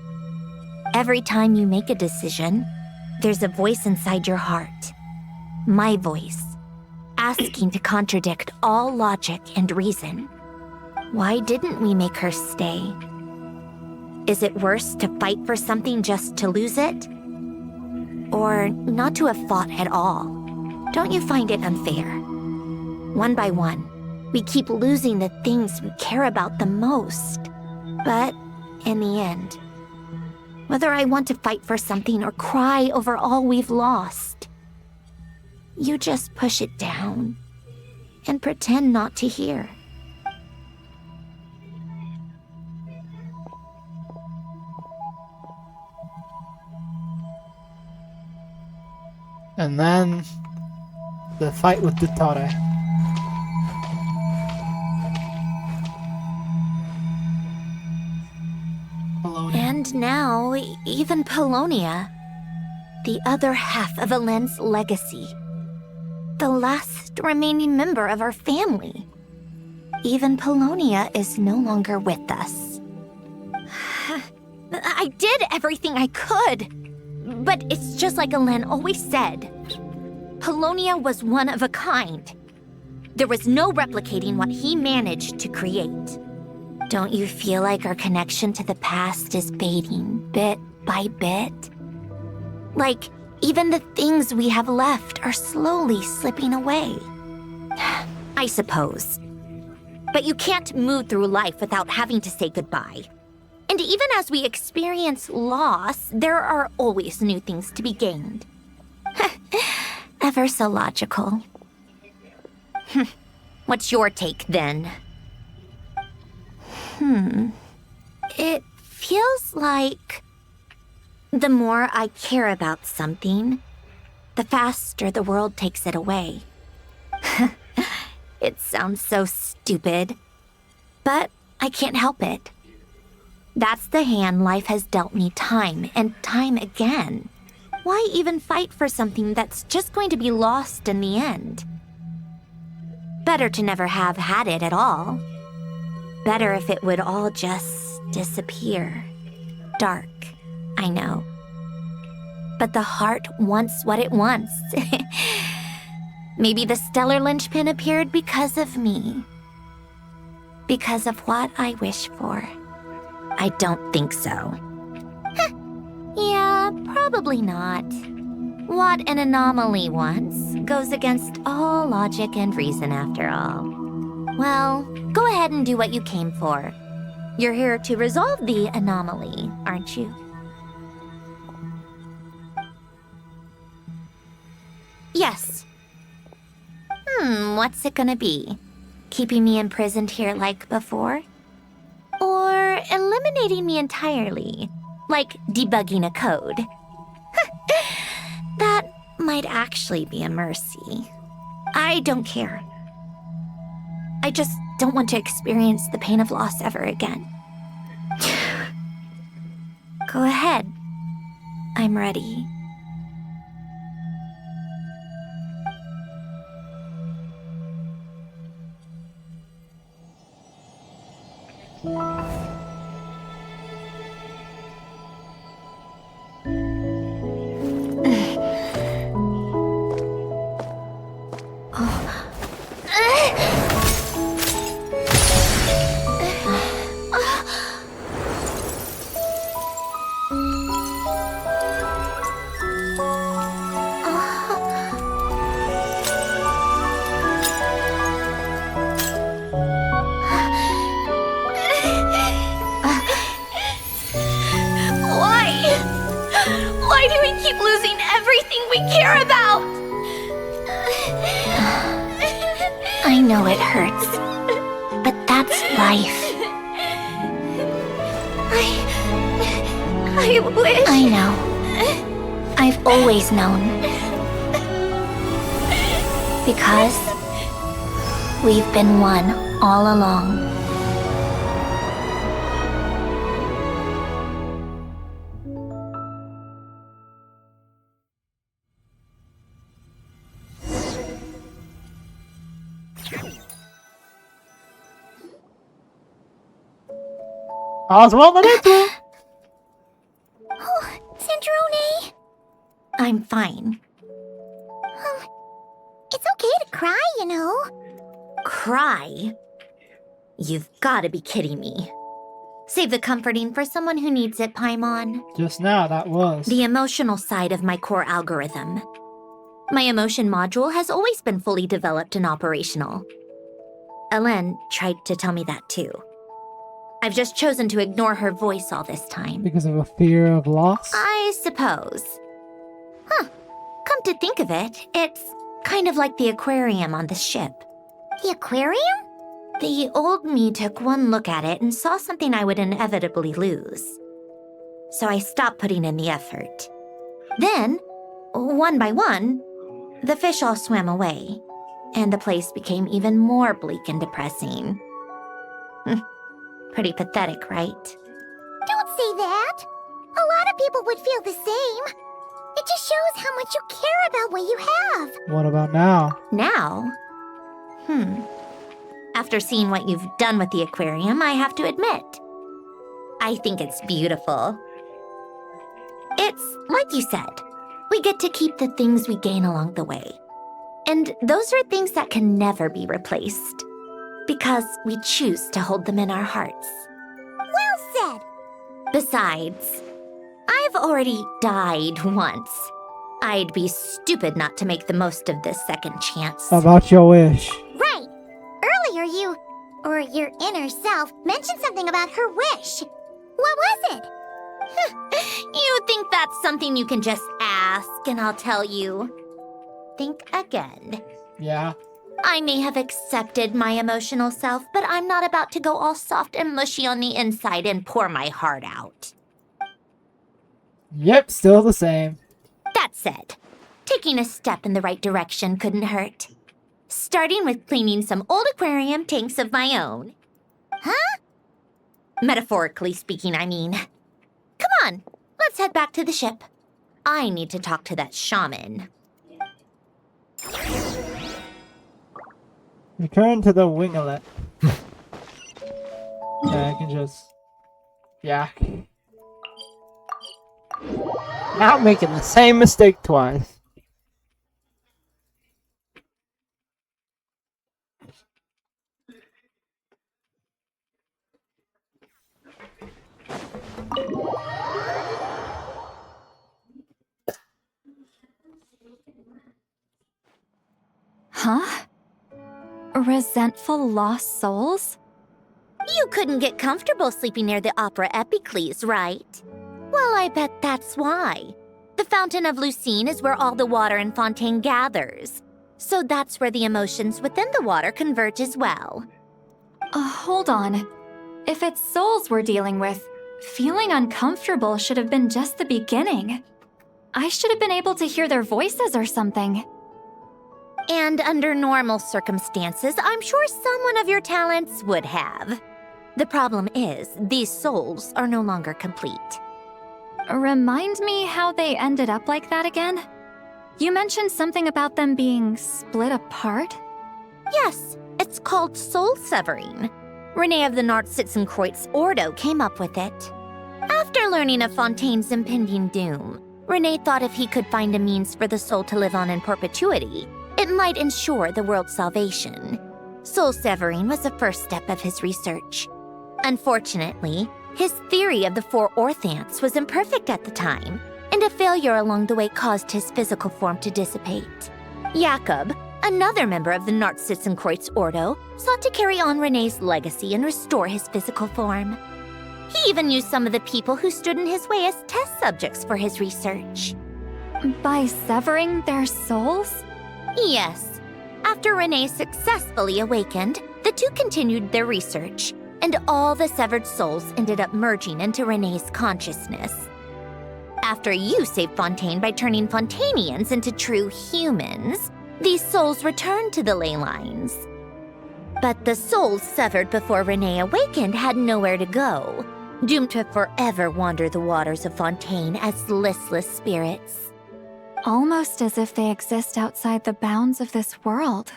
Every time you make a decision, there's a voice inside your heart. My voice, asking to contradict all logic and reason. Why didn't we make her stay? Is it worse to fight for something just to lose it? Or not to have fought at all? Don't you find it unfair? One by one, we keep losing the things we care about the most. But in the end, whether I want to fight for something or cry over all we've lost, you just push it down and pretend not to hear. And then the fight with the Tore. And now, even Polonia, the other half of Elend's legacy, the last remaining member of our family. Even Polonia is no longer with us. I did everything I could. But it's just like Elend always said. Polonia was one of a kind. There was no replicating what he managed to create. Don't you feel like our connection to the past is fading bit by bit? Like, even the things we have left are slowly slipping away. I suppose. But you can't move through life without having to say goodbye. And even as we experience loss, there are always new things to be gained. Ever so logical. What's your take, then? It feels like the more I care about something, the faster the world takes it away. It sounds so stupid, but I can't help it. That's the hand life has dealt me time and time again. Why even fight for something that's just going to be lost in the end? Better to never have had it at all. Better if it would all just disappear. Dark, I know. But the heart wants what it wants. Maybe the stellar linchpin appeared because of me. Because of what I wish for. I don't think so. Yeah, probably not. What an anomaly wants goes against all logic and reason after all. Well, go ahead and do what you came for. You're here to resolve the anomaly, aren't you? Yes. What's it gonna be? Keeping me imprisoned here like before? Or eliminating me entirely, like debugging a code? That might actually be a mercy. I don't care. I just don't want to experience the pain of loss ever again. Go ahead. I'm ready. Why do we keep losing everything we care about? I know it hurts, but that's life. I wish... I know. I've always known. Because we've been one all along. Oswald and Edward. Oh, Sandrone. I'm fine. It's okay to cry, you know. Cry? You've got to be kidding me. Save the comforting for someone who needs it, Paimon. Just now, that was. The emotional side of my core algorithm. My emotion module has always been fully developed and operational. Ellen tried to tell me that too. I've just chosen to ignore her voice all this time. Because of a fear of loss? I suppose. Come to think of it, it's kind of like the aquarium on the ship. The aquarium? The old me took one look at it and saw something I would inevitably lose. So I stopped putting in the effort. Then, one by one, the fish all swam away, and the place became even more bleak and depressing. Pretty pathetic, right? Don't say that. A lot of people would feel the same. It just shows how much you care about what you have. What about now? Now? After seeing what you've done with the aquarium, I have to admit, I think it's beautiful. It's like you said, we get to keep the things we gain along the way. And those are things that can never be replaced, because we choose to hold them in our hearts. Well said. Besides, I've already died once. I'd be stupid not to make the most of this second chance. About your wish. Right. Earlier you, or your inner self, mentioned something about her wish. What was it? You think that's something you can just ask and I'll tell you? Think again. Yeah. I may have accepted my emotional self, but I'm not about to go all soft and mushy on the inside and pour my heart out. Yep, still the same. That said, taking a step in the right direction couldn't hurt. Starting with cleaning some old aquarium tanks of my own. Huh? Metaphorically speaking, I mean. Come on, let's head back to the ship. I need to talk to that shaman. Return to the winglet. Yeah, I can just... Yeah. Now making the same mistake twice. Huh? Resentful lost souls? You couldn't get comfortable sleeping near the Opera Epicles, right? Well, I bet that's why. The Fountain of Lucine is where all the water in Fontaine gathers. So that's where the emotions within the water converge as well. Hold on. If it's souls we're dealing with, feeling uncomfortable should have been just the beginning. I should have been able to hear their voices or something. And under normal circumstances, I'm sure someone of your talents would have. The problem is, these souls are no longer complete. Remind me how they ended up like that again? You mentioned something about them being split apart? Yes, it's called soul severing. Renee of the Nartsitzenkreuz Ordo came up with it. After learning of Fontaine's impending doom, Renee thought if he could find a means for the soul to live on in perpetuity, it might ensure the world's salvation. Soul severing was the first step of his research. Unfortunately, his theory of the four orthants was imperfect at the time, and a failure along the way caused his physical form to dissipate. Jakob, another member of the Nartsitzenkreuz Ordo, sought to carry on Renee's legacy and restore his physical form. He even used some of the people who stood in his way as test subjects for his research. By severing their souls? Yes. After Renee successfully awakened, the two continued their research, and all the severed souls ended up merging into Renee's consciousness. After you saved Fontaine by turning Fontainians into true humans, these souls returned to the ley lines. But the souls severed before Renee awakened had nowhere to go, doomed to forever wander the waters of Fontaine as listless spirits. Almost as if they exist outside the bounds of this world.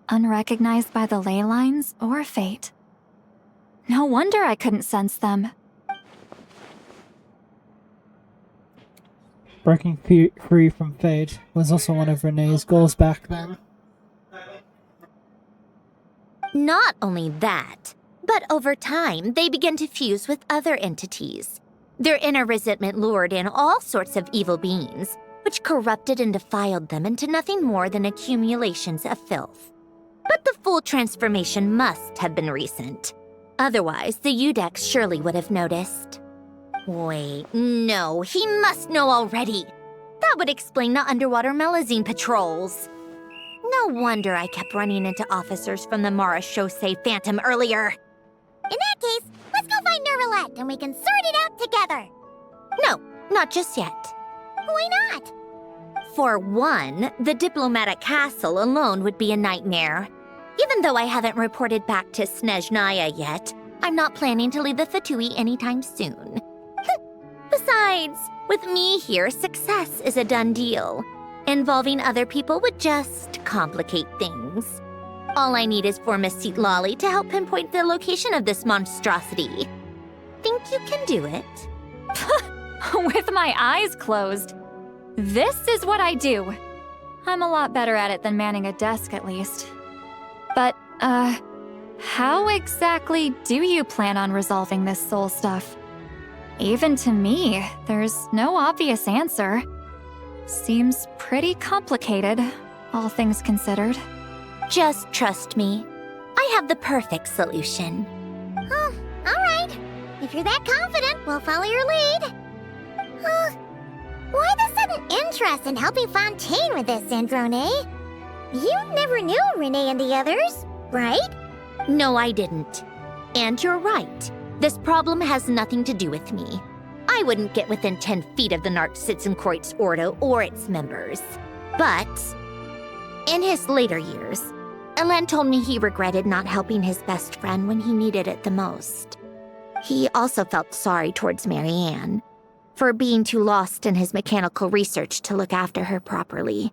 Unrecognized by the ley lines or fate. No wonder I couldn't sense them. Breaking free from fate was also one of Renee's goals back then. Not only that, but over time, they began to fuse with other entities. Their inner resentment lured in all sorts of evil beings, which corrupted and defiled them into nothing more than accumulations of filth. But the full transformation must have been recent. Otherwise, the Udex surely would have noticed. Wait, no, he must know already. That would explain the underwater Melazine patrols. No wonder I kept running into officers from the Mara Chaussee Phantom earlier. In that case, let's go find Nervalette and we can sort it out together. No, not just yet. Why not? For one, the diplomatic castle alone would be a nightmare. Even though I haven't reported back to Snezhnaya yet, I'm not planning to leave the Fatui anytime soon. Besides, with me here, success is a done deal. Involving other people would just complicate things. All I need is for Miss Seatlolly to help pinpoint the location of this monstrosity. Think you can do it? With my eyes closed. This is what I do. I'm a lot better at it than manning a desk, at least. But, how exactly do you plan on resolving this soul stuff? Even to me, there's no obvious answer. Seems pretty complicated, all things considered. Just trust me. I have the perfect solution. Oh, all right. If you're that confident, we'll follow your lead. Why the sudden interest in helping Fontaine with this, Androne? You never knew Renee and the others, right? No, I didn't. And you're right. This problem has nothing to do with me. I wouldn't get within 10 feet of the Nartsitzenkreuz Ordo or its members. But in his later years, Elen told me he regretted not helping his best friend when he needed it the most. He also felt sorry towards Marianne for being too lost in his mechanical research to look after her properly.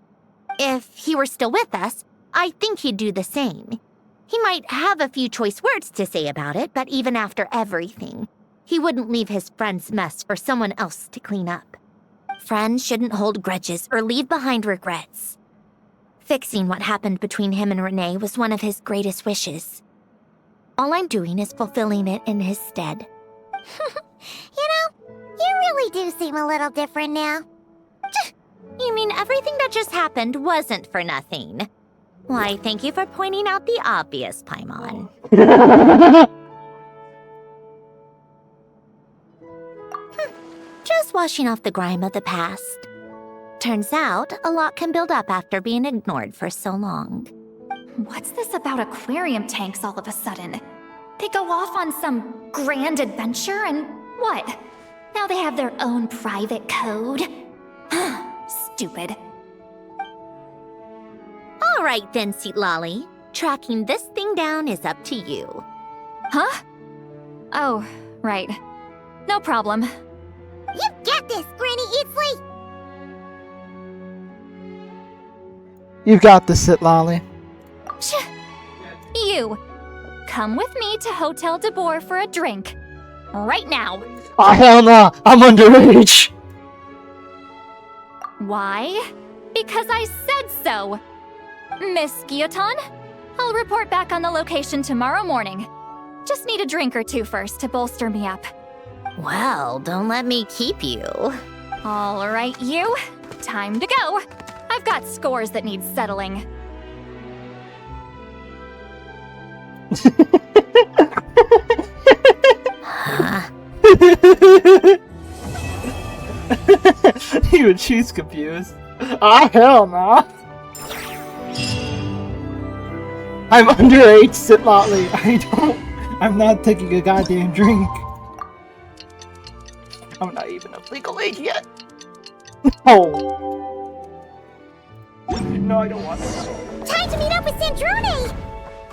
If he were still with us, I think he'd do the same. He might have a few choice words to say about it, but even after everything, he wouldn't leave his friend's mess for someone else to clean up. Friends shouldn't hold grudges or leave behind regrets. Fixing what happened between him and Renee was one of his greatest wishes. All I'm doing is fulfilling it in his stead. You really do seem a little different now. You mean everything that just happened wasn't for nothing? Why, thank you for pointing out the obvious, Paimon. Just washing off the grime of the past. Turns out, a lot can build up after being ignored for so long. What's this about aquarium tanks all of a sudden? They go off on some grand adventure and what? Now they have their own private code? Stupid. All right then, Lolly. Tracking this thing down is up to you. Huh? Oh, right. No problem. You got this, Granny Eatsley! You got this, Sit Lolly. You, come with me to Hotel de Boer for a drink. Right now. Oh, hell no! I'm underage! Why? Because I said so! Miss Guillotin, I'll report back on the location tomorrow morning. Just need a drink or two first to bolster me up. Well, don't let me keep you. All right, you. Time to go. I've got scores that need settling. Even she's confused. Ah, hell no! I'm underage, Sit Lolly. I'm not taking a goddamn drink. I'm not even of legal age yet. Oh. No, I don't want to. Time to meet up with Sandrone!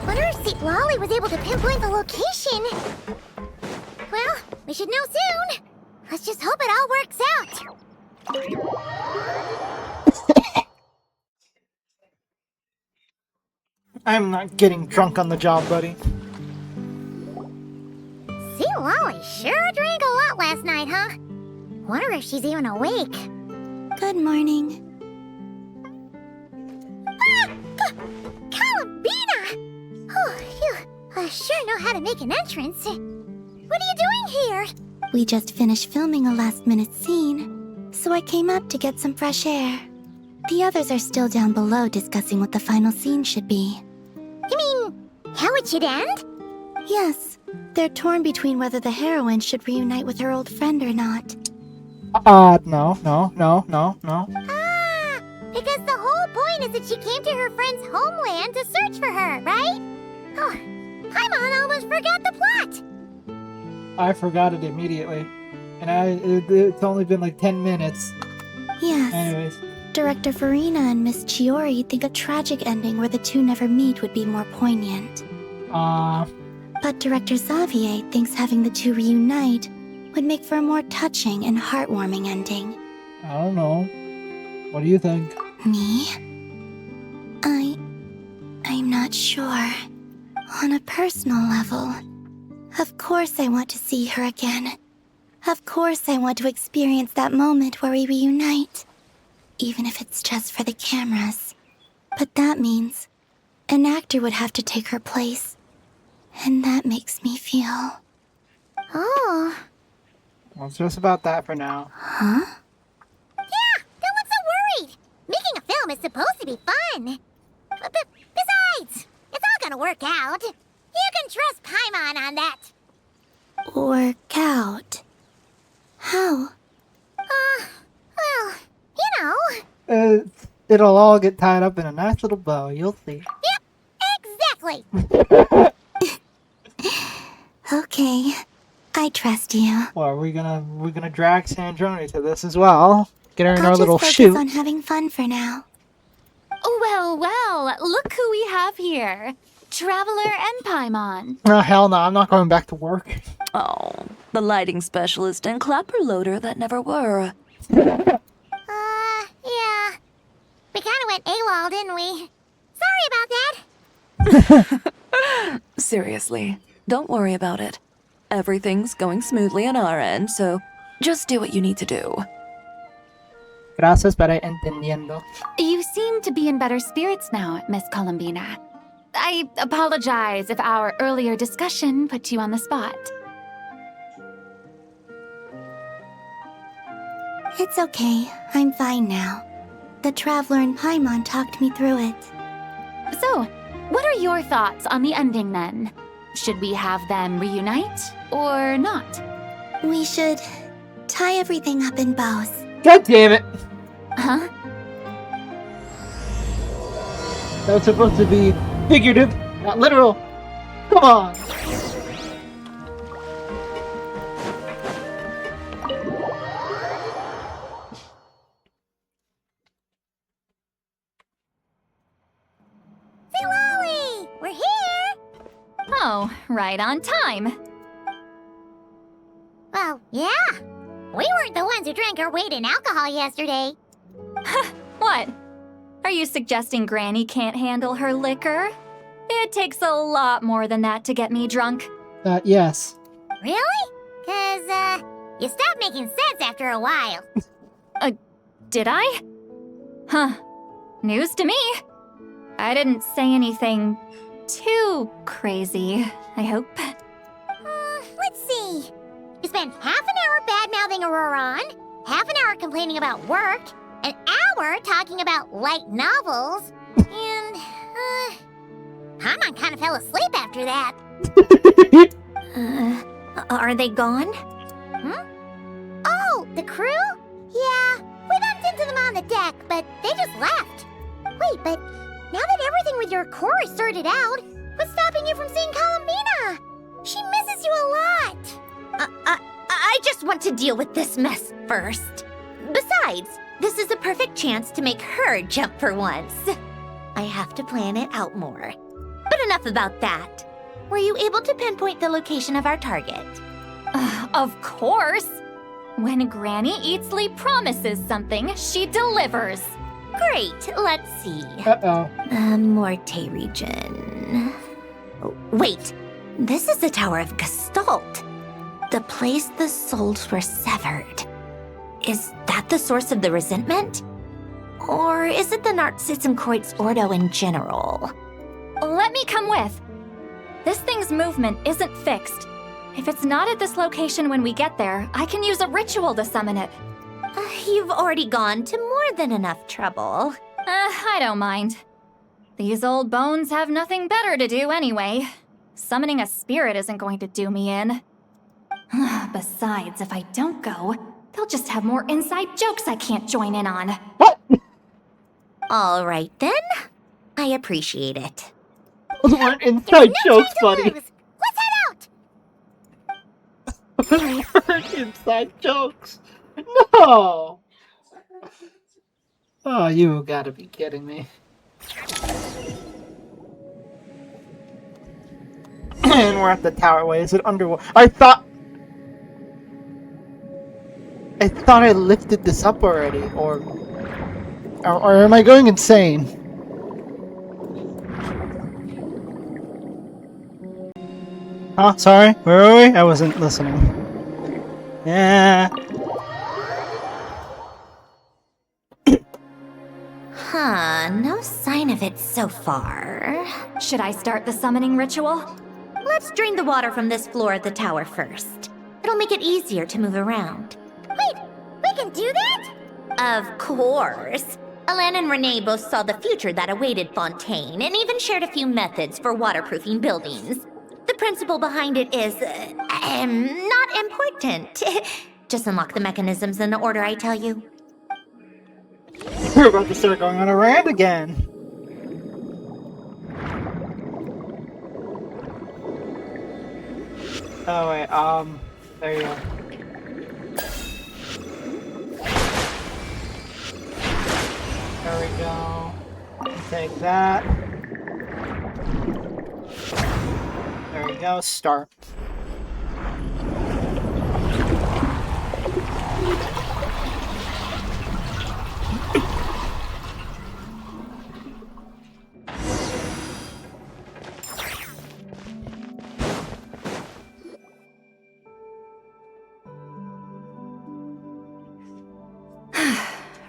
Wonder if St. Lolly was able to pinpoint the location. Well, we should know soon. Let's just hope it all works out. I'm not getting drunk on the job, buddy. St. Lolly sure drank a lot last night, huh? Wonder if she's even awake. Good morning. Columbina! Oh, you sure know how to make an entrance. What are you doing here? We just finished filming a last-minute scene, so I came up to get some fresh air. The others are still down below discussing what the final scene should be. You mean, how it should end? Yes, they're torn between whether the heroine should reunite with her old friend or not. No. Ah, because the whole point is that she came to her friend's homeland to search for her, right? Oh, Paimon almost forgot the plot. I forgot it immediately. And it's only been like 10 minutes. Yes. Anyways. Director Farina and Miss Chiori think a tragic ending where the two never meet would be more poignant. But Director Xavier thinks having the two reunite would make for a more touching and heartwarming ending. I don't know. What do you think? Me? I'm not sure. On a personal level, of course I want to see her again. Of course I want to experience that moment where we reunite. Even if it's just for the cameras. But that means an actor would have to take her place. And that makes me feel... Oh. Well, it's just about that for now. Huh? Yeah, don't look so worried. Making a film is supposed to be fun. But besides, it's all gonna work out. You can trust Paimon on that. Work out? How? Well, you know. It'll all get tied up in a nice little bow. You'll see. Yep, exactly. Okay, I trust you. Well, we're gonna drag Sandrone to this as well. Get her in I'll our little just shoot. focus on having fun for now. Well, look who we have here. Traveler and Paimon. Oh, hell no, I'm not going back to work. Oh, the lighting specialist and clapper loader that never were. Yeah. We kinda went AWOL, didn't we? Sorry about that. Seriously, don't worry about it. Everything's going smoothly on our end, so just do what you need to do. Gracias para entendiendo. You seem to be in better spirits now, Miss Columbina. I apologize if our earlier discussion put you on the spot. It's okay. I'm fine now. The Traveler and Paimon talked me through it. So, what are your thoughts on the ending then? Should we have them reunite or not? We should tie everything up in bows. God damn it! Huh? That was supposed to be figurative, not literal. Come on! Lolly, we're here! Oh, right on time. Well, yeah. We weren't the ones who drank our weight in alcohol yesterday. What? Are you suggesting Granny can't handle her liquor? It takes a lot more than that to get me drunk. Yes. Really? 'Cause, you stopped making sense after a while. Did I? Huh. News to me. I didn't say anything too crazy, I hope. Let's see. You spent half an hour bad-mouthing Auroron, half an hour complaining about work, an hour talking about light novels, and, Paimon kind of fell asleep after that. Are they gone? Oh, the crew? Yeah, we bumped into them on the deck, but they just left. Wait, but now that everything with your core is sorted out, what's stopping you from seeing Columbina? She misses you a lot. I just want to deal with this mess first. Besides, this is a perfect chance to make her jump for once. I have to plan it out more. But enough about that. Were you able to pinpoint the location of our target? Of course! When Granny Eatsley promises something, she delivers. Great, let's see. Uh-oh. Morte region. Wait, this is the Tower of Gestalt. The place the souls were severed. Is that the source of the resentment? Or is it the Narcissenkreuz Ordo in general? Let me come with. This thing's movement isn't fixed. If it's not at this location when we get there, I can use a ritual to summon it. You've already gone to more than enough trouble. I don't mind. These old bones have nothing better to do anyway. Summoning a spirit isn't going to do me in. Besides, if I don't go, they'll just have more inside jokes I can't join in on. What? All right then. I appreciate it. Those weren't inside jokes, buddy. Let's head out! Those weren't inside jokes. No! Oh, you gotta be kidding me. And we're at the tower. Wait, is it underwater? I thought I lifted this up already, or am I going insane? Huh? Sorry? Where were we? I wasn't listening. Yeah. No sign of it so far. Should I start the summoning ritual? Let's drain the water from this floor at the tower first. It'll make it easier to move around. Wait, we can do that? Of course. Alan and Renee both saw the future that awaited Fontaine and even shared a few methods for waterproofing buildings. The principle behind it is, not important. Just unlock the mechanisms in the order I tell you. We're about to start going on a rant again. Oh wait, there you go. There we go. Take that. There we go, start.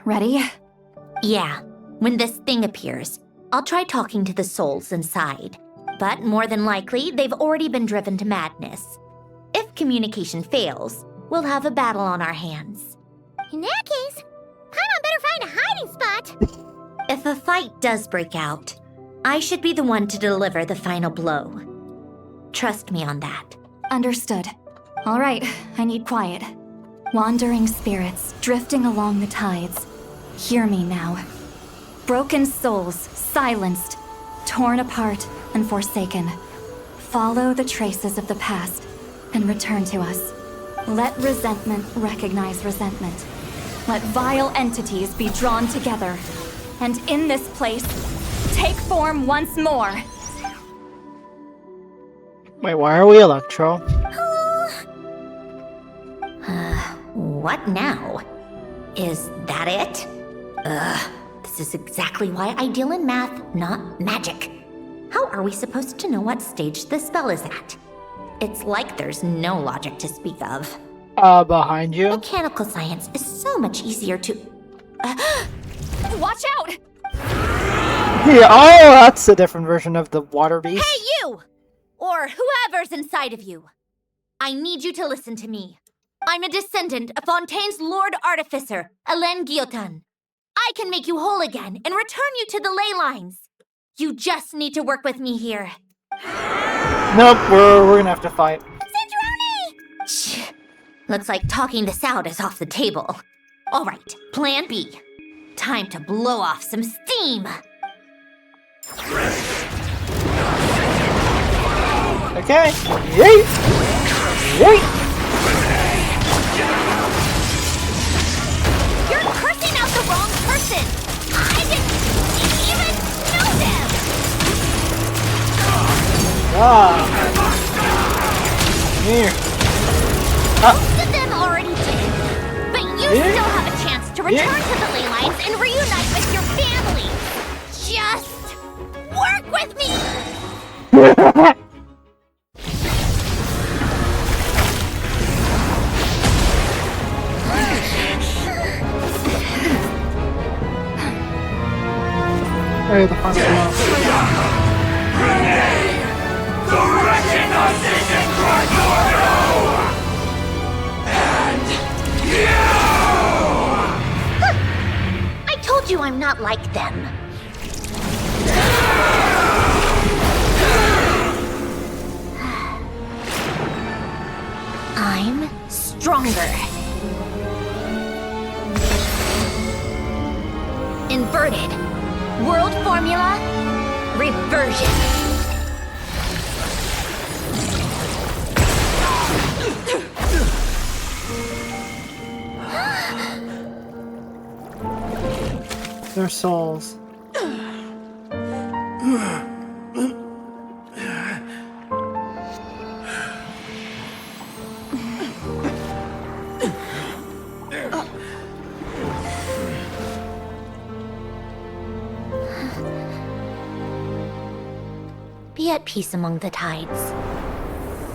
Ready? Yeah. When this thing appears, I'll try talking to the souls inside. But more than likely, they've already been driven to madness. If communication fails, we'll have a battle on our hands. In that case, Paimon better find a hiding spot. If a fight does break out, I should be the one to deliver the final blow. Trust me on that. Understood. All right, I need quiet. Wandering spirits drifting along the tides. Hear me now. Broken souls, silenced, torn apart, and forsaken. Follow the traces of the past and return to us. Let resentment recognize resentment. Let vile entities be drawn together. And in this place, take form once more. Wait, why are we Electro? What now? Is that it? This is exactly why I deal in math, not magic. How are we supposed to know what stage the spell is at? It's like there's no logic to speak of. Behind you? Mechanical science is so much easier to... Watch out! Yeah, oh, that's a different version of the water beast. Hey, you! Or whoever's inside of you. I need you to listen to me. I'm a descendant of Fontaine's Lord Artificer, Alain Guillotin. I can make you whole again and return you to the ley lines. You just need to work with me here. Nope, we're gonna have to fight. Cinderoni! Looks like talking this out is off the table. All right, plan B. Time to blow off some steam. Okay. Yeet! Yeet! You're cursing out the wrong person! I didn't even know them! Here. Most of them already did. But you still have a chance to return to the ley lines and reunite with your family. Just work with me! Hey, the final blow. I told you I'm not like them. I'm stronger. Inverted. World formula. Reversion. Their souls. Be at peace among the tides.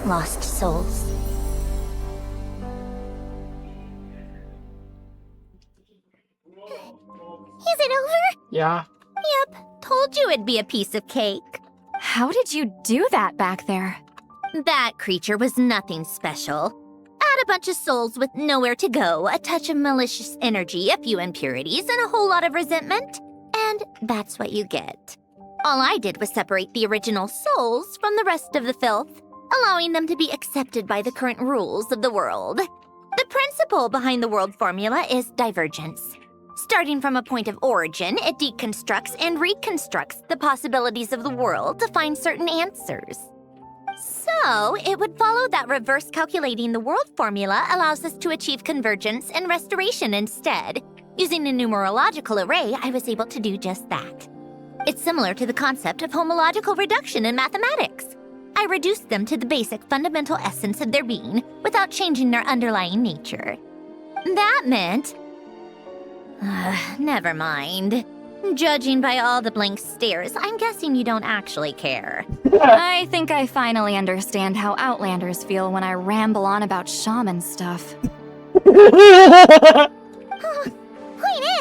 Lost souls. Is it over? Yeah. Yep, told you it'd be a piece of cake. How did you do that back there? That creature was nothing special. Add a bunch of souls with nowhere to go, a touch of malicious energy, a few impurities, and a whole lot of resentment. And that's what you get. All I did was separate the original souls from the rest of the filth, allowing them to be accepted by the current rules of the world. The principle behind the world formula is divergence. Starting from a point of origin, it deconstructs and reconstructs the possibilities of the world to find certain answers. So, it would follow that reverse calculating the world formula allows us to achieve convergence and restoration instead. Using a numerological array, I was able to do just that. It's similar to the concept of homological reduction in mathematics. I reduced them to the basic fundamental essence of their being without changing their underlying nature. That meant... never mind. Judging by all the blank stares, I'm guessing you don't actually care. I think I finally understand how Outlanders feel when I ramble on about shaman stuff. Point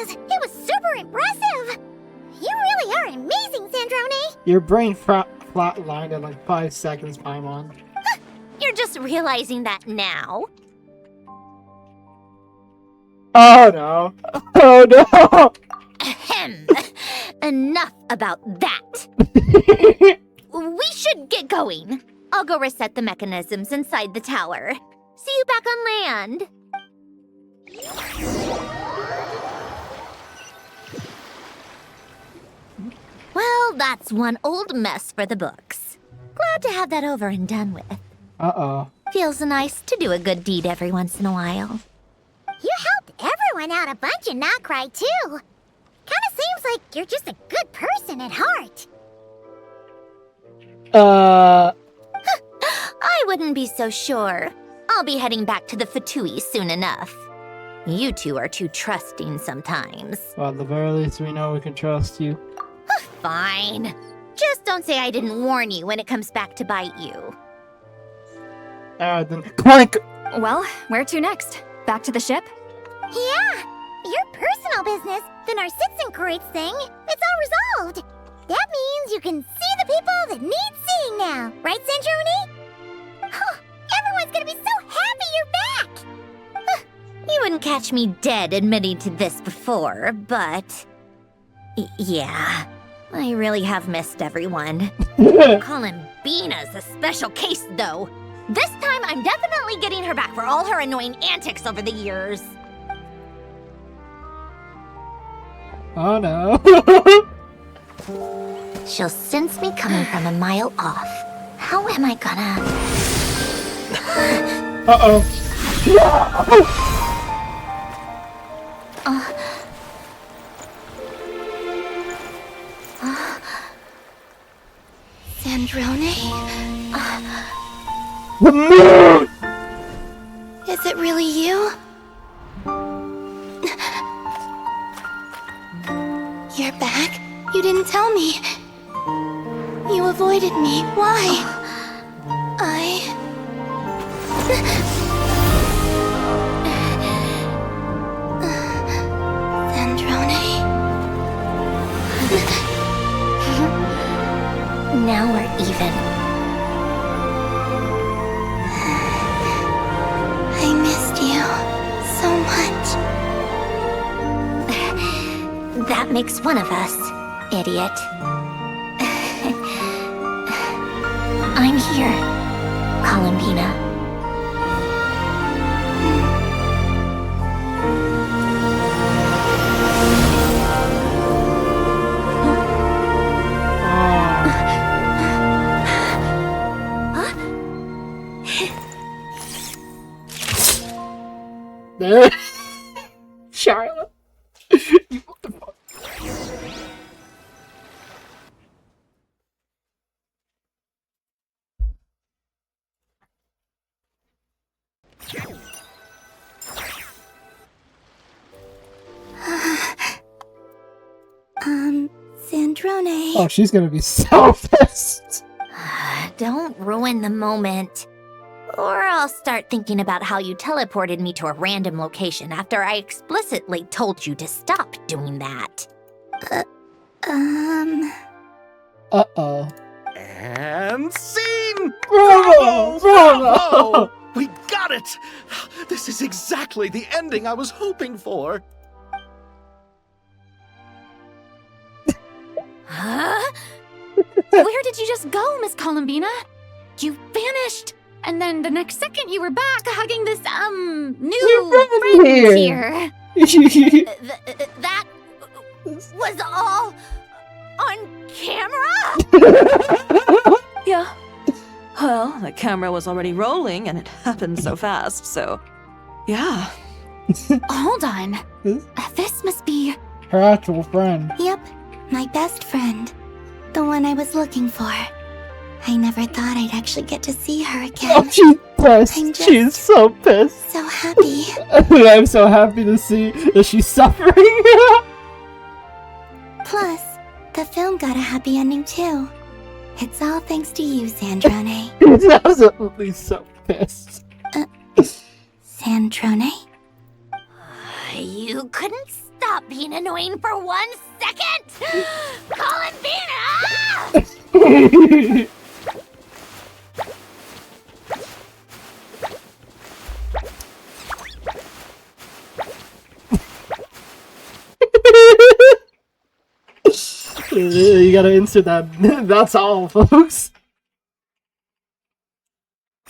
is, it was super impressive. You really are amazing, Sandrone. Your brain flatlined in like 5 seconds, Paimon. You're just realizing that now. Oh no. Oh no. Ahem. Enough about that. We should get going. I'll go reset the mechanisms inside the tower. See you back on land. Well, that's one old mess for the books. Glad to have that over and done with. Uh-oh. Feels nice to do a good deed every once in a while. You helped everyone out a bunch and not cry, too. Kinda seems like you're just a good person at heart. I wouldn't be so sure. I'll be heading back to the Fatui soon enough. You two are too trusting sometimes. Well, at the very least, we know we can trust you. Fine. Just don't say I didn't warn you when it comes back to bite you. Alright then. Clank! Well, where to next? Back to the ship? Yeah, your personal business, the Narcitsan thing, it's all resolved. That means you can see the people that need seeing now, right, Centroni? Oh, everyone's gonna be so happy you're back! You wouldn't catch me dead admitting to this before, but... yeah, I really have missed everyone. Columbina's a special case, though. This time, I'm definitely getting her back for all her annoying antics over the years. Oh no. She'll sense me coming from a mile off. How am I gonna... Uh-oh. Sandrone? The moon! Is it really you? You're back? You didn't tell me. You avoided me. Why? Sandrone? Now we're even. I missed you so much. That makes one of us, idiot. I'm here, Columbina. There. Charlotte. You motherfucker. Sandrone. Oh, she's gonna be so pissed. Don't ruin the moment. Or I'll start thinking about how you teleported me to a random location after I explicitly told you to stop doing that. Uh-oh. And scene! Bravo! Bravo! We got it! This is exactly the ending I was hoping for. Huh? Where did you just go, Miss Columbina? You vanished! And then the next second you were back hugging this, new friend here. That was all on camera? Yeah. Well, the camera was already rolling and it happened so fast, so... yeah. Hold on. This must be... her actual friend. Yep, my best friend. The one I was looking for. I never thought I'd actually get to see her again. Oh, she's pissed. I'm just She's so pissed. so happy. I'm so happy to see that she's suffering. Plus, the film got a happy ending too. It's all thanks to you, Sandrone. She's absolutely so pissed. Sandrone? You couldn't stop being annoying for 1 second? Columbina! You gotta insert that. That's all, folks.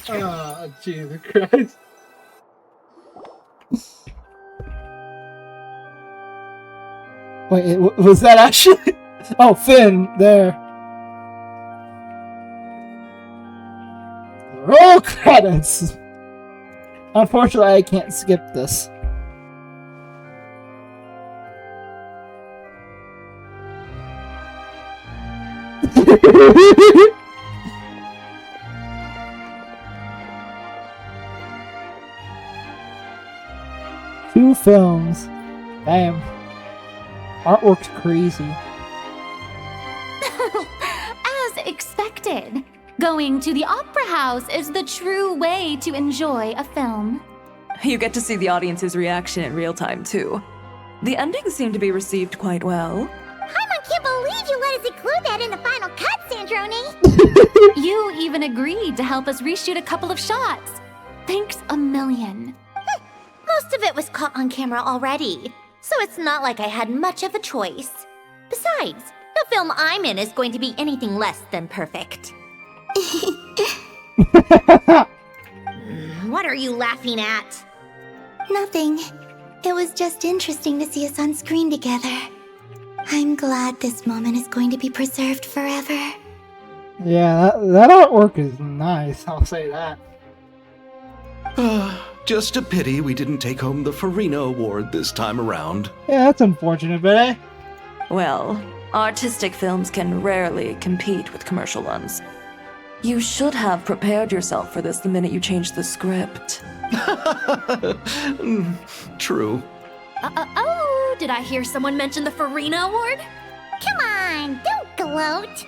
Oh, Jesus Christ. Wait, was that actually? Oh, Finn, there. Roll credits! Unfortunately, I can't skip this. Two films. Damn. Artwork's crazy. As expected, going to the opera house is the true way to enjoy a film. You get to see the audience's reaction in real time, too. The endings seem to be received quite well. I can't believe you let us include that in the final cut, Sandrone! You even agreed to help us reshoot a couple of shots. Thanks a million. Most of it was caught on camera already, so it's not like I had much of a choice. Besides, the film I'm in is going to be anything less than perfect. What are you laughing at? Nothing. It was just interesting to see us on screen together. I'm glad this moment is going to be preserved forever. Yeah, that artwork is nice, I'll say that. Just a pity we didn't take home the Farina Award this time around. Yeah, that's unfortunate, but eh? Well, artistic films can rarely compete with commercial ones. You should have prepared yourself for this the minute you changed the script. True. Oh, did I hear someone mention the Farina Award? Come on, don't gloat.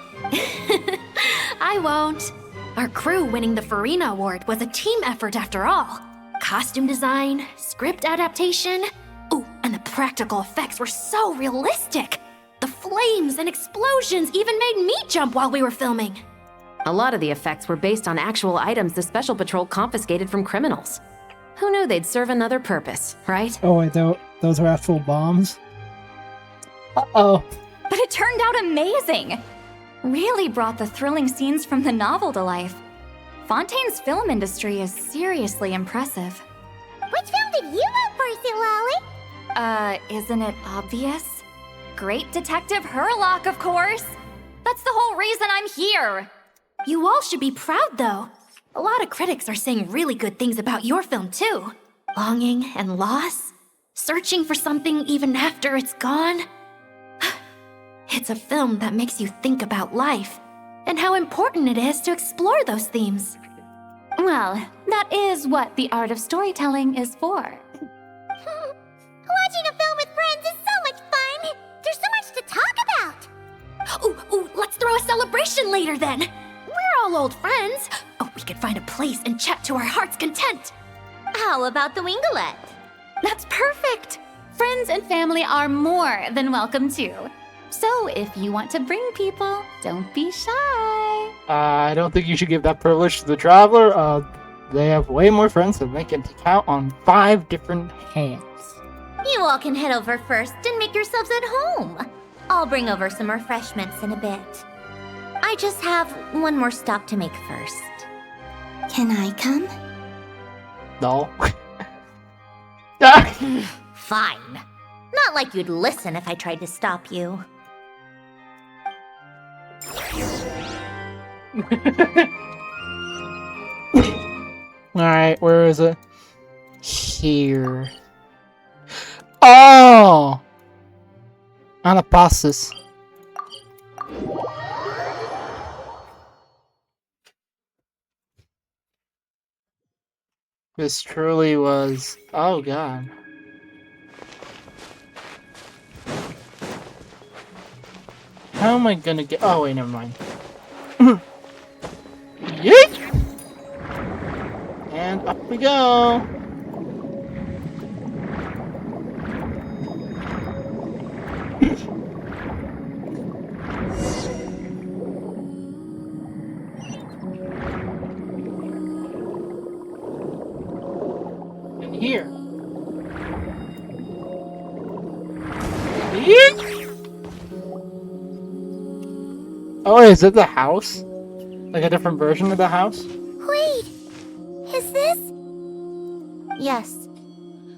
I won't. Our crew winning the Farina Award was a team effort after all. Costume design, script adaptation. Ooh, and the practical effects were so realistic. The flames and explosions even made me jump while we were filming. A lot of the effects were based on actual items the Special Patrol confiscated from criminals. Who knew they'd serve another purpose, right? Oh wait, those are actual bombs? Uh-oh. But it turned out amazing! Really brought the thrilling scenes from the novel to life. Fontaine's film industry is seriously impressive. Which film did you vote for, Silali? Isn't it obvious? Great Detective Hurlock, of course! That's the whole reason I'm here! You all should be proud, though. A lot of critics are saying really good things about your film, too. Longing and loss. Searching for something even after it's gone. It's a film that makes you think about life and how important it is to explore those themes. Well, that is what the art of storytelling is for. Watching a film with friends is so much fun! There's so much to talk about! Ooh, let's throw a celebration later then! We're all old friends. Oh, we could find a place and chat to our heart's content. How about the Wingalette? That's perfect! Friends and family are more than welcome too. So if you want to bring people, don't be shy. I don't think you should give that privilege to the Traveler. They have way more friends than they can count on 5 different hands. You all can head over first and make yourselves at home. I'll bring over some refreshments in a bit. I just have one more stop to make first. Can I come? No. Fine. Not like you'd listen if I tried to stop you. Alright, where is it? Here. Oh! Anapasis. This truly was... Oh god. How am I gonna get... Oh wait, never mind. Yeet! And up we go! In here. Yeet! Oh, is it the house? Like a different version of the house? Wait, is this? Yes.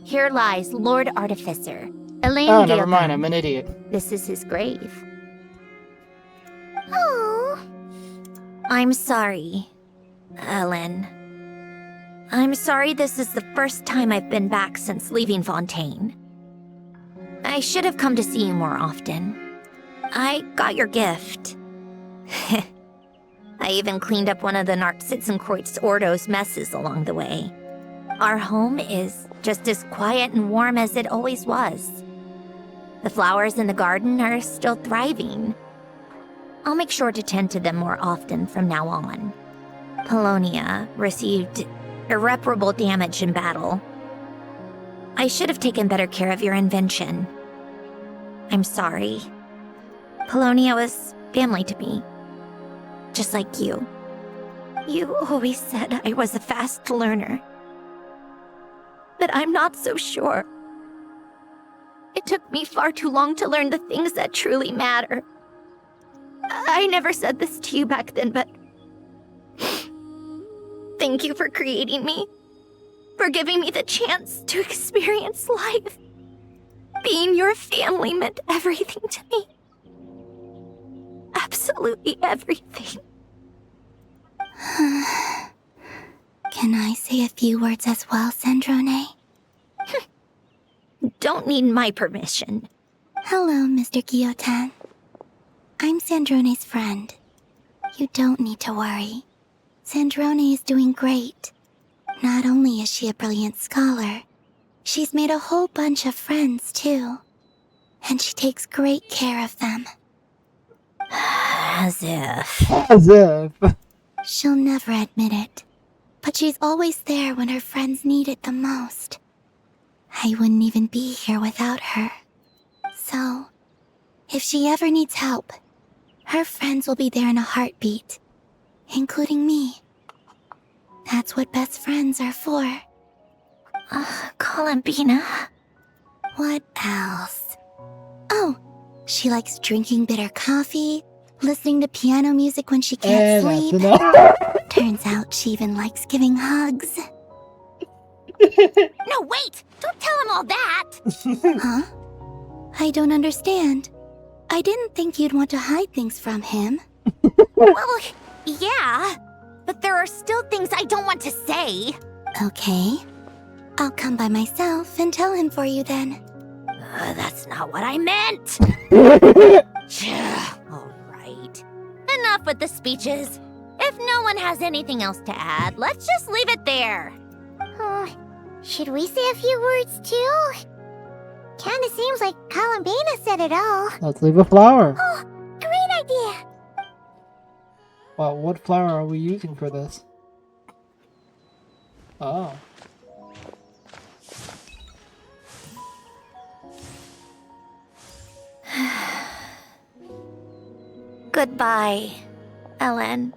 Here lies Lord Artificer, Elaine Oh, never mind. Gilligan. I'm an idiot. This is his grave. Oh, I'm sorry, Ellen. I'm sorry this is the first time I've been back since leaving Fontaine. I should have come to see you more often. I got your gift. I even cleaned up one of the Narcitzenkreuz Ordo's messes along the way. Our home is just as quiet and warm as it always was. The flowers in the garden are still thriving. I'll make sure to tend to them more often from now on. Polonia received irreparable damage in battle. I should have taken better care of your invention. I'm sorry. Polonia was family to me. Just like you. You always said I was a fast learner. But I'm not so sure. It took me far too long to learn the things that truly matter. I never said this to you back then, but thank you for creating me. For giving me the chance to experience life. Being your family meant everything to me. Absolutely everything. Can I say a few words as well, Sandrone? Don't need my permission. Hello, Mr. Guillotin. I'm Sandrone's friend. You don't need to worry. Sandrone is doing great. Not only is she a brilliant scholar, she's made a whole bunch of friends, too. And she takes great care of them. As if. As if. She'll never admit it, but she's always there when her friends need it the most. I wouldn't even be here without her. So, if she ever needs help, her friends will be there in a heartbeat, including me. That's what best friends are for. Columbina. What else? Oh, she likes drinking bitter coffee, listening to piano music when she can't sleep. Turns out she even likes giving hugs. no, wait! Don't tell him all that! Huh? I don't understand. I didn't think you'd want to hide things from him. Well, yeah, but there are still things I don't want to say. Okay. I'll come by myself and tell him for you then. That's not what I meant! Alright. Enough with the speeches. If no one has anything else to add, let's just leave it there. Should we say a few words too? Kinda seems like Columbina said it all. Let's leave a flower. Oh, great idea! Well, what flower are we using for this? Oh. Goodbye, Ellen.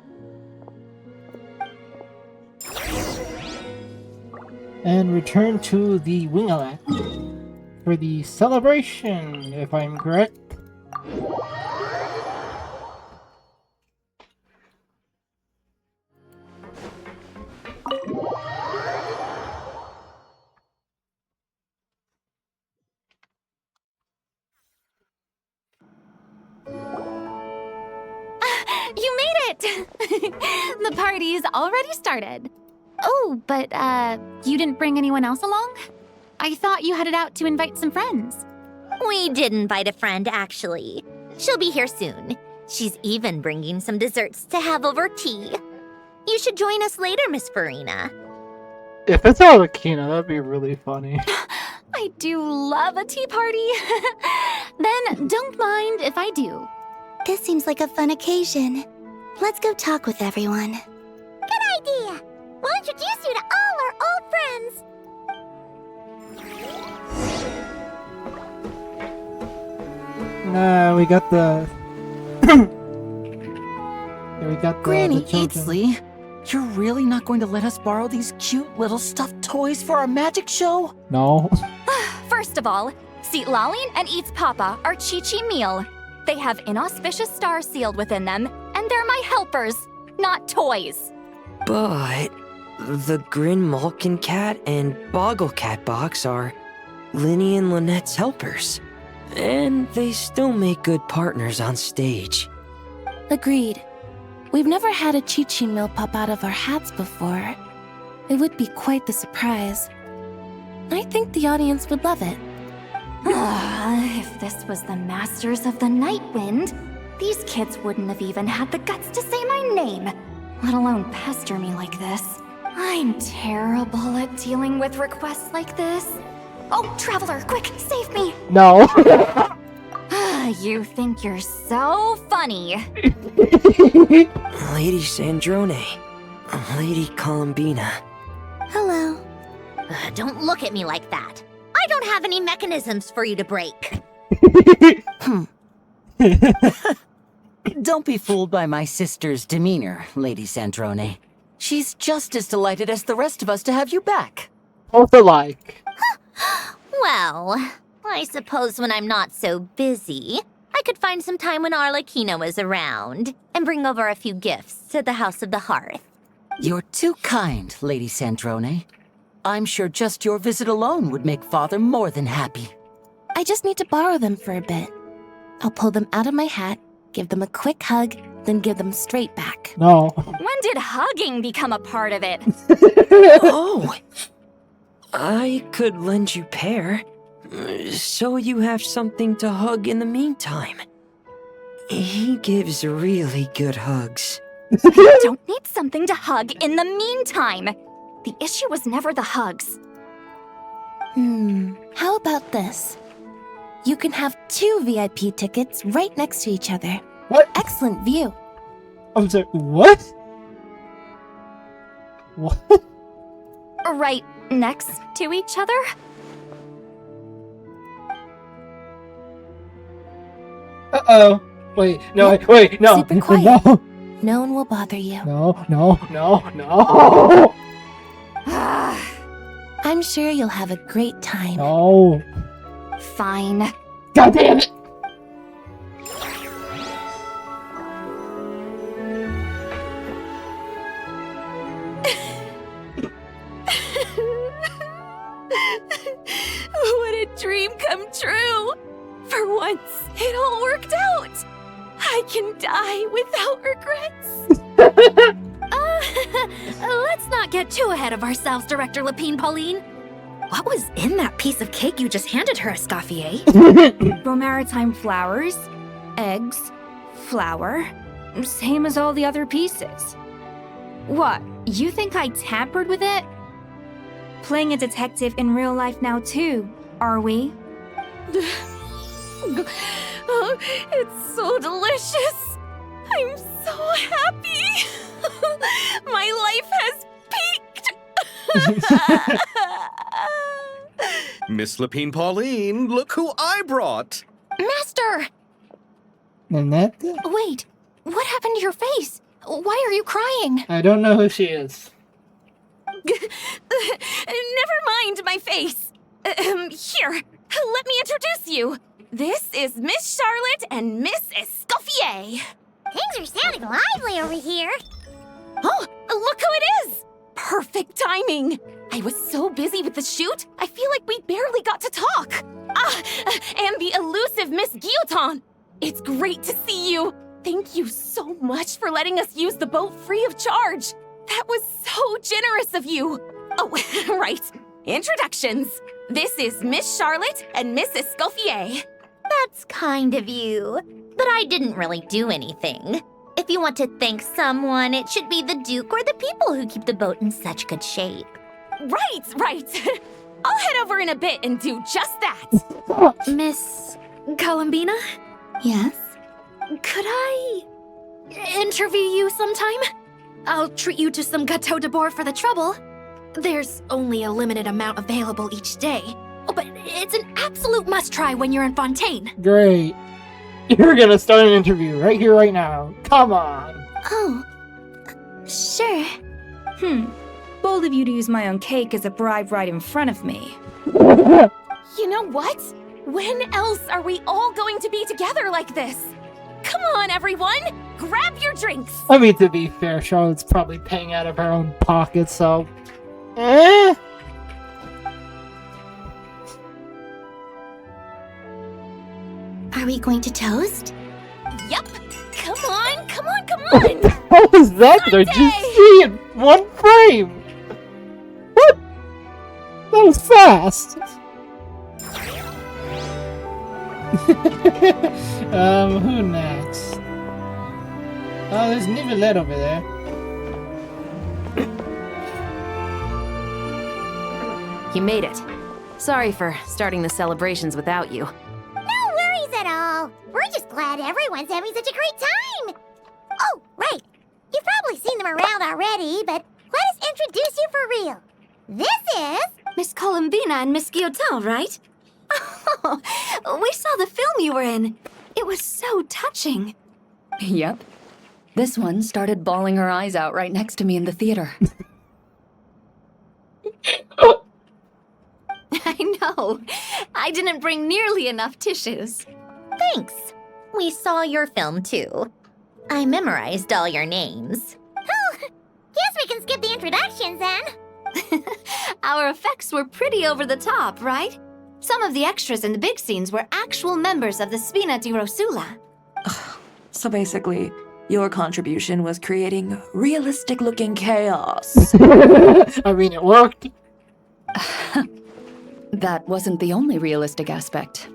And return to the Wingalek for the celebration, if I'm correct. You made it! The party's already started. Oh, but, you didn't bring anyone else along? I thought you headed out to invite some friends. We did invite a friend, actually. She'll be here soon. She's even bringing some desserts to have over tea. You should join us later, Miss Farina. If it's Arlecchino, that'd be really funny. I do love a tea party. Then don't mind if I do. This seems like a fun occasion. Let's go talk with everyone. Good idea! We'll introduce you to all our old friends. We got the... yeah, we got Granny the children. Eatsley, you're really not going to let us borrow these cute little stuffed toys for our magic show? No. First of all, Seat Lalin and Eats Papa are Chi-Chi meal. They have inauspicious stars sealed within them, and they're my helpers, not toys. But the Grin Malkin Cat and Boggle Cat box are Linny and Lynette's helpers. And they still make good partners on stage. Agreed. We've never had a Chi-Chi meal pop out of our hats before. It would be quite the surprise. I think the audience would love it. If this was the Masters of the Night Wind, these kids wouldn't have even had the guts to say my name, let alone pester me like this. I'm terrible at dealing with requests like this. Oh, Traveler, quick, save me! No. You think you're so funny. Lady Sandrone. Lady Columbina. Hello. Don't look at me like that. I don't have any mechanisms for you to break. Don't be fooled by my sister's demeanor, Lady Sandrone. She's just as delighted as the rest of us to have you back. Both alike. Well, I suppose when I'm not so busy, I could find some time when Arlecchino is around and bring over a few gifts to the House of the Hearth. You're too kind, Lady Sandrone. I'm sure just your visit alone would make Father more than happy. I just need to borrow them for a bit. I'll pull them out of my hat, give them a quick hug, then give them straight back. No. When did hugging become a part of it? Oh! I could lend you pair, so you have something to hug in the meantime. He gives really good hugs. I don't need something to hug in the meantime. The issue was never the hugs. How about this? You can have 2 VIP tickets right next to each other. What? Excellent view. I'm sorry, what? What? Right next to each other? Uh-oh. Wait, no, wait, no. Super quiet. No. No one will bother you. No, no, no, no. I'm sure you'll have a great time. No. Fine. God damn it. What a dream come true! For once, it all worked out! I can die without regrets! Let's not get too ahead of ourselves, Director Lapine Pauline. What was in that piece of cake you just handed her, Escoffier? Romaritime flowers, eggs, flour, same as all the other pieces. What, you think I tampered with it? Playing a detective in real life now too, are we? Oh, it's so delicious! I'm so happy! My life has peaked! Miss Lapine Pauline, look who I brought! Master! Nanette? Wait, what happened to your face? Why are you crying? I don't know who she is. Never mind my face. Here, let me introduce you. This is Miss Charlotte and Miss Escoffier. Things are sounding lively over here. Oh, look who it is! Perfect timing. I was so busy with the shoot, I feel like we barely got to talk. And the elusive Miss Guillotin. It's great to see you. Thank you so much for letting us use the boat free of charge. That was so generous of you. Oh, right. Introductions. This is Miss Charlotte and Miss Escoffier. That's kind of you, but I didn't really do anything. If you want to thank someone, it should be the Duke or the people who keep the boat in such good shape. Right. I'll head over in a bit and do just that. Miss Columbina? Yes? Could I interview you sometime? I'll treat you to some gâteau de bord for the trouble. There's only a limited amount available each day. Oh, but it's an absolute must-try when you're in Fontaine. Great. You're gonna start an interview right here, right now. Come on. Oh, sure. Bold of you to use my own cake as a bribe right in front of me. You know what? When else are we all going to be together like this? Come on, everyone! Grab your drinks! I mean, to be fair, Charlotte's probably paying out of her own pocket, so... Eh? Are we going to toast? Yup! Come on, come on, come on! How was that? Did I just see in one frame? What? That was fast! Who next? Oh, there's Nicolette over there. You made it. Sorry for starting the celebrations without you. No worries at all. We're just glad everyone's having such a great time. Oh, right. You've probably seen them around already, but let us introduce you for real. This is... Miss Columbina and Miss Guillotin, right? Oh, we saw the film you were in. It was so touching. Yep. This one started bawling her eyes out right next to me in the theater. I know. I didn't bring nearly enough tissues. Thanks. We saw your film too. I memorized all your names. Oh, guess we can skip the introductions then. Our effects were pretty over the top, right? Some of the extras in the big scenes were actual members of the Spina di Rosula. So basically, your contribution was creating realistic-looking chaos. I mean, it worked. That wasn't the only realistic aspect.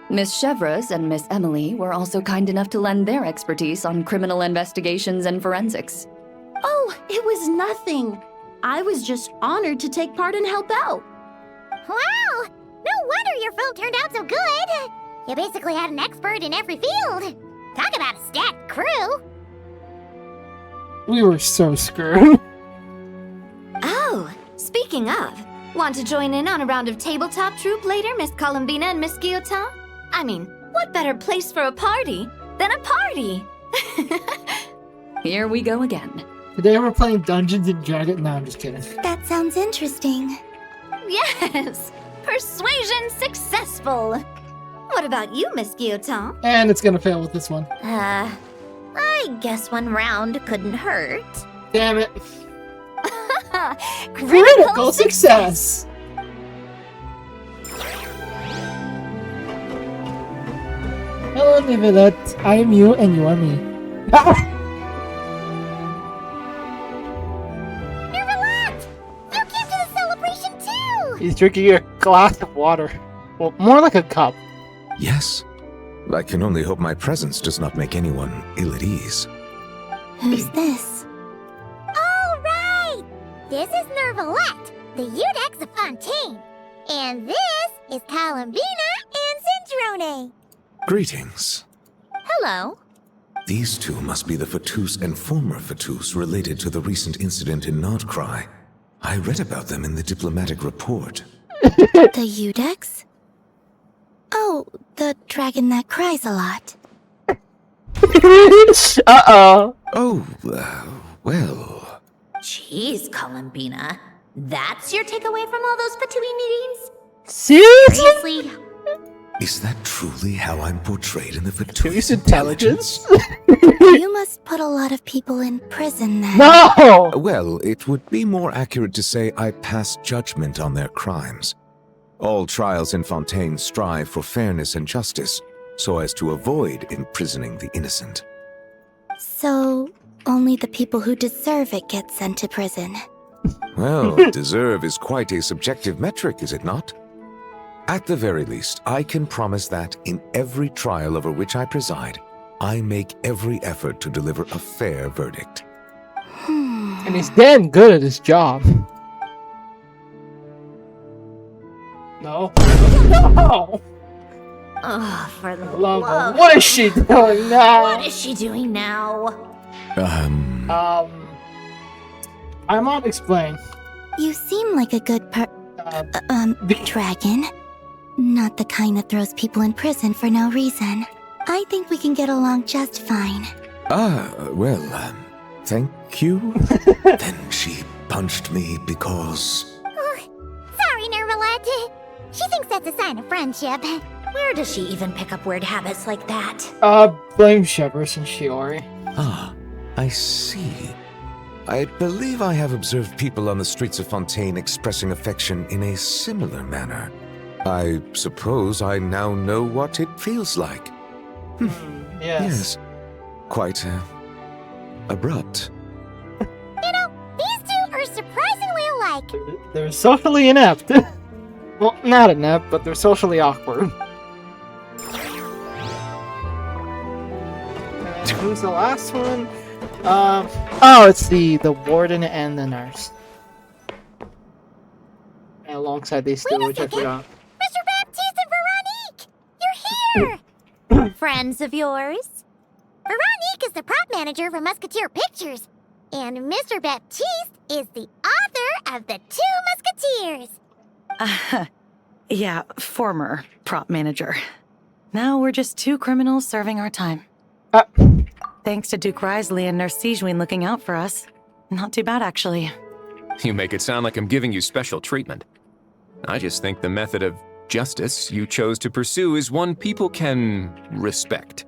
Miss Chevreuse and Miss Emily were also kind enough to lend their expertise on criminal investigations and forensics. Oh, it was nothing. I was just honored to take part and help out. Wow! No wonder your film turned out so good. You basically had an expert in every field. Talk about a stacked crew. We were so screwed. Oh, speaking of, want to join in on a round of tabletop troupe later, Miss Columbina and Miss Guillotin? I mean, what better place for a party than a party? Here we go again. Today we're playing Dungeons and Dragons. No, I'm just kidding. That sounds interesting. Yes! Persuasion successful! What about you, Miss Guillotin? And it's gonna fail with this one. I guess one round couldn't hurt. Damn it. Critical success! Hello, Nicolette. I am you and you are me. Nicolette! You came to the celebration too! He's drinking a glass of water. Well, more like a cup. Yes. I can only hope my presence does not make anyone ill at ease. Who's this? All right! This is Nervalette, the Udex of Fontaine. And this is Columbina and Centrone. Greetings. Hello. These two must be the Fatus and former Fatus related to the recent incident in Nordcry. I read about them in the diplomatic report. The Udex? Oh, the dragon that cries a lot. Uh-oh. Oh, well... Jeez, Columbina. That's your takeaway from all those Fatui meetings? Seriously? Is that truly how I'm portrayed in the Fatus Fatus intelligence? You must put a lot of people in prison then. No! Well, it would be more accurate to say I pass judgment on their crimes. All trials in Fontaine strive for fairness and justice, so as to avoid imprisoning the innocent. So, only the people who deserve it get sent to prison. Well, deserve is quite a subjective metric, is it not? At the very least, I can promise that in every trial over which I preside, I make every effort to deliver a fair verdict. And he's damn good at his job. No. No! Oh, for the Love her. love. What is she doing now? What is she doing now? I might explain. You seem like a good dragon. Not the kind that throws people in prison for no reason. I think we can get along just fine. Well, thank you. Then she punched me because... Sorry, Nervalette. She thinks that's a sign of friendship. Where does she even pick up weird habits like that? Blame Shivers and Shiori. Ah, I see. I believe I have observed people on the streets of Fontaine expressing affection in a similar manner. I suppose I now know what it feels like. Yes. Quite abrupt. You know, these two are surprisingly alike. They're socially inept. Well, not inept, but they're socially awkward. And who's the last one? Oh, it's the warden and the nurse. And alongside these two, which I forgot. Mr. Baptiste and Veronique! You're here! Friends of yours? Veronique is the prop manager for Musketeer Pictures, and Mr. Baptiste is the author of The Two Musketeers. Yeah, former prop manager. Now we're just two criminals serving our time. Thanks to Duke Risley and Nurse Sijwin looking out for us. Not too bad, actually. You make it sound like I'm giving you special treatment. I just think the method of justice you chose to pursue is one people can respect.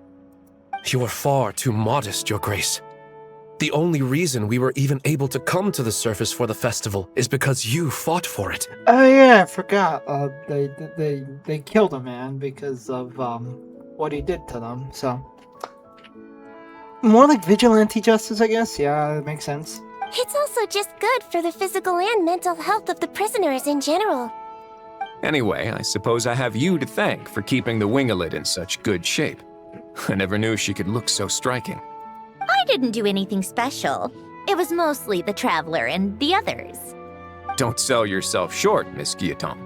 You are far too modest, Your Grace. The only reason we were even able to come to the surface for the festival is because you fought for it. Oh yeah, I forgot. They killed a man because of what he did to them. So more like vigilante justice, I guess. Yeah, that makes sense. It's also just good for the physical and mental health of the prisoners in general. Anyway, I suppose I have you to thank for keeping the winglet in such good shape. I never knew she could look so striking. I didn't do anything special. It was mostly the Traveler and the others. Don't sell yourself short, Miss Guillotin.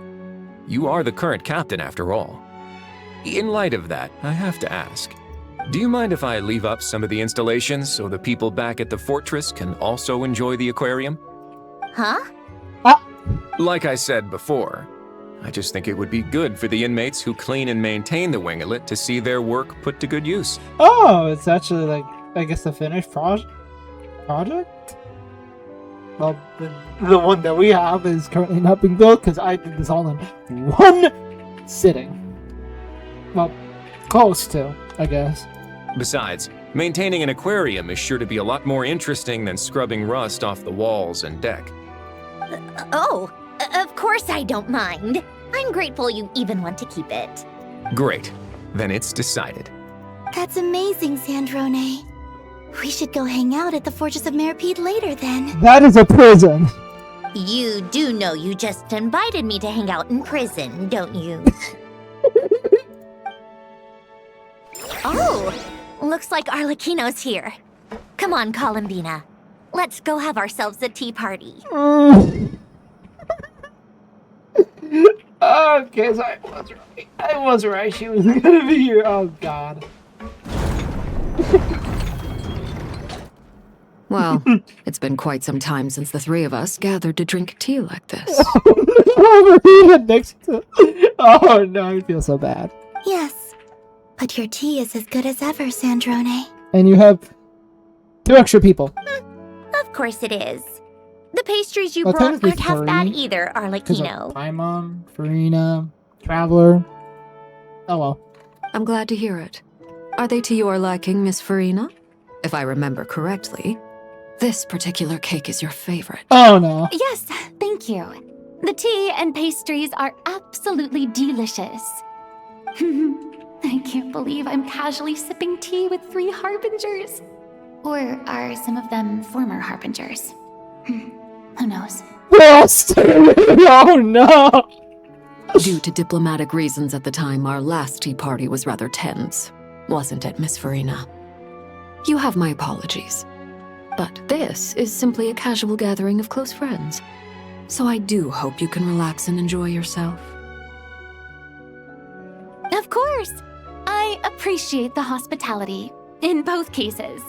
You are the current captain, after all. In light of that, I have to ask, do you mind if I leave up some of the installations so the people back at the fortress can also enjoy the aquarium? Huh? Like I said before, I just think it would be good for the inmates who clean and maintain the winglet to see their work put to good use. Oh, it's actually like, I guess, the finished project? Well, the one that we have is currently not being built because I did this all in one sitting. Well, close to, I guess. Besides, maintaining an aquarium is sure to be a lot more interesting than scrubbing rust off the walls and deck. Oh, of course I don't mind. I'm grateful you even want to keep it. Great. Then it's decided. That's amazing, Sandrone. We should go hang out at the Fortress of Meripede later then. That is a prison. You do know you just invited me to hang out in prison, don't you? Oh, looks like Arlecchino's here. Come on, Columbina. Let's go have ourselves a tea party. Okay, so I was right. I was right. She was gonna be here. Oh, God. Well, it's been quite some time since the three of us gathered to drink tea like this. Next to... Oh, no, I feel so bad. Yes, but your tea is as good as ever, Sandrone. And you have 2 extra people. Of course it is. The pastries you Well, brought technically aren't half bad 3, either, Arlecchino. Paimon, Farina, Traveler. Oh well. I'm glad to hear it. Are they to your liking, Miss Farina? If I remember correctly, this particular cake is your favorite. Oh no. Yes, thank you. The tea and pastries are absolutely delicious. I can't believe I'm casually sipping tea with 3 harbingers. Or are some of them former harbingers? Who knows? Oh no! Due to diplomatic reasons at the time, our last tea party was rather tense, wasn't it, Miss Farina? You have my apologies. But this is simply a casual gathering of close friends. So I do hope you can relax and enjoy yourself. Of course! I appreciate the hospitality, in both cases.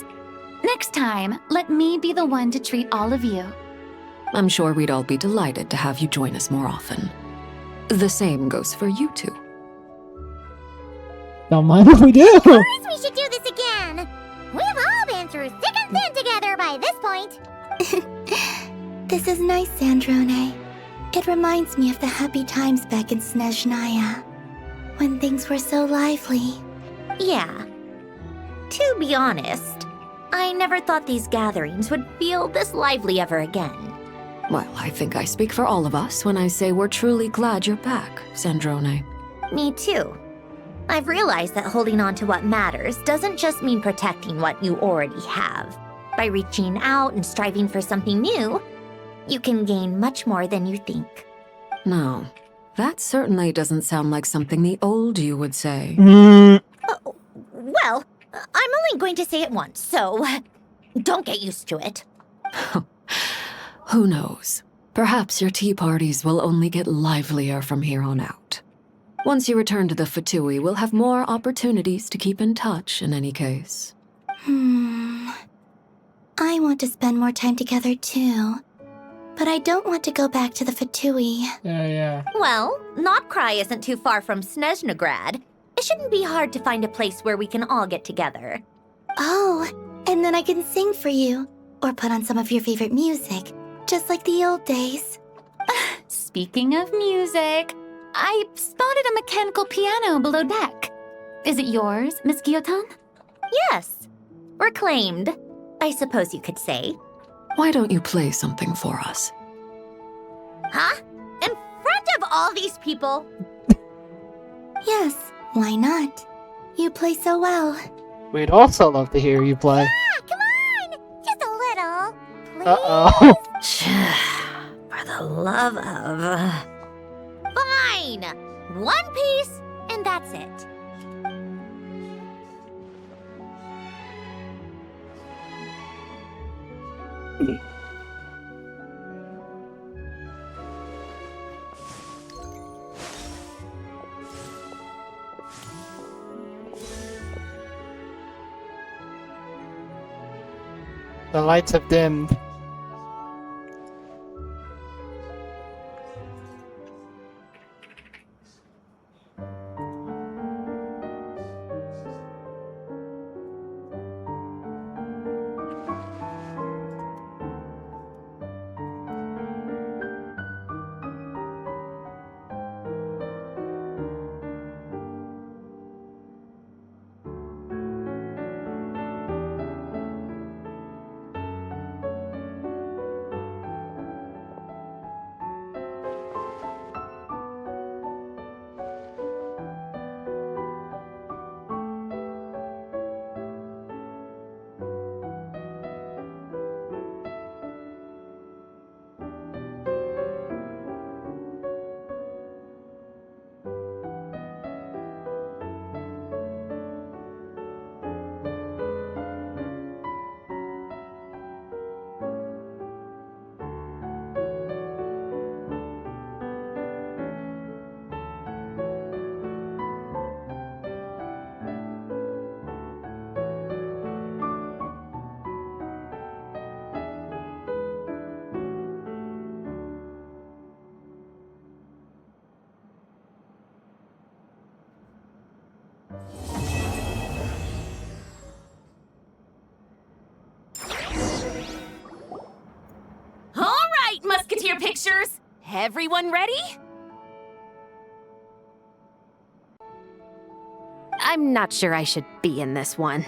Next time, let me be the one to treat all of you. I'm sure we'd all be delighted to have you join us more often. The same goes for you two. Don't mind if we do. Of course we should do this again. We've all been through thick and thin together by this point. This is nice, Sandrone. It reminds me of the happy times back in Snezhnaya. when things were so lively. Yeah. To be honest, I never thought these gatherings would feel this lively ever again. Well, I think I speak for all of us when I say we're truly glad you're back, Sandrone. Me too. I've realized that holding on to what matters doesn't just mean protecting what you already have. By reaching out and striving for something new, you can gain much more than you think. No, that certainly doesn't sound like something the old you would say. Well, I'm only going to say it once, so don't get used to it. Who knows? Perhaps your tea parties will only get livelier from here on out. Once you return to the Fatui, we'll have more opportunities to keep in touch in any case. I want to spend more time together too. But I don't want to go back to the Fatui. Yeah. Well, Notcry isn't too far from Snezhnograd. It shouldn't be hard to find a place where we can all get together. Oh, and then I can sing for you. Or put on some of your favorite music. Just like the old days. Speaking of music, I spotted a mechanical piano below deck. Is it yours, Miss Guillotin? Yes. Reclaimed, I suppose you could say. Why don't you play something for us? Huh? In front of all these people? Yes, why not? You play so well. We'd also love to hear you play. Yeah, come on! Just a little. Please? Uh-oh. For the love of... Fine! One piece, and that's it. The lights have dimmed. Musketeer pictures! Everyone ready? I'm not sure I should be in this one.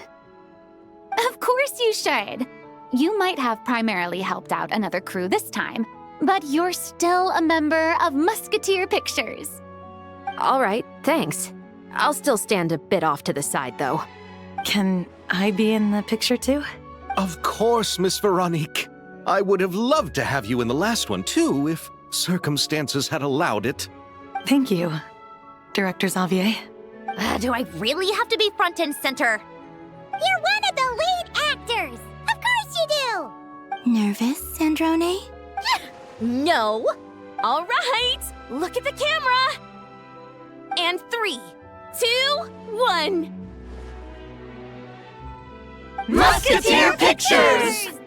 Of course you should. You might have primarily helped out another crew this time, but you're still a member of Musketeer Pictures. All right, thanks. I'll still stand a bit off to the side, though. Can I be in the picture too? Of course, Miss Veronique. I would have loved to have you in the last one, too, if circumstances had allowed it. Thank you, Director Xavier. Do I really have to be front and center? You're one of the lead actors! Of course you do! Nervous, Sandrone? No! All right, look at the camera! And 3, 2, 1... Musketeer Pictures!